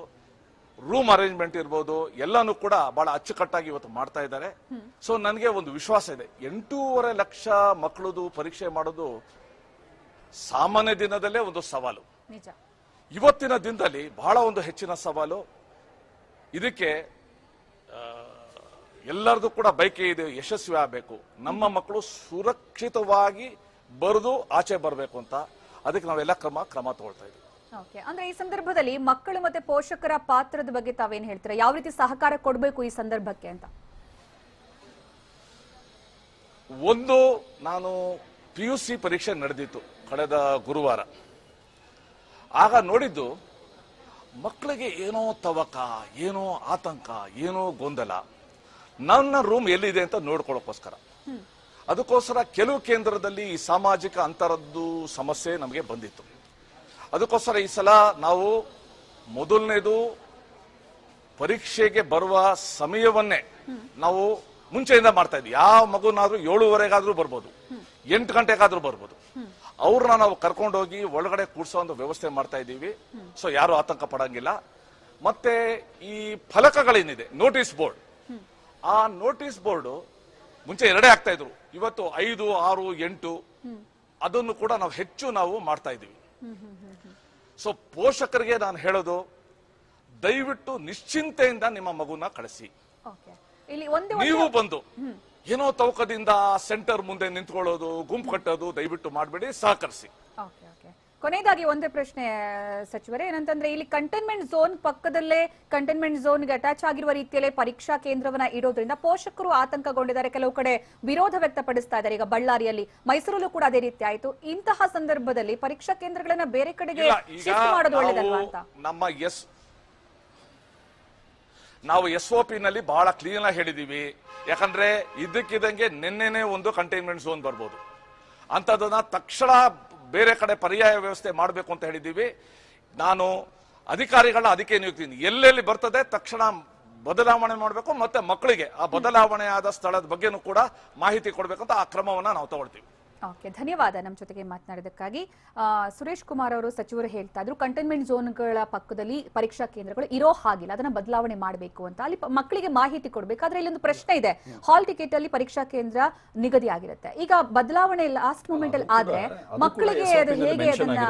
ರೂಮ್ ಅರೇಂಜ್ಮೆಂಟ್ ಇರ್ಬೋದು, ಎಲ್ಲಾನು ಕೂಡ ಬಹಳ ಅಚ್ಚುಕಟ್ಟಾಗಿ ಇವತ್ತು ಮಾಡ್ತಾ ಇದ್ದಾರೆ. ಸೊ ನನಗೆ ಒಂದು ವಿಶ್ವಾಸ ಇದೆ, 8.5 ಲಕ್ಷ ಮಕ್ಕಳದು ಪರೀಕ್ಷೆ ಮಾಡೋದು ಸಾಮಾನ್ಯ ದಿನದಲ್ಲೇ ಒಂದು ಸವಾಲು, ಇವತ್ತಿನ ದಿನದಲ್ಲಿ ಬಹಳ ಒಂದು ಹೆಚ್ಚಿನ ಸವಾಲು. ಇದಕ್ಕೆ ಎಲ್ಲರದು ಕೂಡ ಬಯಕೆ ಇದೆ, ಯಶಸ್ವಿ ಆಗಬೇಕು, ನಮ್ಮ ಮಕ್ಕಳು ಸುರಕ್ಷಿತವಾಗಿ ಬರೆದು ಆಚೆ ಬರಬೇಕು ಅಂತ. ಅದಕ್ಕೆ ನಾವೆಲ್ಲ ಕ್ರಮ ತಗೊಳ್ತಾ ಇದ್ದೀವಿ. ಅಂದ್ರೆ ಈ ಸಂದರ್ಭದಲ್ಲಿ ಮಕ್ಕಳು ಮತ್ತೆ ಪೋಷಕರ ಪಾತ್ರದ ಬಗ್ಗೆ ತಾವೇನ್ ಹೇಳ್ತೀರಾ? ಯಾವ ರೀತಿ ಸಹಕಾರ ಕೊಡಬೇಕು ಈ ಸಂದರ್ಭಕ್ಕೆ ಅಂತ? ಒಂದು, ನಾನು PUC ಪರೀಕ್ಷೆ ನಡೆದಿತ್ತು ಕಳೆದ ಗುರುವಾರ. ಆಗ ನೋಡಿದ್ದು ಮಕ್ಕಳಿಗೆ ಏನೋ ತವಕ, ಏನೋ ಆತಂಕ, ಏನೋ ಗೊಂದಲ. ನನ್ನ ರೂಮ್ ಎಲ್ಲಿದೆ ಅಂತ ನೋಡ್ಕೊಳ್ಳೋಕ್ಕೋಸ್ಕರ, ಅದಕ್ಕೋಸ್ಕರ ಕೆಲವು ಕೇಂದ್ರದಲ್ಲಿ ಈ ಸಾಮಾಜಿಕ ಅಂತರದ್ದು ಸಮಸ್ಯೆ ನಮಗೆ ಬಂದಿತ್ತು. ಅದಕ್ಕೋಸ್ಕರ ಈ ಸಲ ನಾವು ಮೊದಲನೇದು ಪರೀಕ್ಷೆಗೆ ಬರುವ ಸಮಯವನ್ನೇ ನಾವು ಮುಂಚೆಯಿಂದ ಮಾಡ್ತಾ ಇದ್ವಿ. ಯಾವ ಮಗುನಾದ್ರೂ 7:30 ಬರ್ಬೋದು, 8 ಗಂಟೆಗಾದ್ರೂ ಬರ್ಬೋದು. ಅವ್ರನ್ನ ನಾವು ಕರ್ಕೊಂಡೋಗಿ ಒಳಗಡೆ ಕೂರ್ಸೋ ಒಂದು ವ್ಯವಸ್ಥೆ ಮಾಡ್ತಾ ಇದ್ದೀವಿ. ಸೊ ಯಾರು ಆತಂಕ ಪಡಂಗಿಲ್ಲ. ಮತ್ತೆ ಈ ಫಲಕಗಳೇನಿದೆ, ನೋಟಿಸ್ ಬೋರ್ಡ್, ಆ ನೋಟಿಸ್ ಬೋರ್ಡ್ ಮುಂಚೆ 2 ಆಗ್ತಾ ಇದ್ರು, ಇವತ್ತು 5, 6, 8 ಅದನ್ನು ಕೂಡ ನಾವು ಹೆಚ್ಚು ಮಾಡ್ತಾ ಇದ್ದೀವಿ. ಸೊ ಪೋಷಕರಿಗೆ ನಾನು ಹೇಳೋದು, ದಯವಿಟ್ಟು ನಿಶ್ಚಿಂತೆಯಿಂದ ನಿಮ್ಮ ಮಗುನ ಕಳಿಸಿ. ಇಲ್ಲಿ ನೀವು ಬಂದು ಏನೋ ತವಕದಿಂದ ಸೆಂಟರ್ ಮುಂದೆ ನಿಂತ್ಕೊಳ್ಳೋದು, ಗುಂಪು ಕಟ್ಟೋದು ದಯವಿಟ್ಟು ಮಾಡಬೇಡಿ, ಸಹಕರಿಸಿ. ಕೊನೆಯದಾಗಿ ಒಂದೇ ಪ್ರಶ್ನೆ ಸಚಿವರೇ, ಏನಂತಂದ್ರೆ ಇಲ್ಲಿ ಕಂಟೈನ್ಮೆಂಟ್ ಝೋನ್ ಪಕ್ಕದಲ್ಲೇ ಕಂಟೈನ್ಮೆಂಟ್ ಝೋನ್ಗೆ ಅಟ್ಯಾಚ್ ಆಗಿರುವ ರೀತಿಯಲ್ಲೇ ಪರೀಕ್ಷಾ ಕೇಂದ್ರವನ್ನ ಇಡೋದ್ರಿಂದ ಪೋಷಕರು ಆತಂಕಗೊಂಡಿದ್ದಾರೆ, ಕೆಲವು ಕಡೆ ವಿರೋಧ ವ್ಯಕ್ತಪಡಿಸ್ತಾ ಇದ್ದಾರೆ. ಈಗ ಬಳ್ಳಾರಿಯಲ್ಲಿ, ಮೈಸೂರಲ್ಲೂ ಕೂಡ ಅದೇ ರೀತಿ ಆಯ್ತು. ಇಂತಹ ಸಂದರ್ಭದಲ್ಲಿ ಪರೀಕ್ಷಾ ಕೇಂದ್ರಗಳನ್ನ ಬೇರೆ ಕಡೆಗೆ ಶಿಫ್ಟ್ ಮಾಡೋದು ಒಳ್ಳೆಯದಲ್ವಾ ಅಂತ? ನಾವು SOP ನಲ್ಲಿ ಬಹಳ ಕ್ಲೀನ್ ಆಗಿ ಹೇಳಿದೀವಿ. ಯಾಕಂದ್ರೆ ಇದಕ್ಕಿದಂಗೆ ನಿನ್ನೆನೆ ಒಂದು ಕಂಟೈನ್ಮೆಂಟ್ ಝೋನ್ ಬರ್ಬೋದು, ಅಂತದನ್ನ ತಕ್ಷಣ ಬೇರೆ ಕಡೆ ಪರ್ಯಾಯ ವ್ಯವಸ್ಥೆ ಮಾಡಬೇಕು ಅಂತ ಹೇಳಿದ್ದೀವಿ. ನಾನು ಅಧಿಕಾರಿಗಳನ್ನ ಅದಕ್ಕೆ ನಿಯುಕ್ತೀನಿ, ಎಲ್ಲೆಲ್ಲಿ ಬರ್ತದೆ ತಕ್ಷಣ ಬದಲಾವಣೆ ಮಾಡಬೇಕು, ಮತ್ತೆ ಮಕ್ಕಳಿಗೆ ಆ ಬದಲಾವಣೆ ಆದ ಸ್ಥಳದ ಬಗ್ಗೆನೂ ಕೂಡ ಮಾಹಿತಿ ಕೊಡಬೇಕಂತ ಆ ಕ್ರಮವನ್ನ ನಾವು ತಗೊಳ್ತೀವಿ. ಓಕೆ, ಧನ್ಯವಾದ ನಮ್ಮ ಜೊತೆಗೆ ಮಾತನಾಡಿದಕ್ಕಾಗಿ. ಸುರೇಶ್ ಕುಮಾರ್ ಅವರು ಸಚಿವರು ಹೇಳ್ತಾ ಇದ್ರು ಕಂಟೈನ್ಮೆಂಟ್ ಝೋನ್ಗಳ ಪಕ್ಕದಲ್ಲಿ ಪರೀಕ್ಷಾ ಕೇಂದ್ರಗಳು ಇರೋ ಹಾಗಿಲ್ಲ, ಅದನ್ನ ಬದಲಾವಣೆ ಮಾಡಬೇಕು ಅಂತ. ಅಲ್ಲಿ ಮಕ್ಕಳಿಗೆ ಮಾಹಿತಿ ಕೊಡಬೇಕಾದ್ರೆ ಇಲ್ಲೊಂದು ಪ್ರಶ್ನೆ ಇದೆ, ಹಾಲ್ ಟಿಕೆಟ್ ಅಲ್ಲಿ ಪರೀಕ್ಷಾ ಕೇಂದ್ರ ನಿಗದಿ ಆಗಿರುತ್ತೆ. ಈಗ ಬದಲಾವಣೆ ಲಾಸ್ಟ್ ಮೂಮೆಂಟ್ ಅಲ್ಲಿ ಆದ್ರೆ ಮಕ್ಕಳಿಗೆ ಅದು ಹೇಗೆ ಅದನ್ನ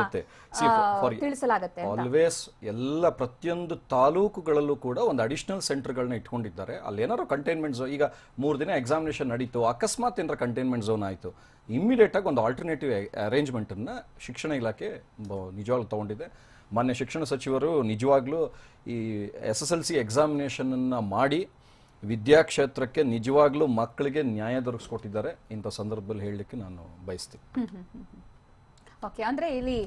ತಿಳಿಸಲಾಗುತ್ತೆ? ಆಲ್ವೇಸ್ ಎಲ್ಲ ಪ್ರತಿಯೊಂದು ತಾಲೂಕುಗಳಲ್ಲೂ ಕೂಡ ಒಂದು ಅಡಿಷನಲ್ ಸೆಂಟರ್ಗಳನ್ನ ಇಟ್ಕೊಂಡಿದ್ದಾರೆ. ಅಲ್ಲಿ ಏನಾದ್ರು ಕಂಟೈನ್ಮೆಂಟ್ ಝೋನ್, ಈಗ 3 ದಿನ ಎಕ್ಸಾಮಿನೇಷನ್ ನಡೀತು, ಅಕಸ್ಮಾತ್ ಏನಾರ ಕಂಟೈನ್ಮೆಂಟ್ ಝೋನ್ ಆಯಿತು, ಇಮ್ಮಿಡಿಯೇಟ್ ಆಗಿ ಒಂದು ಆಲ್ಟರ್ನೇಟಿವ್ ಅರೇಂಜ್ಮೆಂಟ್ ಅನ್ನ ಶಿಕ್ಷಣ ಇಲಾಖೆ ನಿಜವಾಗ್ಲೂ ತಗೊಂಡಿದೆ. ಮಾನ್ಯ ಶಿಕ್ಷಣ ಸಚಿವರು ನಿಜವಾಗ್ಲೂ ಈ SSLC ಎಕ್ಸಾಮಿನೇಷನ್ ಅನ್ನ ಮಾಡಿ ವಿದ್ಯಾಕ್ಷೇತ್ರಕ್ಕೆ ನಿಜವಾಗ್ಲೂ ಮಕ್ಕಳಿಗೆ ನ್ಯಾಯ ದೊರಕಿಸ್ಕೊಟ್ಟಿದ್ದಾರೆ. ಇಂಥ ಸಂದರ್ಭದಲ್ಲಿ ಹೇಳಲಿಕ್ಕೆ ನಾನು ಬಯಸ್ತೀನಿ. ಓಕೆ, ಅಂದ್ರೆ ಇಲ್ಲಿ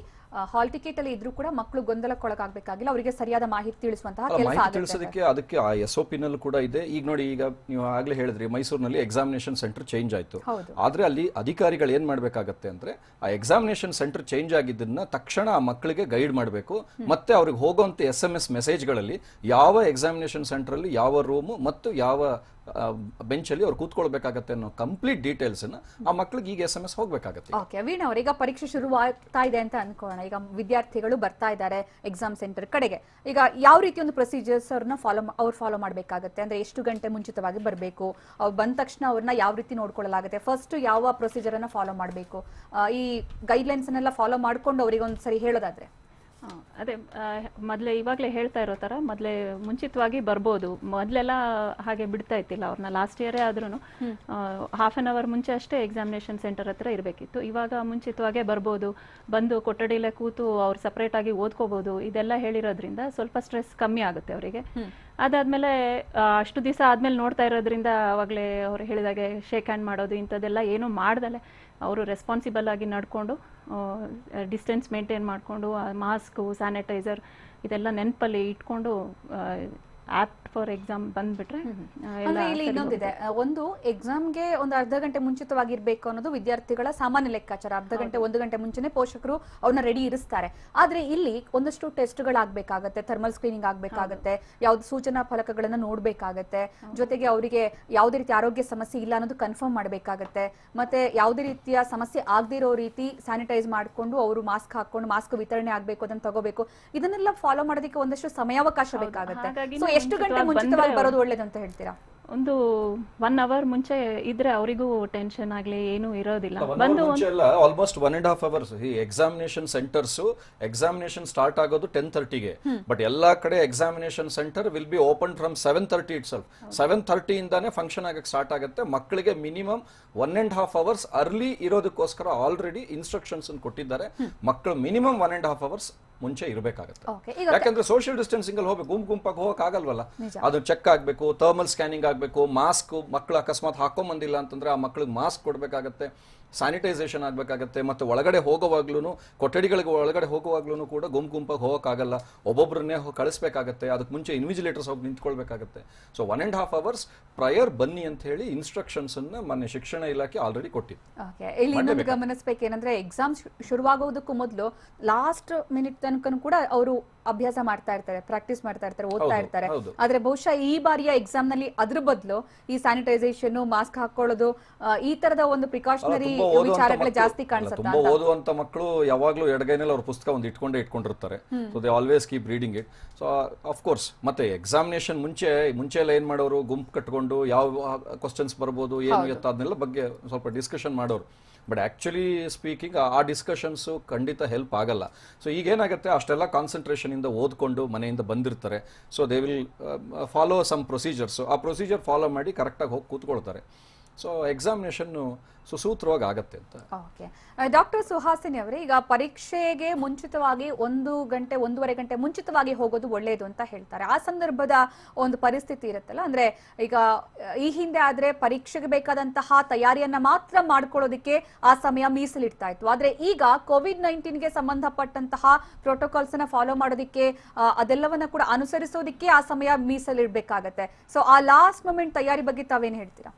ಹಾಲ್ ಟಿಕೆಟ್ ಅಲ್ಲಿ ಇದ್ರೂ ಕೂಡ ಮಕ್ಕಳು ಗೊಂದಲಕ್ಕೊಳಗಾಗಬೇಕಾಗಿಲ್ಲ, ಅವರಿಗೆ ಸರಿಯಾದ ಮಾಹಿತಿ ತಿಳಿಸುವಂತಹ ಕೆಲಸ ತಿಳಿಸೋದಕ್ಕೆ ಅದಕ್ಕೆ ಆ SOP ನಲ್ಲೂ ಕೂಡ ಇದೆ. ಈಗ ನೋಡಿ, ಈಗ ನೀವು ಆಗ್ಲೇ ಹೇಳಿದ್ರಿ ಮೈಸೂರಿನಲ್ಲಿ ಎಕ್ಸಾಮಿನೇಷನ್ ಸೆಂಟರ್ ಚೇಂಜ್ ಆಯ್ತು, ಆದ್ರೆ ಅಲ್ಲಿ ಅಧಿಕಾರಿಗಳು ಏನ್ ಮಾಡ್ಬೇಕಾಗತ್ತೆ ಅಂದ್ರೆ ಆ ಎಕ್ಸಾಮಿನೇಷನ್ ಸೆಂಟರ್ ಚೇಂಜ್ ಆಗಿದ್ದನ್ನ ತಕ್ಷಣ ಆ ಮಕ್ಕಳಿಗೆ ಗೈಡ್ ಮಾಡಬೇಕು. ಮತ್ತೆ ಅವ್ರಿಗೆ ಹೋಗುವಂತ SMS ಮೆಸೇಜ್ಗಳಲ್ಲಿ ಯಾವ ಎಕ್ಸಾಮಿನೇಷನ್ ಸೆಂಟರ್ ಅಲ್ಲಿ ಯಾವ ರೂಮು ಮತ್ತು ಯಾವ ಬೆಂಚ್ ಅಲ್ಲಿ ಅವ್ರು ಕೂತ್ಕೊಳ್ಬೇಕಾಗತ್ತೆ ಅನ್ನೋ ಕಂಪ್ಲೀಟ್ ಡೀಟೇಲ್ಸ್ ಆ ಮಕ್ಕಳಿಗೆ ಈಗ SMS ಹೋಗ್ಬೇಕಾಗತ್ತೆ. ಓಕೆ, ವೀಣಾ ಅವ್ರ ಈಗ ಪರೀಕ್ಷೆ ಶುರು ಆಗ್ತಾ ಇದೆ ಅಂತ ಅನ್ಕೋಣ, ಈಗ ವಿದ್ಯಾರ್ಥಿಗಳು ಬರ್ತಾ ಇದ್ದಾರೆ ಎಕ್ಸಾಮ್ ಸೆಂಟರ್ ಕಡೆಗೆ, ಈಗ ಯಾವ ರೀತಿ ಒಂದು ಪ್ರೊಸೀಜರ್ಸ್ ಅವ್ರನ್ನ ಫಾಲೋ ಮಾಡಬೇಕಾಗತ್ತೆ? ಅಂದ್ರೆ ಎಷ್ಟು ಗಂಟೆ ಮುಂಚಿತವಾಗಿ ಬರಬೇಕು, ಅವ್ರು ಬಂದ ತಕ್ಷಣ ಅವ್ರನ್ನ ಯಾವ ರೀತಿ ನೋಡ್ಕೊಳ್ಳಲಾಗುತ್ತೆ, ಫಸ್ಟ್ ಯಾವ ಪ್ರೊಸೀಜರ್ ಅನ್ನ ಫಾಲೋ ಮಾಡಬೇಕು, ಈ ಗೈಡ್ಲೈನ್ಸ್ ಅನ್ನೆಲ್ಲ ಫಾಲೋ ಮಾಡ್ಕೊಂಡು ಅವ್ರಿಗೆ ಒಂದ್ಸರಿ ಹೇಳೋದಾದ್ರೆ? ಅದೇ ಮೊದಲೇ ಇವಾಗಲೇ ಹೇಳ್ತಾ ಇರೋ ಥರ ಮೊದಲೇ ಮುಂಚಿತವಾಗಿ ಬರ್ಬೋದು. ಮೊದಲೆಲ್ಲ ಹಾಗೆ ಬಿಡ್ತಾ ಇತ್ತಿಲ್ಲ ಅವ್ರನ್ನ, ಲಾಸ್ಟ್ ಇಯರೇ ಆದ್ರೂ ಹಾಫ್ ಆನ್ ಅವರ್ ಮುಂಚೆ ಅಷ್ಟೇ ಎಕ್ಸಾಮಿನೇಷನ್ ಸೆಂಟರ್ ಹತ್ರ ಇರಬೇಕಿತ್ತು. ಇವಾಗ ಮುಂಚಿತವಾಗೇ ಬರ್ಬೋದು, ಬಂದು ಕೊಠಡಿಲೇ ಕೂತು ಅವ್ರು ಸಪ್ರೇಟ್ ಆಗಿ ಓದ್ಕೋಬಹುದು. ಇದೆಲ್ಲ ಹೇಳಿರೋದ್ರಿಂದ ಸ್ವಲ್ಪ ಸ್ಟ್ರೆಸ್ ಕಮ್ಮಿ ಆಗುತ್ತೆ ಅವರಿಗೆ. ಅದಾದ್ಮೇಲೆ ಅಷ್ಟು ದಿವಸ ಆದ್ಮೇಲೆ ನೋಡ್ತಾ ಇರೋದ್ರಿಂದ ಅವಾಗಲೇ ಅವ್ರು ಹೇಳಿದಾಗೆ ಶೇಕ್ ಹ್ಯಾಂಡ್ ಮಾಡೋದು ಇಂಥದ್ದೆಲ್ಲ ಏನೂ ಮಾಡ್ದಲೆ ಅವರು ರೆಸ್ಪಾನ್ಸಿಬಲ್ ಆಗಿ ನಡ್ಕೊಂಡು ಡಿಸ್ಟೆನ್ಸ್ ಮೇಂಟೈನ್ ಮಾಡಿಕೊಂಡು ಮಾಸ್ಕು, ಸ್ಯಾನಿಟೈಸರ್ ಇದೆಲ್ಲ ನೆನಪಲ್ಲಿ ಇಟ್ಕೊಂಡು ಆಪ್ಟ್ ಫಾರ್ ಎಕ್ಸಾಮ್ ಬಂದ್ಬಿಟ್ರೆ. ಇಲ್ಲಿ ಇನ್ನೊಂದಿದೆ, ಒಂದು ಎಕ್ಸಾಮ್ಗೆ ಒಂದು ಅರ್ಧ ಗಂಟೆ ಮುಂಚಿತವಾಗಿರ್ಬೇಕು ಅನ್ನೋದು ವಿದ್ಯಾರ್ಥಿಗಳ ಸಾಮಾನ್ಯ ಲೆಕ್ಕಾಚಾರ. ಅರ್ಧ ಗಂಟೆ 1 ಗಂಟೆ ಮುಂಚೆನೆ ಪೋಷಕರು ಅವ್ರನ್ನ ರೆಡಿ ಇರಿಸ್ತಾರೆ. ಆದ್ರೆ ಇಲ್ಲಿ ಒಂದಷ್ಟು ಟೆಸ್ಟ್ಗಳಾಗಬೇಕಾಗತ್ತೆ, ಥರ್ಮಲ್ ಸ್ಕ್ರೀನಿಂಗ್ ಆಗ್ಬೇಕಾಗತ್ತೆ, ಯಾವ್ದು ಸೂಚನಾ ಫಲಕಗಳನ್ನ ನೋಡ್ಬೇಕಾಗತ್ತೆ, ಜೊತೆಗೆ ಅವರಿಗೆ ಯಾವುದೇ ರೀತಿ ಆರೋಗ್ಯ ಸಮಸ್ಯೆ ಇಲ್ಲ ಅನ್ನೋದು ಕನ್ಫರ್ಮ್ ಮಾಡಬೇಕಾಗತ್ತೆ, ಮತ್ತೆ ಯಾವುದೇ ರೀತಿಯ ಸಮಸ್ಯೆ ಆಗದೇ ಇರೋ ರೀತಿ ಸ್ಯಾನಿಟೈಸ್ ಮಾಡ್ಕೊಂಡು ಅವರು ಮಾಸ್ಕ್ ಹಾಕೊಂಡು ಮಾಸ್ಕ್ ವಿತರಣೆ ಆಗ್ಬೇಕು, ಅದನ್ನ ತಗೋಬೇಕು. ಇದನ್ನೆಲ್ಲ ಫಾಲೋ ಮಾಡೋದಕ್ಕೆ ಒಂದಷ್ಟು ಸಮಯಾವಕಾಶ ಬೇಕಾಗತ್ತೆ. ಎಷ್ಟು ಗಂಟೆ ಮುಂಚಿತವಾಗಿ ಬರೋದು ಒಳ್ಳೇದು ಅಂತ ಹೇಳ್ತೀರಾ? ಒಂದು 1 ಅವರ್ ಮುಂಚೆ ಇದ್ರೆ ಅವರಿಗೂ ಟೆನ್ಷನ್ ಆಗ್ಲಿ ಏನು ಇರೋದಿಲ್ಲ. ಆಲ್ಮೋಸ್ಟ್ 1.5 ಅವರ್ಸ್ ಈ ಎಕ್ಸಾಮಿನೇಷನ್ ಸೆಂಟರ್ಸ್, ಎಕ್ಸಾಮಿನೇಷನ್ ಸ್ಟಾರ್ಟ್ ಆಗೋದು 10:30ಗೆ, ಬಟ್ ಎಲ್ಲಾ ಕಡೆ examination centre will be open from 7:30 itself. 7:30 ಇಂದಾನೆ ಫಂಕ್ಷನ್ ಆಗಕ್ಕೆ ಸ್ಟಾರ್ಟ್ ಆಗುತ್ತೆ. ಮಕ್ಕಳಿಗೆ ಮಿನಿಮಮ್ 1.5 ಅವರ್ಸ್ ಅರ್ಲಿ ಇರೋದಕ್ಕೋಸ್ಕರ ಆಲ್ರೆಡಿ ಇನ್ಸ್ಟ್ರಕ್ಷನ್ಸ್ ಕೊಟ್ಟಿದ್ದಾರೆ. ಮಕ್ಕಳು ಮಿನಿಮಮ್ 1.5 ಅವರ್ಸ್ ಮುಂಚೆ ಇರಬೇಕಾಗುತ್ತೆ. ಯಾಕಂದ್ರೆ ಸೋಷಿಯಲ್ ಡಿಸ್ಟೆನ್ಸಿಂಗ್ ಅಲ್ಲಿ ಹೋಗ್ಬೇಕು, ಗುಂಪಾಗಿ ಹೋಗಕ್ ಆಗಲ್ವಲ್ಲ, ಅದು ಚೆಕ್ ಆಗ್ಬೇಕು, ಥರ್ಮಲ್ ಸ್ಕ್ಯಾನಿಂಗ್ ಆಗ್ಬೇಕು, ಮಾಸ್ಕ್ ಮಕ್ಕಳು ಅಕಸ್ಮಾತ್ ಹಾಕೊಂಡ್ ಬಂದಿಲ್ಲ ಅಂತಂದ್ರೆ ಆ ಮಕ್ಕಳಿಗೆ ಮಾಸ್ಕ್ ಕೊಡ್ಬೇಕಾಗತ್ತೆ, ಸ್ಯಾನಿಟೈಸೇಷನ್ ಆಗ್ಬೇಕಾಗತ್ತೆ. ಮತ್ತೆ ಒಳಗಡೆ ಹೋಗುವಾಗ್ಲೂ, ಕೊಠಡಿಗಳಿಗೆ ಒಳಗಡೆ ಹೋಗುವಾಗ್ಲೂ ಕೂಡ ಗುಂಪಾಗಿ ಹೋಗಕ್ಕಾಗಲ್ಲ, ಒಬ್ಬೊಬ್ಬರನ್ನೇ ಕಳಿಸ್ಬೇಕಾಗತ್ತೆ. ಅದಕ್ಕೆ ಮುಂಚೆ ಇನ್ವಿಜಿಲೇಟರ್ಸ್ ಹೋಗಿ ನಿಂತ್ಕೊಳ್ಬೇಕಾಗತ್ತೆ. ಸೊ 1.5 ಅವರ್ಸ್ ಪ್ರಯರ್ ಬನ್ನಿ ಅಂತ ಹೇಳಿ ಇನ್ಸ್ಟ್ರಕ್ಷನ್ಸ್ ಅನ್ನ ಮೊನ್ನೆ ಶಿಕ್ಷಣ ಇಲಾಖೆ ಆಲ್ರೆಡಿ ಕೊಟ್ಟಿದೆ. ಇಲ್ಲಿ ಇನ್ನೊಂದು ಗಮನಿಸಬೇಕೇನಂದ್ರೆ ಎಕ್ಸಾಮ್ ಶುರುವಾಗೋದಕ್ಕೂ ಮೊದಲು ಲಾಸ್ಟ್ ಮಿನಿಟ್ ತನಕ ಕೂಡ ಅವರು ಅಭ್ಯಾಸ ಮಾಡ್ತಾ ಇರ್ತಾರೆ, ಪ್ರಾಕ್ಟೀಸ್ ಮಾಡ್ತಾ ಇರ್ತಾರೆ, ಓದ್ತಾ ಇರ್ತಾರೆ. ಆದ್ರೆ ಬಹುಶಃ ಈ ಬಾರಿಯ ಎಕ್ಸಾಮ್ ನಲ್ಲಿ ಅದ್ರ ಬದಲು ಈ ಸ್ಯಾನಿಟೈಸೇಷನ್, ಮಾಸ್ಕ್ ಹಾಕೊಳ್ಳೋದು, ಈ ತರದ ಒಂದು ಪ್ರಿಕಾಷನರಿ ವಿಚಾರಗಳು ಜಾಸ್ತಿ ಕಾಣಿಸುತ್ತೆ. ತುಂಬಾ ಓದುವಂತ ಮಕ್ಕಳು ಯಾವಾಗ್ಲೂ ಎಡಗೈನಲ್ಲಿ ಅವ್ರ ಪುಸ್ತಕ ಒಂದು ಇಟ್ಕೊಂಡಿರ್ತಾರೆ. So they always keep reading it. So of course ಮತ್ತೆ ಎಕ್ಸಾಮಿನೇಷನ್ ಮುಂಚೆ ಎಲ್ಲ ಏನ್ ಮಾಡೋರು, ಗುಂಪು ಕಟ್ಕೊಂಡು ಯಾವ ಕ್ವಶನ್ಸ್ ಬರ್ಬೋದು ಏನು ಅದನ್ನೆಲ್ಲ ಬಗ್ಗೆ ಸ್ವಲ್ಪ ಡಿಸ್ಕಷನ್ ಮಾಡೋರು. ಬಟ್ ಆ್ಯಕ್ಚುಲಿ ಸ್ಪೀಕಿಂಗ್ ಆ ಡಿಸ್ಕಷನ್ಸು ಖಂಡಿತ ಹೆಲ್ಪ್ ಆಗಲ್ಲ. ಸೊ ಈಗೇನಾಗುತ್ತೆ, ಅಷ್ಟೆಲ್ಲ ಕಾನ್ಸಂಟ್ರೇಷನಿಂದ ಓದ್ಕೊಂಡು ಮನೆಯಿಂದ ಬಂದಿರ್ತಾರೆ. So they will follow some procedures, ಆ ಪ್ರೊಸೀಜರ್ ಫಾಲೋ ಮಾಡಿ ಕರೆಕ್ಟಾಗಿ ಹೋಗಿ ಕೂತ್ಕೊಳ್ತಾರೆ. ಸೊ ಎಕ್ಸಾಮಿನೇಷನ್ನು ಸುಸೂತ್ರವಾಗಿ ಆಗತ್ತೆ ಅಂತ. ಓಕೆ, ಡಾಕ್ಟರ್ ಸುಹಾಸಿನಿ ಅವರೇ, ಈಗ ಪರೀಕ್ಷೆಗೆ ಮುಂಚಿತವಾಗಿ 1 ಗಂಟೆ 1.5 ಗಂಟೆ ಮುಂಚಿತವಾಗಿ ಹೋಗೋದು ಒಳ್ಳೆಯದು ಅಂತ ಹೇಳ್ತಾರೆ. ಆ ಸಂದರ್ಭದ ಒಂದು ಪರಿಸ್ಥಿತಿ ಇರುತ್ತಲ್ಲ, ಅಂದ್ರೆ ಈಗ ಈ ಹಿಂದೆ ಆದ್ರೆ ಪರೀಕ್ಷೆಗೆ ಬೇಕಾದಂತಹ ತಯಾರಿಯನ್ನ ಮಾತ್ರ ಮಾಡ್ಕೊಳ್ಳೋದಕ್ಕೆ ಆ ಸಮಯ ಮೀಸಲಿಡ್ತಾ ಇತ್ತು. ಆದ್ರೆ ಈಗ COVID-19ಗೆ ಸಂಬಂಧಪಟ್ಟಂತಹ ಪ್ರೋಟೋಕಾಲ್ಸ್ ಅನ್ನ ಫಾಲೋ ಮಾಡೋದಕ್ಕೆ ಅದೆಲ್ಲವನ್ನ ಕೂಡ ಅನುಸರಿಸೋದಕ್ಕೆ ಆ ಸಮಯ ಮೀಸಲಿಡ್ಬೇಕಾಗತ್ತೆ. ಸೊ ಆ ಲಾಸ್ಟ್ ಮೊಮೆಂಟ್ ತಯಾರಿ ಬಗ್ಗೆ ತಾವೇನು ಹೇಳ್ತೀರಾ?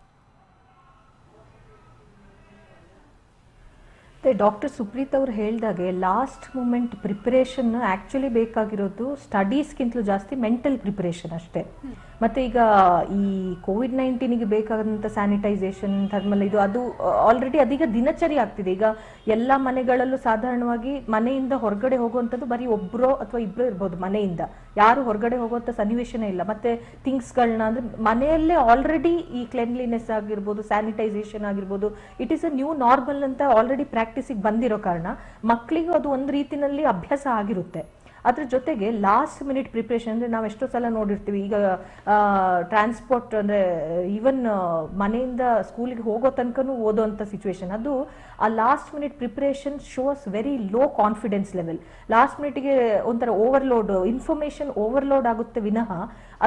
ಡಾಕ್ಟರ್ ಸುಪ್ರೀತ್ ಅವರು ಹೇಳಿದಾಗೆ ಲಾಸ್ಟ್ ಮೂಮೆಂಟ್ ಪ್ರಿಪರೇಷನ್ ಆಕ್ಚುಲಿ ಬೇಕಾಗಿರೋದು ಸ್ಟಡೀಸ್ಗಿಂತಲೂ ಜಾಸ್ತಿ ಮೆಂಟಲ್ ಪ್ರಿಪರೇಷನ್ ಅಷ್ಟೇ. ಮತ್ತೆ ಈಗ ಈ COVID-19ಗೆ ಬೇಕಾದಂಥ ಸ್ಯಾನಿಟೈಸೇಷನ್, ಥರ್ಮಲ್, ಇದು ಅದು ಆಲ್ರೆಡಿ ಅದೀಗ ದಿನಚರಿ ಆಗ್ತಿದೆ. ಈಗ ಎಲ್ಲ ಮನೆಗಳಲ್ಲೂ ಸಾಧಾರಣವಾಗಿ ಮನೆಯಿಂದ ಹೊರಗಡೆ ಹೋಗುವಂಥದ್ದು ಬರೀ ಒಬ್ಬರೋ ಅಥವಾ ಇಬ್ಬರು ಇರ್ಬೋದು, ಮನೆಯಿಂದ ಯಾರು ಹೊರಗಡೆ ಹೋಗುವಂಥ ಸನ್ನಿವೇಶನೇ ಇಲ್ಲ. ಮತ್ತೆ ಥಿಂಗ್ಸ್ಗಳನ್ನ ಅಂದ್ರೆ ಮನೆಯಲ್ಲೇ ಆಲ್ರೆಡಿ ಈ ಕ್ಲೆನ್ಲಿನೆಸ್ ಆಗಿರ್ಬೋದು, ಸ್ಯಾನಿಟೈಸೇಷನ್ ಆಗಿರ್ಬೋದು, it is a new normal ಅಂತ ಆಲ್ರೆಡಿ ಪ್ರಾಕ್ಟೀಸಿಗೆ ಬಂದಿರೋ ಕಾರಣ ಮಕ್ಕಳಿಗೂ ಅದು ಒಂದು ರೀತಿನಲ್ಲಿ ಅಭ್ಯಾಸ ಆಗಿರುತ್ತೆ. ಅದ್ರ ಜೊತೆಗೆ ಲಾಸ್ಟ್ ಮಿನಿಟ್ ಪ್ರಿಪ್ರೇಷನ್ ಅಂದ್ರೆ ನಾವು ಎಷ್ಟೋ ಸಲ ನೋಡಿರ್ತೀವಿ. ಈಗ ಟ್ರಾನ್ಸ್ಪೋರ್ಟ್ ಅಂದ್ರೆ ಈವನ್ ಮನೆಯಿಂದ ಸ್ಕೂಲಿಗೆ ಹೋಗೋ ತನಕನೂ ಓದೋಂಥ ಸಿಚುವೇಶನ್, ಅದು ಆ last minute preparation shows very low confidence level. Last ಮಿನಿಟ್ಗೆ ಒಂಥರ ಓವರ್ಲೋಡ್, ಇನ್ಫಾರ್ಮೇಶನ್ ಓವರ್ಲೋಡ್ ಆಗುತ್ತೆ ವಿನಃ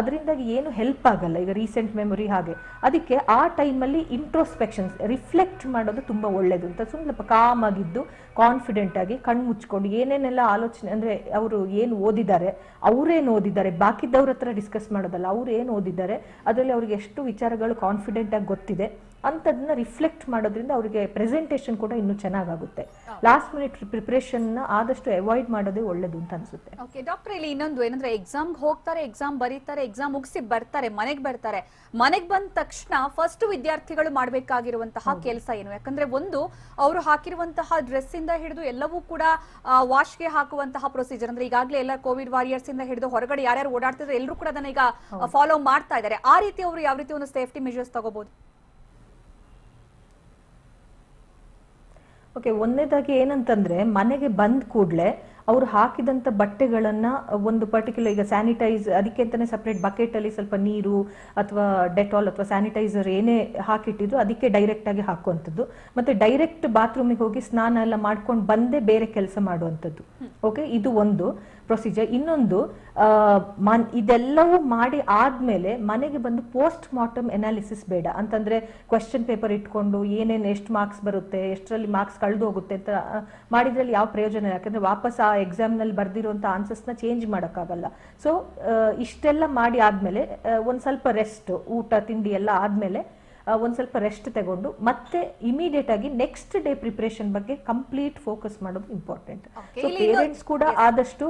ಅದರಿಂದಾಗಿ ಏನು ಹೆಲ್ಪ್ ಆಗಲ್ಲ. ಈಗ ರೀಸೆಂಟ್ ಮೆಮೊರಿ ಹಾಗೆ, ಅದಕ್ಕೆ ಆ ಟೈಮಲ್ಲಿ ಇಂಟ್ರೋಸ್ಪೆಕ್ಷನ್ಸ್, ರಿಫ್ಲೆಕ್ಟ್ ಮಾಡೋದು ತುಂಬಾ ಒಳ್ಳೇದು ಅಂತ. ಸ್ವಲ್ಪ ಕಾಮ್ ಆಗಿದ್ದು ಕಾನ್ಫಿಡೆಂಟ್ ಆಗಿ ಕಣ್ಣು ಮುಚ್ಕೊಂಡು ಏನೇನೆಲ್ಲ ಆಲೋಚನೆ ಅಂದ್ರೆ ಅವರು ಏನು ಓದಿದ್ದಾರೆ, ಅವ್ರೇನು ಓದಿದ್ದಾರೆ, ಬಾಕಿದವ್ರ ಹತ್ರ ಡಿಸ್ಕಸ್ ಮಾಡೋದಲ್ಲ, ಅವ್ರು ಏನು ಓದಿದ್ದಾರೆ, ಅದರಲ್ಲಿ ಅವ್ರಿಗೆ ಎಷ್ಟು ವಿಚಾರಗಳು ಕಾನ್ಫಿಡೆಂಟ್ ಆಗಿ ಗೊತ್ತಿದೆ ಅಂತದನ್ನ ರಿಫ್ಲೆಕ್ಟ್ ಮಾಡೋದ್ರಿಂದ ಅವರಿಗೆ ಪ್ರೆಸೆಂಟೇಷನ್ ಕೂಡ ಇನ್ನೂ ಚೆನ್ನಾಗುತ್ತೆ. ಲಾಸ್ಟ್ ಮಿನಿಟ್ ಪ್ರಿಪರೇಷನ್ ಆದಷ್ಟು ಅವಾಯ್ಡ್ ಮಾಡೋದೇ ಒಳ್ಳೇದು ಅಂತ ಅನ್ಸುತ್ತೆ. ಓಕೆ ಡಾಕ್ಟರ್, ಇಲ್ಲಿ ಇನ್ನೊಂದು ಏನಂದ್ರೆ ಎಕ್ಸಾಮ್ ಹೋಗ್ತಾರೆ, ಎಕ್ಸಾಮ್ ಬರೀತಾರೆ, ಎಕ್ಸಾಮ್ ಮುಗಿಸಿ ಬರ್ತಾರೆ, ಮನೆಗೆ ಬರ್ತಾರೆ. ಮನೆಗೆ ಬಂದ ತಕ್ಷಣ ಫಸ್ಟ್ ವಿದ್ಯಾರ್ಥಿಗಳು ಮಾಡಬೇಕಾಗಿರುವಂತಹ ಕೆಲಸ ಏನು? ಯಾಕಂದ್ರೆ ಒಂದು ಅವರು ಹಾಕಿರುವಂತಹ ಡ್ರೆಸ್ ಇಂದ ಹಿಡಿದು ಎಲ್ಲವೂ ಕೂಡ ವಾಶ್ಗೆ ಹಾಕುವಂತಹ ಪ್ರೊಸೀಜರ್, ಅಂದ್ರೆ ಈಗಾಗಲೇ ಎಲ್ಲ ಕೋವಿಡ್ ವಾರಿಯರ್ಸ್ ಇಂದ ಹಿಡಿದು ಹೊರಗಡೆ ಯಾರ್ಯಾರು ಓಡಾಡ್ತಿದ್ರೆ ಎಲ್ಲರೂ ಕೂಡ ಅದನ್ನ ಈಗ ಫಾಲೋ ಮಾಡ್ತಾ ಇದ್ದಾರೆ. ಆ ರೀತಿ ಅವರು ಯಾವ ರೀತಿ ಒಂದು ಸೇಫ್ಟಿ ಮೆಜರ್ಸ್ ತಗೋಬಹುದು? ಓಕೆ, ಒಂದನೇದಾಗಿ ಏನಂತಂದ್ರೆ ಮನೆಗೆ ಬಂದ ಕೂಡಲೇ ಅವ್ರು ಹಾಕಿದಂಥ ಬಟ್ಟೆಗಳನ್ನ ಒಂದು ಪರ್ಟಿಕ್ಯುಲರ್, ಈಗ ಸ್ಯಾನಿಟೈಸ್ ಅದಕ್ಕೆ ಅಂತಾನೆ ಸಪ್ರೇಟ್ ಬಕೆಟ್ ಅಲ್ಲಿ ಸ್ವಲ್ಪ ನೀರು ಅಥವಾ ಡೆಟಾಲ್ ಅಥವಾ ಸ್ಯಾನಿಟೈಸರ್ ಏನೇ ಹಾಕಿಟ್ಟಿದ್ರು ಅದಕ್ಕೆ ಡೈರೆಕ್ಟ್ ಆಗಿ ಹಾಕುವಂಥದ್ದು. ಮತ್ತೆ ಡೈರೆಕ್ಟ್ ಬಾತ್ರೂಮಿಗೆ ಹೋಗಿ ಸ್ನಾನ ಎಲ್ಲ ಮಾಡ್ಕೊಂಡು ಬಂದೇ ಬೇರೆ ಕೆಲಸ ಮಾಡುವಂಥದ್ದು. ಓಕೆ, ಇದು ಒಂದು ಪ್ರೊಸೀಜರ್. ಇನ್ನೊಂದು, ಇದೆಲ್ಲವೂ ಮಾಡಿ ಆದ್ಮೇಲೆ ಮನೆಗೆ ಬಂದು ಪೋಸ್ಟ್ ಮಾರ್ಟಮ್ ಅನಾಲಿಸಿಸ್ ಬೇಡ. ಅಂತಂದ್ರೆ ಕ್ವೆಶ್ಚನ್ ಪೇಪರ್ ಇಟ್ಕೊಂಡು ಏನೇನು ಎಷ್ಟು ಮಾರ್ಕ್ಸ್ ಬರುತ್ತೆ, ಎಷ್ಟರಲ್ಲಿ ಮಾರ್ಕ್ಸ್ ಕಳೆದು ಹೋಗುತ್ತೆ ಅಂತ ಮಾಡಿದ್ರಲ್ಲಿ ಯಾವ ಪ್ರಯೋಜನ ಇಲ್ಲ. ಯಾಕಂದ್ರೆ ವಾಪಸ್ ಆ ಎಕ್ಸಾಮ್ ನಲ್ಲಿ ಬರ್ದಿರುವಂತ ಆನ್ಸರ್ಸ್ ನ ಚೇಂಜ್ ಮಾಡಕ್ಕಾಗಲ್ಲ. ಸೊ ಇಷ್ಟೆಲ್ಲ ಮಾಡಿ ಆದ್ಮೇಲೆ ಒಂದ್ ಸ್ವಲ್ಪ ರೆಸ್ಟ್, ಊಟ ತಿಂಡಿ ಎಲ್ಲ ಆದ್ಮೇಲೆ ಒಂದ್ ಸ್ವಲ್ಪ ರೆಸ್ಟ್ ತಗೊಂಡು ಮತ್ತೆ ಇಮಿಡಿಯೇಟ್ ಆಗಿ ನೆಕ್ಸ್ಟ್ ಡೇ ಪ್ರಿಪರೇಷನ್ ಬಗ್ಗೆ ಕಂಪ್ಲೀಟ್ ಫೋಕಸ್ ಮಾಡೋದು ಇಂಪಾರ್ಟೆಂಟ್. ಪೇರೆಂಟ್ಸ್ ಕೂಡ ಆದಷ್ಟು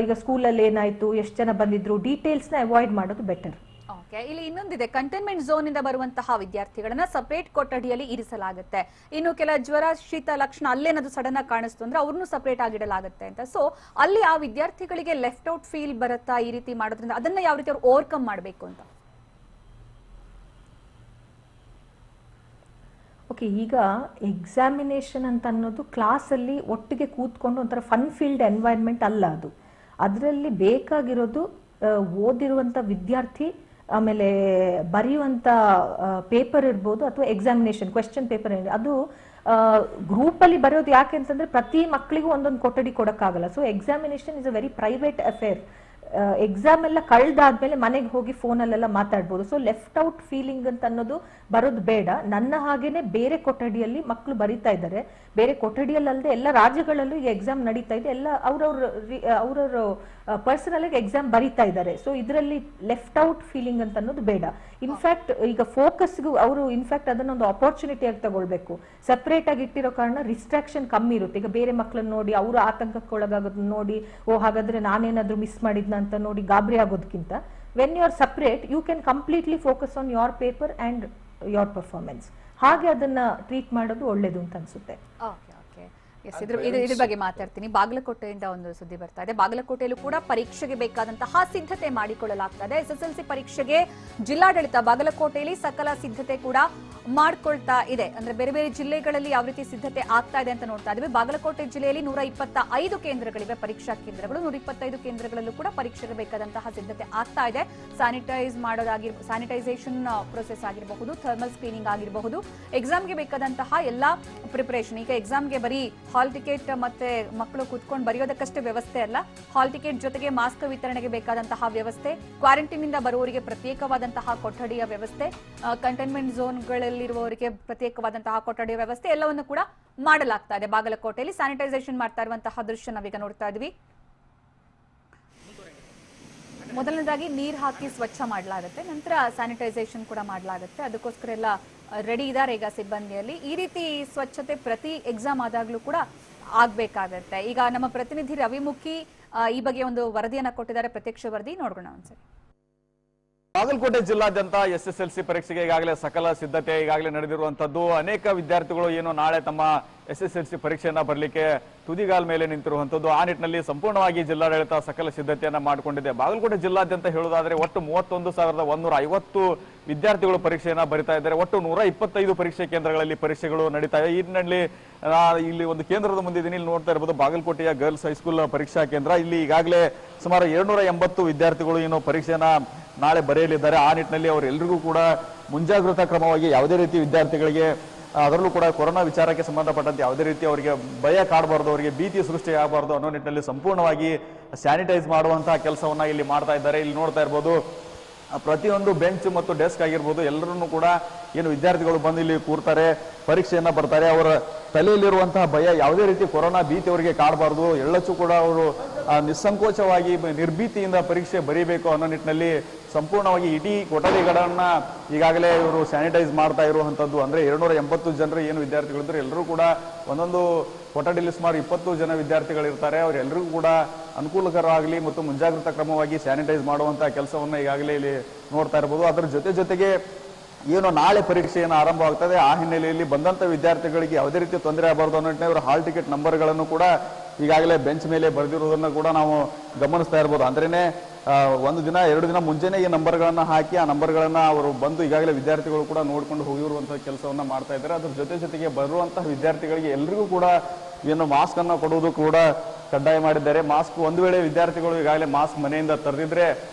ಈಗ ಸ್ಕೂಲಲ್ಲಿ ಏನಾಯ್ತು, ಎಷ್ಟು ಜನ ಬಂದಿದ್ರು, ಡೀಟೇಲ್ಸ್ ನ ಅವಾಯ್ಡ್ ಮಾಡೋದು ಬೆಟರ್. ಓಕೆ, ಇಲ್ಲಿ ಇನ್ನೊಂದಿದೆ, ಕಂಟೈನ್ಮೆಂಟ್ ಝೋನ್ ಇಂದ ಬರುವಂತಹ ವಿದ್ಯಾರ್ಥಿಗಳನ್ನ ಸಪರೇಟ್ ಕೊಠಡಿಯಲ್ಲಿ ಇರಿಸಲಾಗುತ್ತೆ. ಇನ್ನು ಕೆಲ ಜ್ವರ, ಶೀತ ಲಕ್ಷಣ ಅಲ್ಲೇನದು ಸಡನ್ ಆಗಿ ಕಾಣಿಸ್ತು ಅಂದ್ರೆ ಅವ್ರನ್ನೂ ಸಪರೇಟ್ ಆಗಿಡಲಾಗುತ್ತೆ ಅಂತ. ಸೊ ಅಲ್ಲಿ ಆ ವಿದ್ಯಾರ್ಥಿಗಳಿಗೆ ಲೆಫ್ಟ್ ಔಟ್ ಫೀಲ್ ಬರುತ್ತಾ ಈ ರೀತಿ ಮಾಡೋದ್ರಿಂದ? ಅದನ್ನ ಯಾವ ರೀತಿ ಅವ್ರು ಓವರ್ಕಮ್ ಮಾಡಬೇಕು ಅಂತ? ಓಕೆ, ಈಗ ಎಕ್ಸಾಮಿನೇಷನ್ ಅಂತ ಅನ್ನೋದು ಕ್ಲಾಸಲ್ಲಿ ಒಟ್ಟಿಗೆ ಕೂತ್ಕೊಂಡು ಒಂಥರ ಫನ್ ಫೀಲ್ಡ್ ಎನ್ವೈರ್ಮೆಂಟ್ ಅಲ್ಲ ಅದು. ಅದರಲ್ಲಿ ಬೇಕಾಗಿರೋದು ಓದಿರುವಂಥ ವಿದ್ಯಾರ್ಥಿ, ಆಮೇಲೆ ಬರೆಯುವಂಥ ಪೇಪರ್ ಇರ್ಬೋದು ಅಥವಾ ಎಕ್ಸಾಮಿನೇಷನ್ ಕ್ವೆಶ್ಚನ್ ಪೇಪರ್, ಅದು ಗ್ರೂಪಲ್ಲಿ ಬರೆಯೋದು. ಯಾಕೆ ಅಂತಂದ್ರೆ ಪ್ರತಿ ಮಕ್ಕಳಿಗೂ ಒಂದೊಂದು ಕೊಠಡಿ ಕೊಡೋಕ್ಕಾಗಲ್ಲ. So examination is a very private affair. Exam ಎಲ್ಲ ಕಳೆದಾದ್ಮೇಲೆ ಮನೆಗೆ ಹೋಗಿ ಫೋನಲ್ಲೆಲ್ಲ ಮಾತಾಡ್ಬೋದು. ಸೊ ಲೆಫ್ಟ್ ಔಟ್ ಫೀಲಿಂಗ್ ಅಂತ ಅನ್ನೋದು ಬರೋದು ಬೇಡ. ನನ್ನ ಹಾಗೇನೆ ಬೇರೆ ಕೊಠಡಿಯಲ್ಲಿ ಮಕ್ಕಳು ಬರೀತಾ ಇದ್ದಾರೆ, ಬೇರೆ ಕೊಠಡಿಯಲ್ಲಿ ಅಲ್ಲದೆ ಎಲ್ಲ ರಾಜ್ಯಗಳಲ್ಲೂ ಈಗ ಎಕ್ಸಾಮ್ ನಡೀತಾ ಇದೆ, ಎಲ್ಲ ಅವ್ರವ್ರ ಪರ್ಸನಲ್ ಆಗಿ ಎಕ್ಸಾಮ್ ಬರೀತಾ ಇದ್ದಾರೆ. ಸೊ ಇದರಲ್ಲಿ ಲೆಫ್ಟ್ ಔಟ್ ಫೀಲಿಂಗ್ ಅಂತ ಅನ್ನೋದು ಬೇಡ. ಇನ್ಫ್ಯಾಕ್ಟ್ ಈಗ ಫೋಕಸ್ಗೂ ಅವರು ಇನ್ಫ್ಯಾಕ್ಟ್ ಅದನ್ನೊಂದು ಆಪರ್ಚುನಿಟಿ ಆಗಿ ತಗೊಳ್ಬೇಕು. ಸಪ್ರೇಟ್ ಆಗಿ ಇಟ್ಟಿರೋ ಕಾರಣ ರಿಸ್ಟ್ರಾಕ್ಷನ್ ಕಮ್ಮಿ ಇರುತ್ತೆ. ಈಗ ಬೇರೆ ಮಕ್ಕಳನ್ನ ನೋಡಿ ಅವರು ಆತಂಕಕ್ಕೊಳಗಾಗೋದನ್ನ ನೋಡಿ, ಓ ಹಾಗಾದ್ರೆ ನಾನೇನಾದ್ರೂ ಮಿಸ್ ಮಾಡಿದ್ನ ಅಂತ ನೋಡಿ ಗಾಬರಿ ಆಗೋದಕ್ಕಿಂತ, when you are separate you can completely focus on your paper and your performance. ಹಾಗೆ ಅದನ್ನ ಟ್ರೀಟ್ ಮಾಡೋದು ಒಳ್ಳೇದು ಅಂತ ಅನ್ಸುತ್ತೆ. ಓಕೆ ಓಕೆ, ಇದ್ರ ಬಗ್ಗೆ ಮಾತಾಡ್ತೀನಿ. ಬಾಗಲಕೋಟೆಯಿಂದ ಒಂದು ಸುದ್ದಿ ಬರ್ತಾ ಇದೆ. ಬಾಗಲಕೋಟೆಯಲ್ಲೂ ಕೂಡ ಪರೀಕ್ಷೆಗೆ ಬೇಕಾದಂತಹ ಸಿದ್ಧತೆ ಮಾಡಿಕೊಳ್ಳಲಾಗ್ತಾ ಇದೆ. SSLC ಪರೀಕ್ಷೆಗೆ ಜಿಲ್ಲಾಡಳಿತ ಬಾಗಲಕೋಟೆಯಲ್ಲಿ ಸಕಲ ಸಿದ್ಧತೆ ಕೂಡ ಮಾಡ್ಕೊಳ್ತಾ ಇದೆ. ಅಂದ್ರೆ ಬೇರೆ ಬೇರೆ ಜಿಲ್ಲೆಗಳಲ್ಲಿ ಯಾವ ರೀತಿ ಸಿದ್ಧತೆ ಆಗ್ತಾ ಇದೆ ಅಂತ ನೋಡ್ತಾ ಇದ್ದೀವಿ. ಬಾಗಲಕೋಟೆ ಜಿಲ್ಲೆಯಲ್ಲಿ 125 ಕೇಂದ್ರಗಳಿವೆ, ಪರೀಕ್ಷಾ ಕೇಂದ್ರಗಳು. 125 ಕೇಂದ್ರಗಳಲ್ಲೂ ಕೂಡ ಪರೀಕ್ಷೆಗೆ ಬೇಕಾದಂತಹ ಸಿದ್ಧತೆ ಆಗ್ತಾ ಇದೆ. ಸ್ಯಾನಿಟೈಸೇಷನ್ ಪ್ರೊಸೆಸ್ ಆಗಿರಬಹುದು, ಥರ್ಮಲ್ ಸ್ಕ್ರೀನಿಂಗ್ ಆಗಿರಬಹುದು, ಎಕ್ಸಾಮ್ಗೆ ಬೇಕಾದಂತಹ ಎಲ್ಲಾ ಪ್ರಿಪರೇಷನ್. ಈಗ ಎಕ್ಸಾಮ್ಗೆ ಬರೀ ಹಾಲ್ ಟಿಕೆಟ್ ಮತ್ತೆ ಮಕ್ಕಳು ಕೂತ್ಕೊಂಡು ಬರೆಯೋದಕ್ಕಷ್ಟೇ ವ್ಯವಸ್ಥೆ ಅಲ್ಲ, ಹಾಲ್ ಟಿಕೆಟ್ ಜೊತೆಗೆ ಮಾಸ್ಕ್ ವಿತರಣೆಗೆ ಬೇಕಾದಂತಹ ವ್ಯವಸ್ಥೆ, ಕ್ವಾರಂಟೈನ್ ಇಂದ ಬರುವವರಿಗೆ ಪ್ರತ್ಯೇಕವಾದಂತಹ ಕೊಠಡಿಯ ವ್ಯವಸ್ಥೆ, ಕಂಟೈನ್ಮೆಂಟ್ ಝೋನ್ಗಳಲ್ಲಿರುವವರಿಗೆ ಪ್ರತ್ಯೇಕವಾದಂತಹ ಕೊಠಡಿಯ ವ್ಯವಸ್ಥೆ ಎಲ್ಲವನ್ನು ಕೂಡ ಮಾಡಲಾಗ್ತಾ ಇದೆ. ಬಾಗಲಕೋಟೆಯಲ್ಲಿ ಸ್ಯಾನಿಟೈಸೇಷನ್ ಮಾಡ್ತಾ ಇರುವಂತಹ ದೃಶ್ಯ ನಾವೀಗ ನೋಡ್ತಾ ಇದ್ವಿ. ಮೊದಲನೇದಾಗಿ ನೀರು ಹಾಕಿ ಸ್ವಚ್ಛ ಮಾಡಲಾಗುತ್ತೆ, ನಂತರ ಸ್ಯಾನಿಟೈಸೇಷನ್ ಕೂಡ ಮಾಡಲಾಗುತ್ತೆ. ಅದಕ್ಕೋಸ್ಕರ ಎಲ್ಲ ರೆಡಿ ಇದ್ದಾರೆ ಈಗ ಸಿಬ್ಬಂದಿಯಲ್ಲಿ. ಈ ರೀತಿ ಸ್ವಚ್ಛತೆ ಪ್ರತಿ ಎಕ್ಸಾಮ್ ಆದಾಗ್ಲೂ ಕೂಡ ಆಗ್ಬೇಕಾಗತ್ತೆ. ಈಗ ನಮ್ಮ ಪ್ರತಿನಿಧಿ ರವಿಮುಖಿ ಈ ಬಗ್ಗೆ ಒಂದು ವರದಿಯನ್ನ ಕೊಟ್ಟಿದ್ದಾರೆ, ಪ್ರತ್ಯಕ್ಷ ವರದಿ ನೋಡೋಣ ಒಂದ್ಸರಿ. ಬಾಗಲಕೋಟೆ ಜಿಲ್ಲಾದ್ಯಂತ SSLC ಪರೀಕ್ಷೆಗೆ ಈಗಾಗಲೇ ಸಕಲ ಸಿದ್ಧತೆ ಈಗಾಗಲೇ ನಡೆದಿರುವಂತದ್ದು. ಅನೇಕ ವಿದ್ಯಾರ್ಥಿಗಳು ಏನು ನಾಳೆ ತಮ್ಮ SSLC ಪರೀಕ್ಷೆಯನ್ನ ಬರಲಿಕ್ಕೆ ತುದಿಗಾಲ್ ಮೇಲೆ ನಿಂತಿರುವಂತದ್ದು. ಆ ನಿಟ್ಟಿನಲ್ಲಿ ಸಂಪೂರ್ಣವಾಗಿ ಜಿಲ್ಲಾಡಳಿತ ಸಕಲ ಸಿದ್ಧತೆಯನ್ನ ಮಾಡಿಕೊಂಡಿದೆ. ಬಾಗಲಕೋಟೆ ಜಿಲ್ಲಾದ್ಯಂತ ಹೇಳುವುದಾದ್ರೆ ಒಟ್ಟು 31,150 ವಿದ್ಯಾರ್ಥಿಗಳು ಪರೀಕ್ಷೆಯನ್ನ ಬರಿತಾ ಇದ್ದಾರೆ. ಒಟ್ಟು 125 ಪರೀಕ್ಷೆ ಕೇಂದ್ರಗಳಲ್ಲಿ ಪರೀಕ್ಷೆಗಳು ನಡೀತಾ ಇದೆ. ಈ ನಿಟ್ಟಿನಲ್ಲಿ ಇಲ್ಲಿ ಒಂದು ಕೇಂದ್ರದ ಮುಂದೆ ಇದೀನಿ, ಇಲ್ಲಿ ನೋಡ್ತಾ ಇರಬಹುದು ಬಾಗಲಕೋಟೆಯ ಗರ್ಲ್ಸ್ ಹೈಸ್ಕೂಲ್ ಪರೀಕ್ಷಾ ಕೇಂದ್ರ. ಇಲ್ಲಿ ಈಗಾಗಲೇ ಸುಮಾರು 780 ವಿದ್ಯಾರ್ಥಿಗಳು ಏನು ಪರೀಕ್ಷೆಯನ್ನ ನಾಳೆ ಬರೆಯಲಿದ್ದಾರೆ. ಆ ನಿಟ್ಟಿನಲ್ಲಿ ಅವರೆಲ್ಲರಿಗೂ ಕೂಡ ಮುಂಜಾಗ್ರತಾ ಕ್ರಮವಾಗಿ ಯಾವುದೇ ರೀತಿ ವಿದ್ಯಾರ್ಥಿಗಳಿಗೆ ಅದರಲ್ಲೂ ಕೂಡ ಕೊರೋನಾ ವಿಚಾರಕ್ಕೆ ಸಂಬಂಧಪಟ್ಟಂತೆ ಯಾವುದೇ ರೀತಿ ಅವರಿಗೆ ಭಯ ಕಾಡಬಾರ್ದು, ಅವರಿಗೆ ಭೀತಿ ಸೃಷ್ಟಿ ಆಗಬಾರ್ದು ಅನ್ನೋ ನಿಟ್ಟಿನಲ್ಲಿ ಸಂಪೂರ್ಣವಾಗಿ ಸ್ಯಾನಿಟೈಸ್ ಮಾಡುವಂತಹ ಕೆಲಸವನ್ನ ಇಲ್ಲಿ ಮಾಡ್ತಾ ಇದ್ದಾರೆ. ಇಲ್ಲಿ ನೋಡ್ತಾ ಇರ್ಬೋದು ಪ್ರತಿಯೊಂದು ಬೆಂಚ್ ಮತ್ತು ಡೆಸ್ಕ್ ಆಗಿರ್ಬೋದು ಎಲ್ಲರನ್ನು ಕೂಡ ಏನು ವಿದ್ಯಾರ್ಥಿಗಳು ಬಂದು ಇಲ್ಲಿ ಕೂರ್ತಾರೆ, ಪರೀಕ್ಷೆಯನ್ನ ಬರ್ತಾರೆ. ಅವರ ತಲೆಯಲ್ಲಿರುವಂತಹ ಭಯ, ಯಾವುದೇ ರೀತಿ ಕೊರೋನಾ ಭೀತಿ ಅವರಿಗೆ ಕಾಡಬಾರ್ದು, ಎಳ್ಳಚ್ಚು ಕೂಡ ಅವರು ನಿಸ್ಸಂಕೋಚವಾಗಿ ನಿರ್ಭೀತಿಯಿಂದ ಪರೀಕ್ಷೆ ಬರೀಬೇಕು ಅನ್ನೋ ನಿಟ್ಟಿನಲ್ಲಿ ಸಂಪೂರ್ಣವಾಗಿ ಇಡೀ ಕೊಠಡಿಗಳನ್ನ ಈಗಾಗಲೇ ಇವರು ಸ್ಯಾನಿಟೈಸ್ ಮಾಡ್ತಾ ಇರುವಂತದ್ದು. ಅಂದ್ರೆ 280 ಜನರು ಏನು ವಿದ್ಯಾರ್ಥಿಗಳಿದ್ರು ಎಲ್ಲರೂ ಕೂಡ ಒಂದೊಂದು ಕೊಠಡಿಯಲ್ಲಿ ಸುಮಾರು 20 ಜನ ವಿದ್ಯಾರ್ಥಿಗಳಿರ್ತಾರೆ. ಅವರೆಲ್ಲರಿಗೂ ಕೂಡ ಅನುಕೂಲಕರವಾಗಲಿ ಮತ್ತು ಮುಂಜಾಗ್ರತಾ ಕ್ರಮವಾಗಿ ಸ್ಯಾನಿಟೈಸ್ ಮಾಡುವಂತಹ ಕೆಲಸವನ್ನ ಈಗಾಗಲೇ ಇಲ್ಲಿ ನೋಡ್ತಾ ಇರಬಹುದು. ಅದರ ಜೊತೆಗೆ ಏನು ನಾಳೆ ಪರೀಕ್ಷೆಯನ್ನು ಆರಂಭವಾಗ್ತದೆ, ಆ ಹಿನ್ನೆಲೆಯಲ್ಲಿ ಬಂದಂತ ವಿದ್ಯಾರ್ಥಿಗಳಿಗೆ ಯಾವುದೇ ರೀತಿ ತೊಂದರೆ ಆಗಬಾರ್ದು ಅನ್ನೋ ನಿಟ್ಟಿನಲ್ಲಿ ಹಾಲ್ ಟಿಕೆಟ್ ನಂಬರ್ಗಳನ್ನು ಕೂಡ ಈಗಾಗಲೇ ಬೆಂಚ್ ಮೇಲೆ ಬರೆದಿರುವುದನ್ನು ಕೂಡ ನಾವು ಗಮನಿಸ್ತಾ ಇರ್ಬೋದು. ಅಂದ್ರೇನೆ 1 ದಿನ 2 ದಿನ ಮುಂಚೆನೆ ಈ ನಂಬರ್ಗಳನ್ನ ಹಾಕಿ ಆ ನಂಬರ್ಗಳನ್ನ ಅವರು ಬಂದು ಈಗಾಗಲೇ ವಿದ್ಯಾರ್ಥಿಗಳು ಕೂಡ ನೋಡ್ಕೊಂಡು ಹೋಗಿರುವಂತಹ ಕೆಲಸವನ್ನ ಮಾಡ್ತಾ ಇದ್ದಾರೆ. ಅದ್ರ ಜೊತೆಗೆ ಬರುವಂತಹ ವಿದ್ಯಾರ್ಥಿಗಳಿಗೆ ಎಲ್ರಿಗೂ ಕೂಡ ಏನು ಮಾಸ್ಕ್ ಅನ್ನ ಕೊಡುವುದು ಕೂಡ ಕಡ್ಡಾಯ ಮಾಡಿದ್ದಾರೆ. ಮಾಸ್ಕ್ ಒಂದು ವೇಳೆ ವಿದ್ಯಾರ್ಥಿಗಳು ಈಗಾಗಲೇ ಮಾಸ್ಕ್ ಮನೆಯಿಂದ ತರದಿದ್ರೆ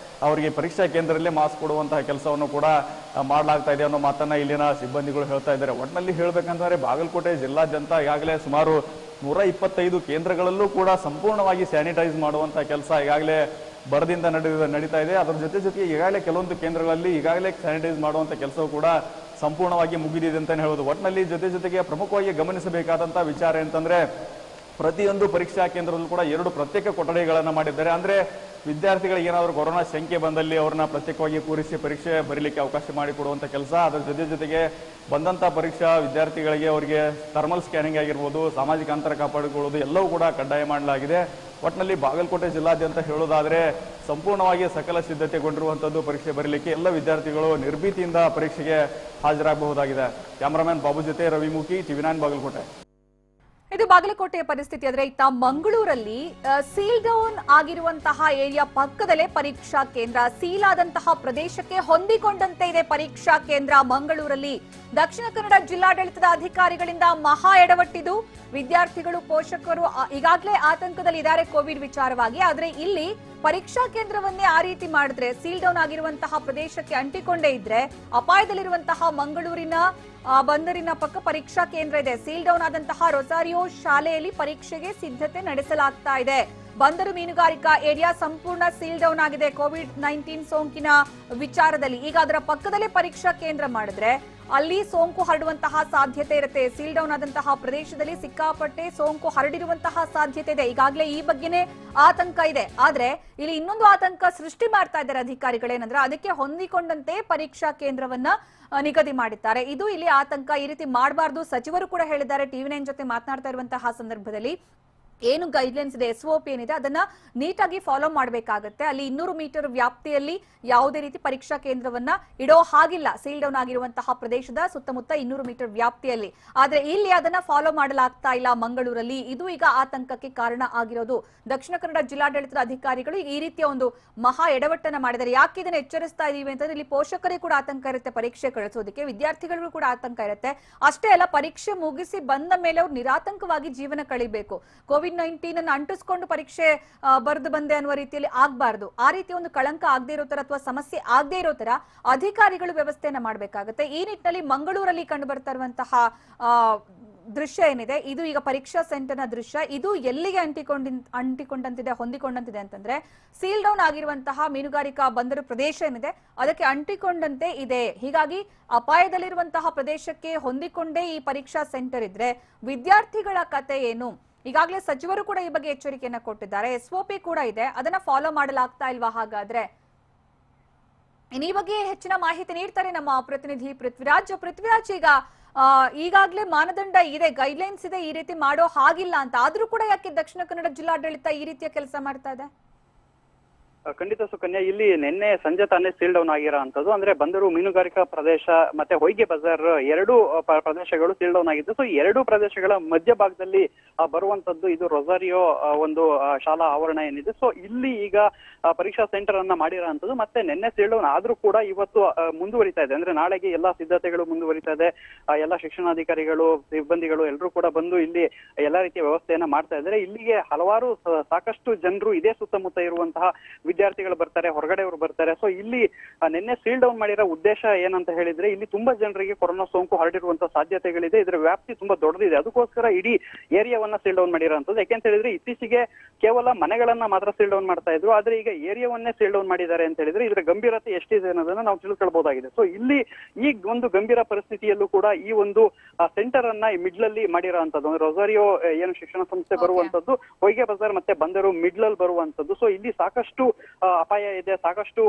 ಅವರಿಗೆ ಪರೀಕ್ಷಾ ಕೇಂದ್ರದಲ್ಲೇ ಮಾಸ್ಕ್ ಕೊಡುವಂತಹ ಕೆಲಸವನ್ನು ಕೂಡ ಮಾಡಲಾಗ್ತಾ ಇದೆ ಅನ್ನೋ ಮಾತನ್ನ ಇಲ್ಲಿನ ಸಿಬ್ಬಂದಿಗಳು ಹೇಳ್ತಾ ಇದ್ದಾರೆ. ಒಟ್ಟಿನಲ್ಲಿ ಹೇಳ್ಬೇಕಂತಂದ್ರೆ ಬಾಗಲಕೋಟೆ ಜಿಲ್ಲಾದ್ಯಂತ ಈಗಾಗಲೇ ಸುಮಾರು 125 ಕೇಂದ್ರಗಳಲ್ಲೂ ಕೂಡ ಸಂಪೂರ್ಣವಾಗಿ ಸ್ಯಾನಿಟೈಸ್ ಮಾಡುವಂತಹ ಕೆಲಸ ಈಗಾಗಲೇ ಬರದಿಂದ ನಡೀತಾ ಇದೆ. ಅದರ ಜೊತೆಗೆ ಈಗಾಗಲೇ ಕೆಲವೊಂದು ಕೇಂದ್ರಗಳಲ್ಲಿ ಈಗಾಗಲೇ ಸ್ಯಾನಿಟೈಸ್ ಮಾಡುವಂತ ಕೆಲಸವು ಕೂಡ ಸಂಪೂರ್ಣವಾಗಿ ಮುಗಿದಿದೆ ಅಂತಾನೆ ಹೇಳೋದು. ಒಟ್ಟಿನಲ್ಲಿ ಜೊತೆಗೆ ಪ್ರಮುಖವಾಗಿ ಗಮನಿಸಬೇಕಾದಂತಹ ವಿಚಾರ ಅಂತಂದ್ರೆ ಪ್ರತಿಯೊಂದು ಪರೀಕ್ಷಾ ಕೇಂದ್ರದಲ್ಲೂ ಕೂಡ 2 ಪ್ರತ್ಯೇಕ ಕೊಠಡಿಗಳನ್ನ ಮಾಡಿದ್ದಾರೆ. ಅಂದ್ರೆ ವಿದ್ಯಾರ್ಥಿಗಳಿಗೆ ಏನಾದರೂ ಕೊರೋನಾ ಶಂಕೆ ಬಂದಲ್ಲಿ ಅವ್ರನ್ನ ಪ್ರತ್ಯೇಕವಾಗಿ ಕೂರಿಸಿ ಪರೀಕ್ಷೆ ಬರೀಲಿಕ್ಕೆ ಅವಕಾಶ ಮಾಡಿಕೊಡುವಂತ ಕೆಲಸ. ಅದರ ಜೊತೆಗೆ ಬಂದಂತ ಪರೀಕ್ಷಾ ವಿದ್ಯಾರ್ಥಿಗಳಿಗೆ ಅವರಿಗೆ ಥರ್ಮಲ್ ಸ್ಕ್ಯಾನಿಂಗ್ ಆಗಿರ್ಬೋದು, ಸಾಮಾಜಿಕ ಅಂತರ ಕಾಪಾಡಿಕೊಳ್ಳುವುದು ಎಲ್ಲವೂ ಕೂಡ ಕಡ್ಡಾಯ ಮಾಡಲಾಗಿದೆ. ಒಟ್ಟಿನಲ್ಲಿ ಬಾಗಲಕೋಟೆ ಜಿಲ್ಲಾದ್ಯಂತ ಹೇಳೋದಾದ್ರೆ ಸಂಪೂರ್ಣವಾಗಿ ಸಕಲ ಸಿದ್ಧತೆಗೊಂಡಿರುವಂತದ್ದು ಪರೀಕ್ಷೆ ಬರೀಲಿಕ್ಕೆ. ಎಲ್ಲ ವಿದ್ಯಾರ್ಥಿಗಳು ನಿರ್ಭೀತಿಯಿಂದ ಪರೀಕ್ಷೆಗೆ ಹಾಜರಾಗಬಹುದಾಗಿದೆ. ಕ್ಯಾಮರಾಮನ್ ಬಾಬು ಜೊತೆ ರವಿಮುಖಿ, TV9 ಬಾಗಲಕೋಟೆ. ಇದು ಬಾಗಲಕೋಟೆಯ ಪರಿಸ್ಥಿತಿ. ಆದ್ರೆ ಇತ್ತ ಮಂಗಳೂರಲ್ಲಿ ಸೀಲ್ ಡೌನ್ ಆಗಿರುವಂತಹ ಏರಿಯಾ ಪಕ್ಕದಲ್ಲೇ ಪರೀಕ್ಷಾ ಕೇಂದ್ರ, ಸೀಲ್ ಆದಂತಹ ಪ್ರದೇಶಕ್ಕೆ ಹೊಂದಿಕೊಂಡಂತೆ ಇದೆ ಪರೀಕ್ಷಾ ಕೇಂದ್ರ ಮಂಗಳೂರಲ್ಲಿ. ದಕ್ಷಿಣ ಕನ್ನಡ ಜಿಲ್ಲಾಡಳಿತದ ಅಧಿಕಾರಿಗಳಿಂದ ಮಹಾ ಎಡವಟ್ಟಿದು. ವಿದ್ಯಾರ್ಥಿಗಳು, ಪೋಷಕರು ಈಗಾಗಲೇ ಆತಂಕದಲ್ಲಿ ಇದ್ದಾರೆ ಕೋವಿಡ್ ವಿಚಾರವಾಗಿ. ಆದ್ರೆ ಇಲ್ಲಿ ಪರೀಕ್ಷಾ ಕೇಂದ್ರವನ್ನೇ ಆ ರೀತಿ ಮಾಡಿದ್ರೆ, ಸೀಲ್ ಡೌನ್ ಆಗಿರುವಂತಹ ಪ್ರದೇಶಕ್ಕೆ ಅಂಟಿಕೊಂಡೇ ಇದ್ರೆ ಅಪಾಯದಲ್ಲಿರುವಂತಹ ಮಂಗಳೂರಿನ ಬಂದರಿನ ಪಕ್ಕ ಪರೀಕ್ಷಾ ಕೇಂದ್ರ ಇದೆ. ಸೀಲ್ ಡೌನ್ ಆದಂತಹ ರೊಸಾರಿಯೋ ಶಾಲೆಯಲ್ಲಿ ಪರೀಕ್ಷೆಗೆ ಸಿದ್ಧತೆ ನಡೆಸಲಾಗ್ತಾ ಇದೆ. ಬಂದರು ಮೀನುಗಾರಿಕಾ ಏರಿಯಾ ಸಂಪೂರ್ಣ ಸೀಲ್ ಡೌನ್ ಆಗಿದೆ ಕೋವಿಡ್-19 ಸೋಂಕಿನ ವಿಚಾರದಲ್ಲಿ. ಈಗ ಅದರ ಪಕ್ಕದಲ್ಲೇ ಪರೀಕ್ಷಾ ಕೇಂದ್ರ ಮಾಡಿದ್ರೆ ಅಲ್ಲಿ ಸೋಂಕು ಹರಡುವಂತಹ ಸಾಧ್ಯತೆ ಇರುತ್ತೆ. ಸೀಲ್ ಡೌನ್ ಆದಂತಹ ಪ್ರದೇಶದಲ್ಲಿ ಸಿಕ್ಕಾಪಟ್ಟೆ ಸೋಂಕು ಹರಡಿರುವಂತಹ ಸಾಧ್ಯತೆ ಇದೆ. ಈಗಾಗಲೇ ಈ ಬಗ್ಗೆನೇ ಆತಂಕ ಇದೆ. ಆದ್ರೆ ಇಲ್ಲಿ ಇನ್ನೊಂದು ಆತಂಕ ಸೃಷ್ಟಿ ಮಾಡ್ತಾ ಇದ್ದಾರೆ ಅಧಿಕಾರಿಗಳೇನಂದ್ರೆ ಅದಕ್ಕೆ ಹೊಂದಿಕೊಂಡಂತೆ ಪರೀಕ್ಷಾ ಕೇಂದ್ರವನ್ನ ನಿಗದಿ ಮಾಡಿದ್ದಾರೆ. ಇದು ಇಲ್ಲಿ ಆತಂಕ. ಈ ರೀತಿ ಮಾಡಬಾರ್ದು, ಸಚಿವರು ಕೂಡ ಹೇಳಿದ್ದಾರೆ TV9 ಜೊತೆ ಮಾತನಾಡ್ತಾ ಇರುವಂತಹ ಸಂದರ್ಭದಲ್ಲಿ. ಏನು ಗೈಡ್ಲೈನ್ಸ್ ಇದೆ, SOP ಏನಿದೆ ಅದನ್ನ ನೀಟಾಗಿ ಫಾಲೋ ಮಾಡಬೇಕಾಗುತ್ತೆ. ಅಲ್ಲಿ 200 ಮೀಟರ್ ವ್ಯಾಪ್ತಿಯಲ್ಲಿ ಯಾವುದೇ ರೀತಿ ಪರೀಕ್ಷಾ ಕೇಂದ್ರವನ್ನ ಇಡೋ ಹಾಗಿಲ್ಲ, ಸೀಲ್ ಡೌನ್ ಆಗಿರುವಂತಹ ಪ್ರದೇಶದ ಸುತ್ತಮುತ್ತ 200 ಮೀಟರ್ ವ್ಯಾಪ್ತಿಯಲ್ಲಿ. ಆದ್ರೆ ಇಲ್ಲಿ ಅದನ್ನ ಫಾಲೋ ಮಾಡಲಾಗ್ತಾ ಇಲ್ಲ ಮಂಗಳೂರಲ್ಲಿ. ಇದು ಈಗ ಆತಂಕಕ್ಕೆ ಕಾರಣ ಆಗಿರೋದು. ದಕ್ಷಿಣ ಕನ್ನಡ ಜಿಲ್ಲಾಡಳಿತದ ಅಧಿಕಾರಿಗಳು ಈ ರೀತಿಯ ಒಂದು ಮಹಾ ಎಡವಟ್ಟನ್ನ ಮಾಡಿದ್ದಾರೆ. ಯಾಕೆ ಇದನ್ನ ಎಚ್ಚರಿಸ್ತಾ ಇದೀವಿ ಅಂತಂದ್ರೆ ಇಲ್ಲಿ ಪೋಷಕರಿಗೆ ಕೂಡ ಆತಂಕ ಇರುತ್ತೆ, ಪರೀಕ್ಷೆ ಕಳಿಸೋದಕ್ಕೆ ವಿದ್ಯಾರ್ಥಿಗಳಿಗೂ ಕೂಡ ಆತಂಕ ಇರುತ್ತೆ. ಅಷ್ಟೇ ಅಲ್ಲ, ಪರೀಕ್ಷೆ ಮುಗಿಸಿ ಬಂದ ಮೇಲೆ ಅವ್ರು ನಿರಾತಂಕವಾಗಿ ಜೀವನ ಕಳಿಬೇಕು. COVID-19 ಅನ್ನು ಅಂಟಿಸ್ಕೊಂಡು ಪರೀಕ್ಷೆ ಬರೆದು ಬಂದೆ ಅನ್ನುವ ರೀತಿಯಲ್ಲಿ ಆಗ್ಬಾರ್ದು. ಆ ರೀತಿ ಒಂದು ಕಳಂಕ ಆಗದೆ ಇರೋ ತರ ಅಥವಾ ಸಮಸ್ಯೆ ಆಗದೆ ಇರೋ ತರ ಅಧಿಕಾರಿಗಳು ವ್ಯವಸ್ಥೆಯನ್ನ ಮಾಡಬೇಕಾಗುತ್ತೆ. ಈ ನಿಟ್ಟಿನಲ್ಲಿ ಮಂಗಳೂರಲ್ಲಿ ಕಂಡು ಬರ್ತಾ ಇರುವಂತಹ ದೃಶ್ಯ ಏನಿದೆ, ಇದು ಈಗ ಪರೀಕ್ಷಾ ಸೆಂಟರ್ನ ದೃಶ್ಯ. ಇದು ಎಲ್ಲಿಗೆ ಅಂಟಿಕೊಂಡಂತಿದೆ, ಹೊಂದಿಕೊಂಡಂತಿದೆ ಅಂತಂದ್ರೆ ಸೀಲ್ ಡೌನ್ ಆಗಿರುವಂತಹ ಮೀನುಗಾರಿಕಾ ಬಂದರು ಪ್ರದೇಶ ಏನಿದೆ ಅದಕ್ಕೆ ಅಂಟಿಕೊಂಡಂತೆ ಇದೆ. ಹೀಗಾಗಿ ಅಪಾಯದಲ್ಲಿರುವಂತಹ ಪ್ರದೇಶಕ್ಕೆ ಹೊಂದಿಕೊಂಡೇ ಈ ಪರೀಕ್ಷಾ ಸೆಂಟರ್ ಇದ್ರೆ ವಿದ್ಯಾರ್ಥಿಗಳ ಕತೆ ಏನು? ಈಗಾಗಲೇ ಸಚಿವರು ಕೂಡ ಈ ಬಗ್ಗೆ ಎಚ್ಚರಿಕೆಯನ್ನ ಕೊಟ್ಟಿದ್ದಾರೆ. SOP ಕೂಡ ಇದೆ, ಅದನ್ನ ಫಾಲೋ ಮಾಡಲಾಗ್ತಾ ಇಲ್ವಾ ಹಾಗಾದ್ರೆ? ಈ ಬಗ್ಗೆ ಹೆಚ್ಚಿನ ಮಾಹಿತಿ ನೀಡ್ತಾರೆ ನಮ್ಮ ಪ್ರತಿನಿಧಿ ಪೃಥ್ವಿರಾಜ್. ಈಗ ಈಗಾಗಲೇ ಮಾನದಂಡ ಇದೆ, ಗೈಡ್ಲೈನ್ಸ್ ಇದೆ, ಈ ರೀತಿ ಮಾಡೋ ಹಾಗಿಲ್ಲ ಅಂತ. ಆದ್ರೂ ಕೂಡ ಯಾಕೆ ದಕ್ಷಿಣ ಕನ್ನಡ ಜಿಲ್ಲಾಡಳಿತ ಈ ರೀತಿಯ ಕೆಲಸ ಮಾಡ್ತಾ ಇದೆ? ಖಂಡಿತ ಸುಕನ್ಯಾ, ಇಲ್ಲಿ ನಿನ್ನೆ ಸಂಜೆ ತಾನೇ ಸೀಲ್ ಡೌನ್ ಆಗಿರೋ ಅಂತದ್ದು. ಅಂದ್ರೆ ಬಂದರು ಮೀನುಗಾರಿಕಾ ಪ್ರದೇಶ ಮತ್ತೆ ಹೊಯ್ಗೆ ಬಜಾರ್ ಎರಡು ಪ್ರದೇಶಗಳು ಸೀಲ್ ಡೌನ್ ಆಗಿದ್ದು. ಸೊ ಎರಡು ಪ್ರದೇಶಗಳ ಮಧ್ಯಭಾಗದಲ್ಲಿ ಬರುವಂತದ್ದು ಇದು ರೊಸಾರಿಯೋ ಒಂದು ಶಾಲಾ ಆವರಣ ಏನಿದೆ. ಸೊ ಇಲ್ಲಿ ಈಗ ಪರೀಕ್ಷಾ ಸೆಂಟರ್ ಅನ್ನ ಮಾಡಿರೋ ಅಂತದ್ದು. ಮತ್ತೆ ನಿನ್ನೆ ಸೀಲ್ ಡೌನ್ ಆದ್ರೂ ಕೂಡ ಇವತ್ತು ಮುಂದುವರಿತಾ ಇದೆ. ಅಂದ್ರೆ ನಾಳೆಗೆ ಎಲ್ಲಾ ಸಿದ್ಧತೆಗಳು ಮುಂದುವರಿತಾ ಇದೆ. ಎಲ್ಲಾ ಶಿಕ್ಷಣಾಧಿಕಾರಿಗಳು, ಸಿಬ್ಬಂದಿಗಳು ಎಲ್ಲರೂ ಕೂಡ ಬಂದು ಇಲ್ಲಿ ಎಲ್ಲಾ ರೀತಿಯ ವ್ಯವಸ್ಥೆಯನ್ನ ಮಾಡ್ತಾ ಇದ್ದಾರೆ. ಇಲ್ಲಿಗೆ ಹಲವಾರು ಸಾಕಷ್ಟು ಜನರು ಇದೇ ಸುತ್ತಮುತ್ತ ಇರುವಂತಹ ವಿದ್ಯಾರ್ಥಿಗಳು ಬರ್ತಾರೆ, ಹೊರಗಡೆಯವರು ಬರ್ತಾರೆ. ಸೊ ಇಲ್ಲಿ ನಿನ್ನೆ ಸೀಲ್ ಡೌನ್ ಮಾಡಿರೋ ಉದ್ದೇಶ ಏನಂತ ಹೇಳಿದ್ರೆ, ಇಲ್ಲಿ ತುಂಬಾ ಜನರಿಗೆ ಕೊರೋನಾ ಸೋಂಕು ಹರಡಿರುವಂತಹ ಸಾಧ್ಯತೆಗಳಿದೆ. ಇದರ ವ್ಯಾಪ್ತಿ ತುಂಬಾ ದೊಡ್ಡದಿದೆ. ಅದಕ್ಕೋಸ್ಕರ ಇಡೀ ಏರಿಯಾವನ್ನ ಸೀಲ್ ಡೌನ್ ಮಾಡಿರೋಂಥದ್ದು. ಯಾಕೆಂತ ಹೇಳಿದ್ರೆ ಇತ್ತೀಚೆಗೆ ಕೇವಲ ಮನೆಗಳನ್ನ ಮಾತ್ರ ಸೀಲ್ ಡೌನ್ ಮಾಡ್ತಾ ಇದ್ರು, ಆದ್ರೆ ಈಗ ಏರಿಯಾವನ್ನೇ ಸೀಲ್ ಡೌನ್ ಮಾಡಿದ್ದಾರೆ ಅಂತ ಹೇಳಿದ್ರೆ ಇದರ ಗಂಭೀರತೆ ಎಷ್ಟಿದೆ ಅನ್ನೋದನ್ನ ನಾವು ತಿಳ್ಕೊಳ್ಬಹುದಾಗಿದೆ. ಸೊ ಇಲ್ಲಿ ಈ ಒಂದು ಗಂಭೀರ ಪರಿಸ್ಥಿತಿಯಲ್ಲೂ ಕೂಡ ಈ ಒಂದು ಸೆಂಟರ್ ಅನ್ನ ಮಿಡ್ಲಲ್ಲಿ ಮಾಡಿರೋ ಅಂತದ್ದು. ರೊಸಾರಿಯೋ ಏನು ಶಿಕ್ಷಣ ಸಂಸ್ಥೆ ಬರುವಂತದ್ದು, ಹೊಯ್ಗೆ ಬಜಾರ್ ಮತ್ತೆ ಬಂದರು ಮಿಡ್ಲಲ್ಲಿ ಬರುವಂತದ್ದು. ಸೊ ಇಲ್ಲಿ ಸಾಕಷ್ಟು ಅಪಾಯ ಇದೆ, ಸಾಕಷ್ಟು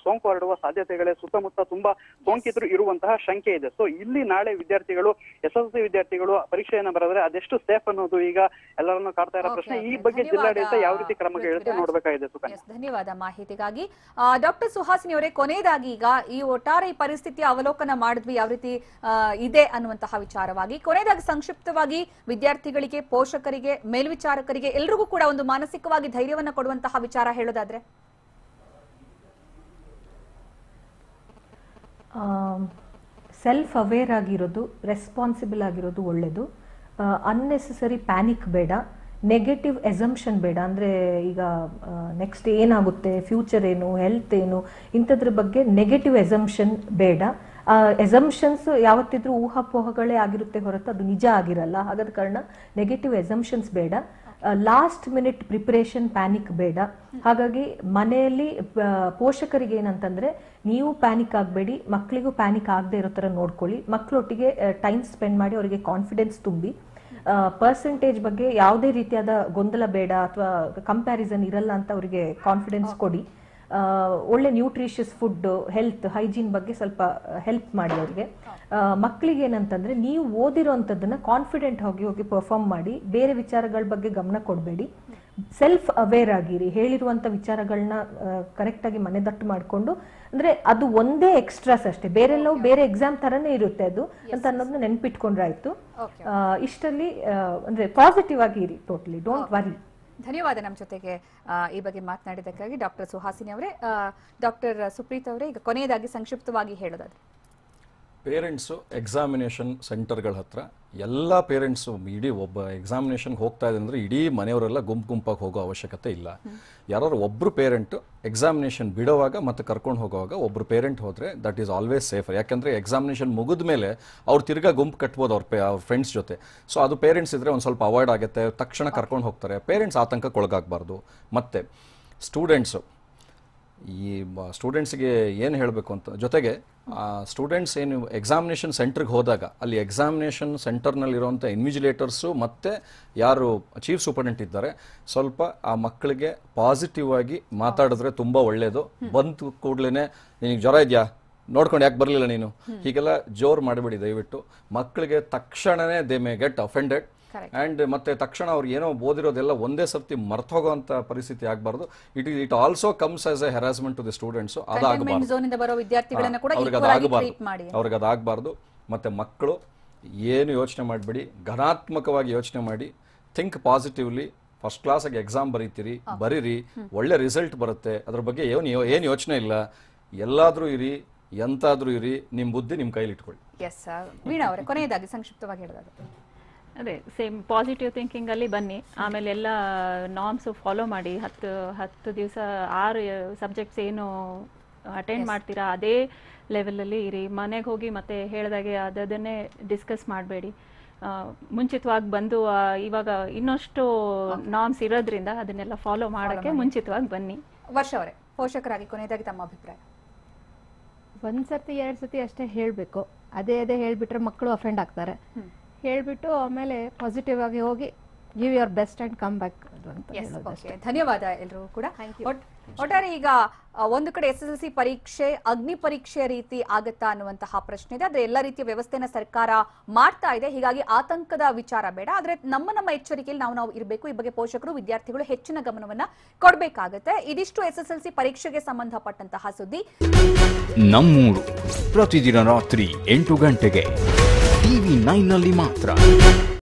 ಸೋಂಕು ಹರಡುವ ಸಾಧ್ಯತೆಗಳೇ, ಸುತ್ತಮುತ್ತ ತುಂಬಾ ಸೋಂಕಿತರು ಇರುವಂತಹ ಶಂಕೆ ಇದೆ. ಸೊ ಇಲ್ಲಿ ನಾಳೆ ವಿದ್ಯಾರ್ಥಿಗಳು, SSLC ವಿದ್ಯಾರ್ಥಿಗಳು ಪರೀಕ್ಷೆಯನ್ನ ಬರೆದ್ರೆ ಅದೆಷ್ಟು ಸೇಫ್ ಅನ್ನೋದು ಈಗ ಎಲ್ಲರನ್ನು ಕಾಡ್ತಾ ಇರೋ ಪ್ರಶ್ನೆ. ಈ ಬಗ್ಗೆ ಜಿಲ್ಲಾಡಳಿತ ಯಾವ ರೀತಿ ಕ್ರಮ ಹೇಳುತ್ತೆ ನೋಡ್ಬೇಕಾಗಿದೆ. ಸುಕನ್ಯಾ, ಧನ್ಯವಾದ ಮಾಹಿತಿಗಾಗಿ. ಡಾಕ್ಟರ್ ಸುಹಾಸಿನಿ ಅವರೇ, ಕೊನೆಯದಾಗಿ ಈಗ ಈ ಒಟ್ಟಾರೆ ಈ ಪರಿಸ್ಥಿತಿಯ ಅವಲೋಕನ ಮಾಡಿದ್ವಿ, ಯಾವ ರೀತಿ ಇದೆ ಅನ್ನುವಂತಹ ವಿಚಾರವಾಗಿ ಕೊನೆಯದಾಗಿ ಸಂಕ್ಷಿಪ್ತವಾಗಿ ವಿದ್ಯಾರ್ಥಿಗಳಿಗೆ, ಪೋಷಕರಿಗೆ, ಮೇಲ್ವಿಚಾರಕರಿಗೆ ಎಲ್ರಿಗೂ ಕೂಡ ಒಂದು ಮಾನಸಿಕವಾಗಿ ಧೈರ್ಯವನ್ನ ಕೊಡುವಂತಹ ವಿಚಾರ ಹೇಳೋದಾದ್ರೆ? ಸೆಲ್ಫ್ ಅವೇರ್ ಆಗಿರೋದು, ರೆಸ್ಪಾನ್ಸಿಬಲ್ ಆಗಿರೋದು ಒಳ್ಳೆಯದು. ಅನ್ನೆಸೆಸರಿ ಪ್ಯಾನಿಕ್ ಬೇಡ, ನೆಗೆಟಿವ್ ಎಸಂಪ್ಷನ್ ಬೇಡ. ಅಂದರೆ ಈಗ ನೆಕ್ಸ್ಟ್ ಏನಾಗುತ್ತೆ, ಫ್ಯೂಚರ್ ಏನು, ಹೆಲ್ತ್ ಏನು, ಇಂಥದ್ರ ಬಗ್ಗೆ ನೆಗೆಟಿವ್ ಎಸಂಪ್ಷನ್ ಬೇಡ. ಎಸಂಪ್ಷನ್ಸ್ ಯಾವತ್ತಿದ್ರೂ ಊಹಾಪೋಹಗಳೇ ಆಗಿರುತ್ತೆ ಹೊರತು ಅದು ನಿಜ ಆಗಿರಲ್ಲ. ಹಾಗಾದ ಕಾರಣ ನೆಗೆಟಿವ್ ಎಸಂಪ್ಷನ್ಸ್ ಬೇಡ. ಲಾಸ್ಟ್ ಮಿನಿಟ್ ಪ್ರಿಪರೇಷನ್, ಪ್ಯಾನಿಕ್ ಬೇಡ. ಹಾಗಾಗಿ ಮನೆಯಲ್ಲಿ ಪೋಷಕರಿಗೆ ಏನಂತಂದ್ರೆ, ನೀವು ಪ್ಯಾನಿಕ್ ಆಗಬೇಡಿ, ಮಕ್ಕಳಿಗೂ ಪ್ಯಾನಿಕ್ ಆಗದೆ ಇರೋ ಥರ ನೋಡ್ಕೊಳ್ಳಿ. ಮಕ್ಕಳೊಟ್ಟಿಗೆ ಟೈಮ್ ಸ್ಪೆಂಡ್ ಮಾಡಿ ಅವರಿಗೆ ಕಾನ್ಫಿಡೆನ್ಸ್ ತುಂಬಿ. ಪರ್ಸೆಂಟೇಜ್ ಬಗ್ಗೆ ಯಾವುದೇ ರೀತಿಯಾದ ಗೊಂದಲ ಬೇಡ ಅಥವಾ ಕಂಪ್ಯಾರಿಸನ್ ಇರಲ್ಲ ಅಂತ ಅವರಿಗೆ ಕಾನ್ಫಿಡೆನ್ಸ್ ಕೊಡಿ. ಒಳ್ಳೆ ನ್ಯೂಟ್ರಿಷಿಯಸ್ ಫುಡ್, ಹೆಲ್ತ್, ಹೈಜೀನ್ ಬಗ್ಗೆ ಸ್ವಲ್ಪ ಹೆಲ್ಪ್ ಮಾಡಿ ಅವರಿಗೆ. ಮಕ್ಕಳಿಗೆ ಏನಂತಂದ್ರೆ, ನೀವು ಓದಿರೋಂಥದ್ದನ್ನ ಕಾನ್ಫಿಡೆಂಟ್ ಹೋಗಿ ಪರ್ಫಾರ್ಮ್ ಮಾಡಿ, ಬೇರೆ ವಿಚಾರಗಳ ಬಗ್ಗೆ ಗಮನ ಕೊಡಬೇಡಿ. ಸೆಲ್ಫ್ ಅವೇರ್ ಆಗಿರಿ, ಹೇಳಿರುವಂತ ವಿಚಾರಗಳನ್ನ ಕರೆಕ್ಟ್ ಆಗಿ ಮನೆದಟ್ಟು ಮಾಡಿಕೊಂಡು, ಅಂದ್ರೆ ಅದು ಒಂದೇ ಎಕ್ಸ್ಟ್ರಾಸ್ ಅಷ್ಟೇ, ಬೇರೆಲ್ಲವೂ ಬೇರೆ ಎಕ್ಸಾಮ್ ತರನೇ ಇರುತ್ತೆ ಅದು ಅಂತ ಅನ್ನೋದನ್ನ ನೆನ್ಪಿಟ್ಕೊಂಡ್ರೆ ಆಯ್ತು. ಇಷ್ಟಲ್ಲಿ ಅಂದ್ರೆ ಪಾಸಿಟಿವ್ ಆಗಿ ಇರಿ, ಟೋಟಲಿ ಡೋಂಟ್ ವರಿ. ಧನ್ಯವಾದ ನಮ್ಮ ಜೊತೆಗೆ ಈ ಬಗ್ಗೆ ಮಾತನಾಡಿದ್ದಕ್ಕಾಗಿ ಡಾಕ್ಟರ್ ಸುಹಾಸಿನಿ ಅವರೇ. ಡಾಕ್ಟರ್ ಸುಪ್ರೀತ್ ಅವರೇ, ಈಗ ಕೊನೆಯದಾಗಿ ಸಂಕ್ಷಿಪ್ತವಾಗಿ ಹೇಳೋದಾದ್ರೆ? ಪೇರೆಂಟ್ಸು ಎಕ್ಸಾಮಿನೇಷನ್ ಸೆಂಟರ್ಗಳ ಹತ್ರ ಎಲ್ಲ ಪೇರೆಂಟ್ಸು ಇಡೀ ಒಬ್ಬ ಎಕ್ಸಾಮಿನೇಷನ್ಗೆ ಹೋಗ್ತಾ ಇದೆ ಅಂದರೆ ಇಡೀ ಮನೆಯವರೆಲ್ಲ ಗುಂಪಾಗಿ ಹೋಗೋ ಅವಶ್ಯಕತೆ ಇಲ್ಲ. ಯಾರು ಒಬ್ಬರು ಪೇರೆಂಟು ಎಕ್ಸಾಮಿನೇಷನ್ ಬಿಡುವಾಗ ಮತ್ತು ಕರ್ಕೊಂಡು ಹೋಗುವಾಗ ಒಬ್ಬರು ಪೇರೆಂಟ್ ಹೋದರೆ ದಟ್ ಈಸ್ ಆಲ್ವೇಸ್ ಸೇಫರ್. ಯಾಕೆಂದರೆ ಎಕ್ಸಾಮಿನೇಷನ್ ಮುಗಿದ ಮೇಲೆ ಅವ್ರು ತಿರ್ಗಾ ಗುಂಪು ಕಟ್ಬೋದು ಅವ್ರ ಫ್ರೆಂಡ್ಸ್ ಜೊತೆ. ಸೊ ಅದು ಪೇರೆಂಟ್ಸ್ ಇದ್ದರೆ ಒಂದು ಸ್ವಲ್ಪ ಅವಾಯ್ಡ್ ಆಗುತ್ತೆ, ತಕ್ಷಣ ಕರ್ಕೊಂಡು ಹೋಗ್ತಾರೆ. ಪೇರೆಂಟ್ಸ್ ಆತಂಕಕ್ಕೆ ಒಳಗಾಗಬಾರ್ದು. ಮತ್ತು ಸ್ಟೂಡೆಂಟ್ಸು, ಈ ಸ್ಟೂಡೆಂಟ್ಸ್ಗೆ ಏನು ಹೇಳಬೇಕು ಅಂತ, ಜೊತೆಗೆ ಸ್ಟೂಡೆಂಟ್ಸ್ ಏನು ಎಕ್ಸಾಮಿನೇಷನ್ ಸೆಂಟ್ರಿಗೆ ಹೋದಾಗ ಅಲ್ಲಿ ಎಕ್ಸಾಮಿನೇಷನ್ ಸೆಂಟರ್ನಲ್ಲಿರುವಂಥ ಇನ್ವಿಜಿಲೇಟರ್ಸು ಮತ್ತು ಯಾರು ಚೀಫ್ ಸೂಪರಿಂಟೆಂಡೆಂಟ್ ಇದ್ದಾರೆ, ಸ್ವಲ್ಪ ಆ ಮಕ್ಕಳಿಗೆ ಪಾಸಿಟಿವ್ ಆಗಿ ಮಾತಾಡಿದ್ರೆ ತುಂಬ ಒಳ್ಳೆಯದು. ಬಂದು ಕೂಡಲೇ ನಿನಗೆ ಜ್ವರ ಇದೆಯಾ, ನೋಡ್ಕೊಂಡು ಯಾಕೆ ಬರಲಿಲ್ಲ ನೀನು, ಹೀಗೆಲ್ಲ ಜೋರು ಮಾಡಿಬಿಡಿ ದಯವಿಟ್ಟು. ಮಕ್ಕಳಿಗೆ ತಕ್ಷಣವೇ they may get offended. And ಮತ್ತೆ ತಕ್ಷಣ ಅವ್ರು ಏನೋ ಓದಿರೋದೆಲ್ಲ ಒಂದೇ ಸರ್ತಿ ಮರ್ತೋಗೋಂತ ಪರಿಸ್ಥಿತಿ ಆಗಬಾರ್ದು. It also comes as a harassment to the students. Containment zone ಇಂದ ಬರೋ ವಿದ್ಯಾರ್ಥಿಗಳನ್ನ ಕೂಡ ಅವ್ರಿಗೆ ಅದಾಗಬಾರ್ದು. ಮತ್ತೆ ಮಕ್ಕಳು ಏನು ಯೋಚನೆ ಮಾಡಬೇಡಿ, ಘನಾತ್ಮಕವಾಗಿ ಯೋಚನೆ ಮಾಡಿ, ಥಿಂಕ್ ಪಾಸಿಟಿವ್ಲಿ. ಫಸ್ಟ್ ಕ್ಲಾಸ್ ಆಗಿ ಎಕ್ಸಾಮ್ ಬರೀರಿ, ಒಳ್ಳೆ ರಿಸಲ್ಟ್ ಬರುತ್ತೆ. ಅದ್ರ ಬಗ್ಗೆ ಏನು ಯೋಚನೆ ಇಲ್ಲ. ಎಲ್ಲಾದ್ರೂ ಇರಿ, ಎಂತಾದ್ರೂ ಇರಿ, ನಿಮ್ ಬುದ್ಧಿ ನಿಮ್ ಕೈಲಿ ಇಟ್ಕೊಳ್ಳಿ. ಎಸ್ ವೀಣಾ ಅವರೇ, ಕೊನೆಯದಾಗಿ ಸಂಕ್ಷಿಪ್ತವಾಗಿ ಹೇಳಿದಾಗ ಅದೇ ಸೇಮ್ ಪಾಸಿಟಿವ್ ಥಿಂಕಿಂಗ್ ಅಲ್ಲಿ ಬನ್ನಿ. ಆಮೇಲೆ ಎಲ್ಲ ನಾರ್ಮ್ಸ್ ಫಾಲೋ ಮಾಡಿ. 10 ದಿವಸ 6 ಸಬ್ಜೆಕ್ಟ್ಸ್ ಏನು ಅಟೆಂಡ್ ಮಾಡ್ತೀರಾ ಅದೇ ಲೆವೆಲಲ್ಲಿ ಇರಿ. ಮನೆಗೆ ಹೋಗಿ ಮತ್ತೆ ಹೇಳಿದಾಗೆ ಅದನ್ನೇ ಡಿಸ್ಕಸ್ ಮಾಡಬೇಡಿ. ಮುಂಚಿತವಾಗಿ ಬಂದು ಇವಾಗ ಇನ್ನಷ್ಟು ನಾರ್ಮ್ಸ್ ಇರೋದ್ರಿಂದ ಅದನ್ನೆಲ್ಲ ಫಾಲೋ ಮಾಡೋಕ್ಕೆ ಮುಂಚಿತವಾಗಿ ಬನ್ನಿ. ವರ್ಷ ಅವರೇ, ಪೋಷಕರಾಗಿ ಕೊನೆಯದಾಗಿ ತಮ್ಮ ಅಭಿಪ್ರಾಯ? ಒಂದ್ಸರ್ತಿ 2 ಸತಿ ಅಷ್ಟೇ ಹೇಳಬೇಕು. ಅದೇ ಹೇಳ್ಬಿಟ್ರೆ ಮಕ್ಕಳು ಅಫೆಂಡ್ ಆಗ್ತಾರೆ. ಹೇಳ್ಬಿಟ್ಟು ಆಮೇಲೆ ಪಾಸಿಟಿವ್ ಆಗಿ ಹೋಗಿ give your best and come back ಅಂತ ಹೇಳೋದು. ಧನ್ಯವಾದ ಎಲ್ಲರೂ ಕೂಡ. ಒಟ್ಟಾರೆ ಈಗ ಒಂದು ಕಡೆ SSLC ಪರೀಕ್ಷೆ ಅಗ್ನಿ ಪರೀಕ್ಷೆ ರೀತಿ ಆಗತ್ತಾ ಅನ್ನುವಂತಹ ಪ್ರಶ್ನೆ ಇದೆ. ಆದ್ರೆ ಎಲ್ಲ ರೀತಿಯ ವ್ಯವಸ್ಥೆನ ಸರ್ಕಾರ ಮಾಡ್ತಾ ಇದೆ, ಹೀಗಾಗಿ ಆತಂಕದ ವಿಚಾರ ಬೇಡ. ಆದ್ರೆ ನಮ್ಮ ಎಚ್ಚರಿಕೆಯಲ್ಲಿ ನಾವು ಇರಬೇಕು. ಈ ಬಗ್ಗೆ ಪೋಷಕರು, ವಿದ್ಯಾರ್ಥಿಗಳು ಹೆಚ್ಚಿನ ಗಮನವನ್ನ ಕೊಡಬೇಕಾಗತ್ತೆ. ಇದಿಷ್ಟು SSLC ಪರೀಕ್ಷೆಗೆ ಸಂಬಂಧಪಟ್ಟಂತಹ ಸುದ್ದಿ. ನಮ್ಮೂರು ಪ್ರತಿದಿನ ರಾತ್ರಿ 8 ಗಂಟೆಗೆ TV9 ನಲ್ಲಿ ಮಾತ್ರ.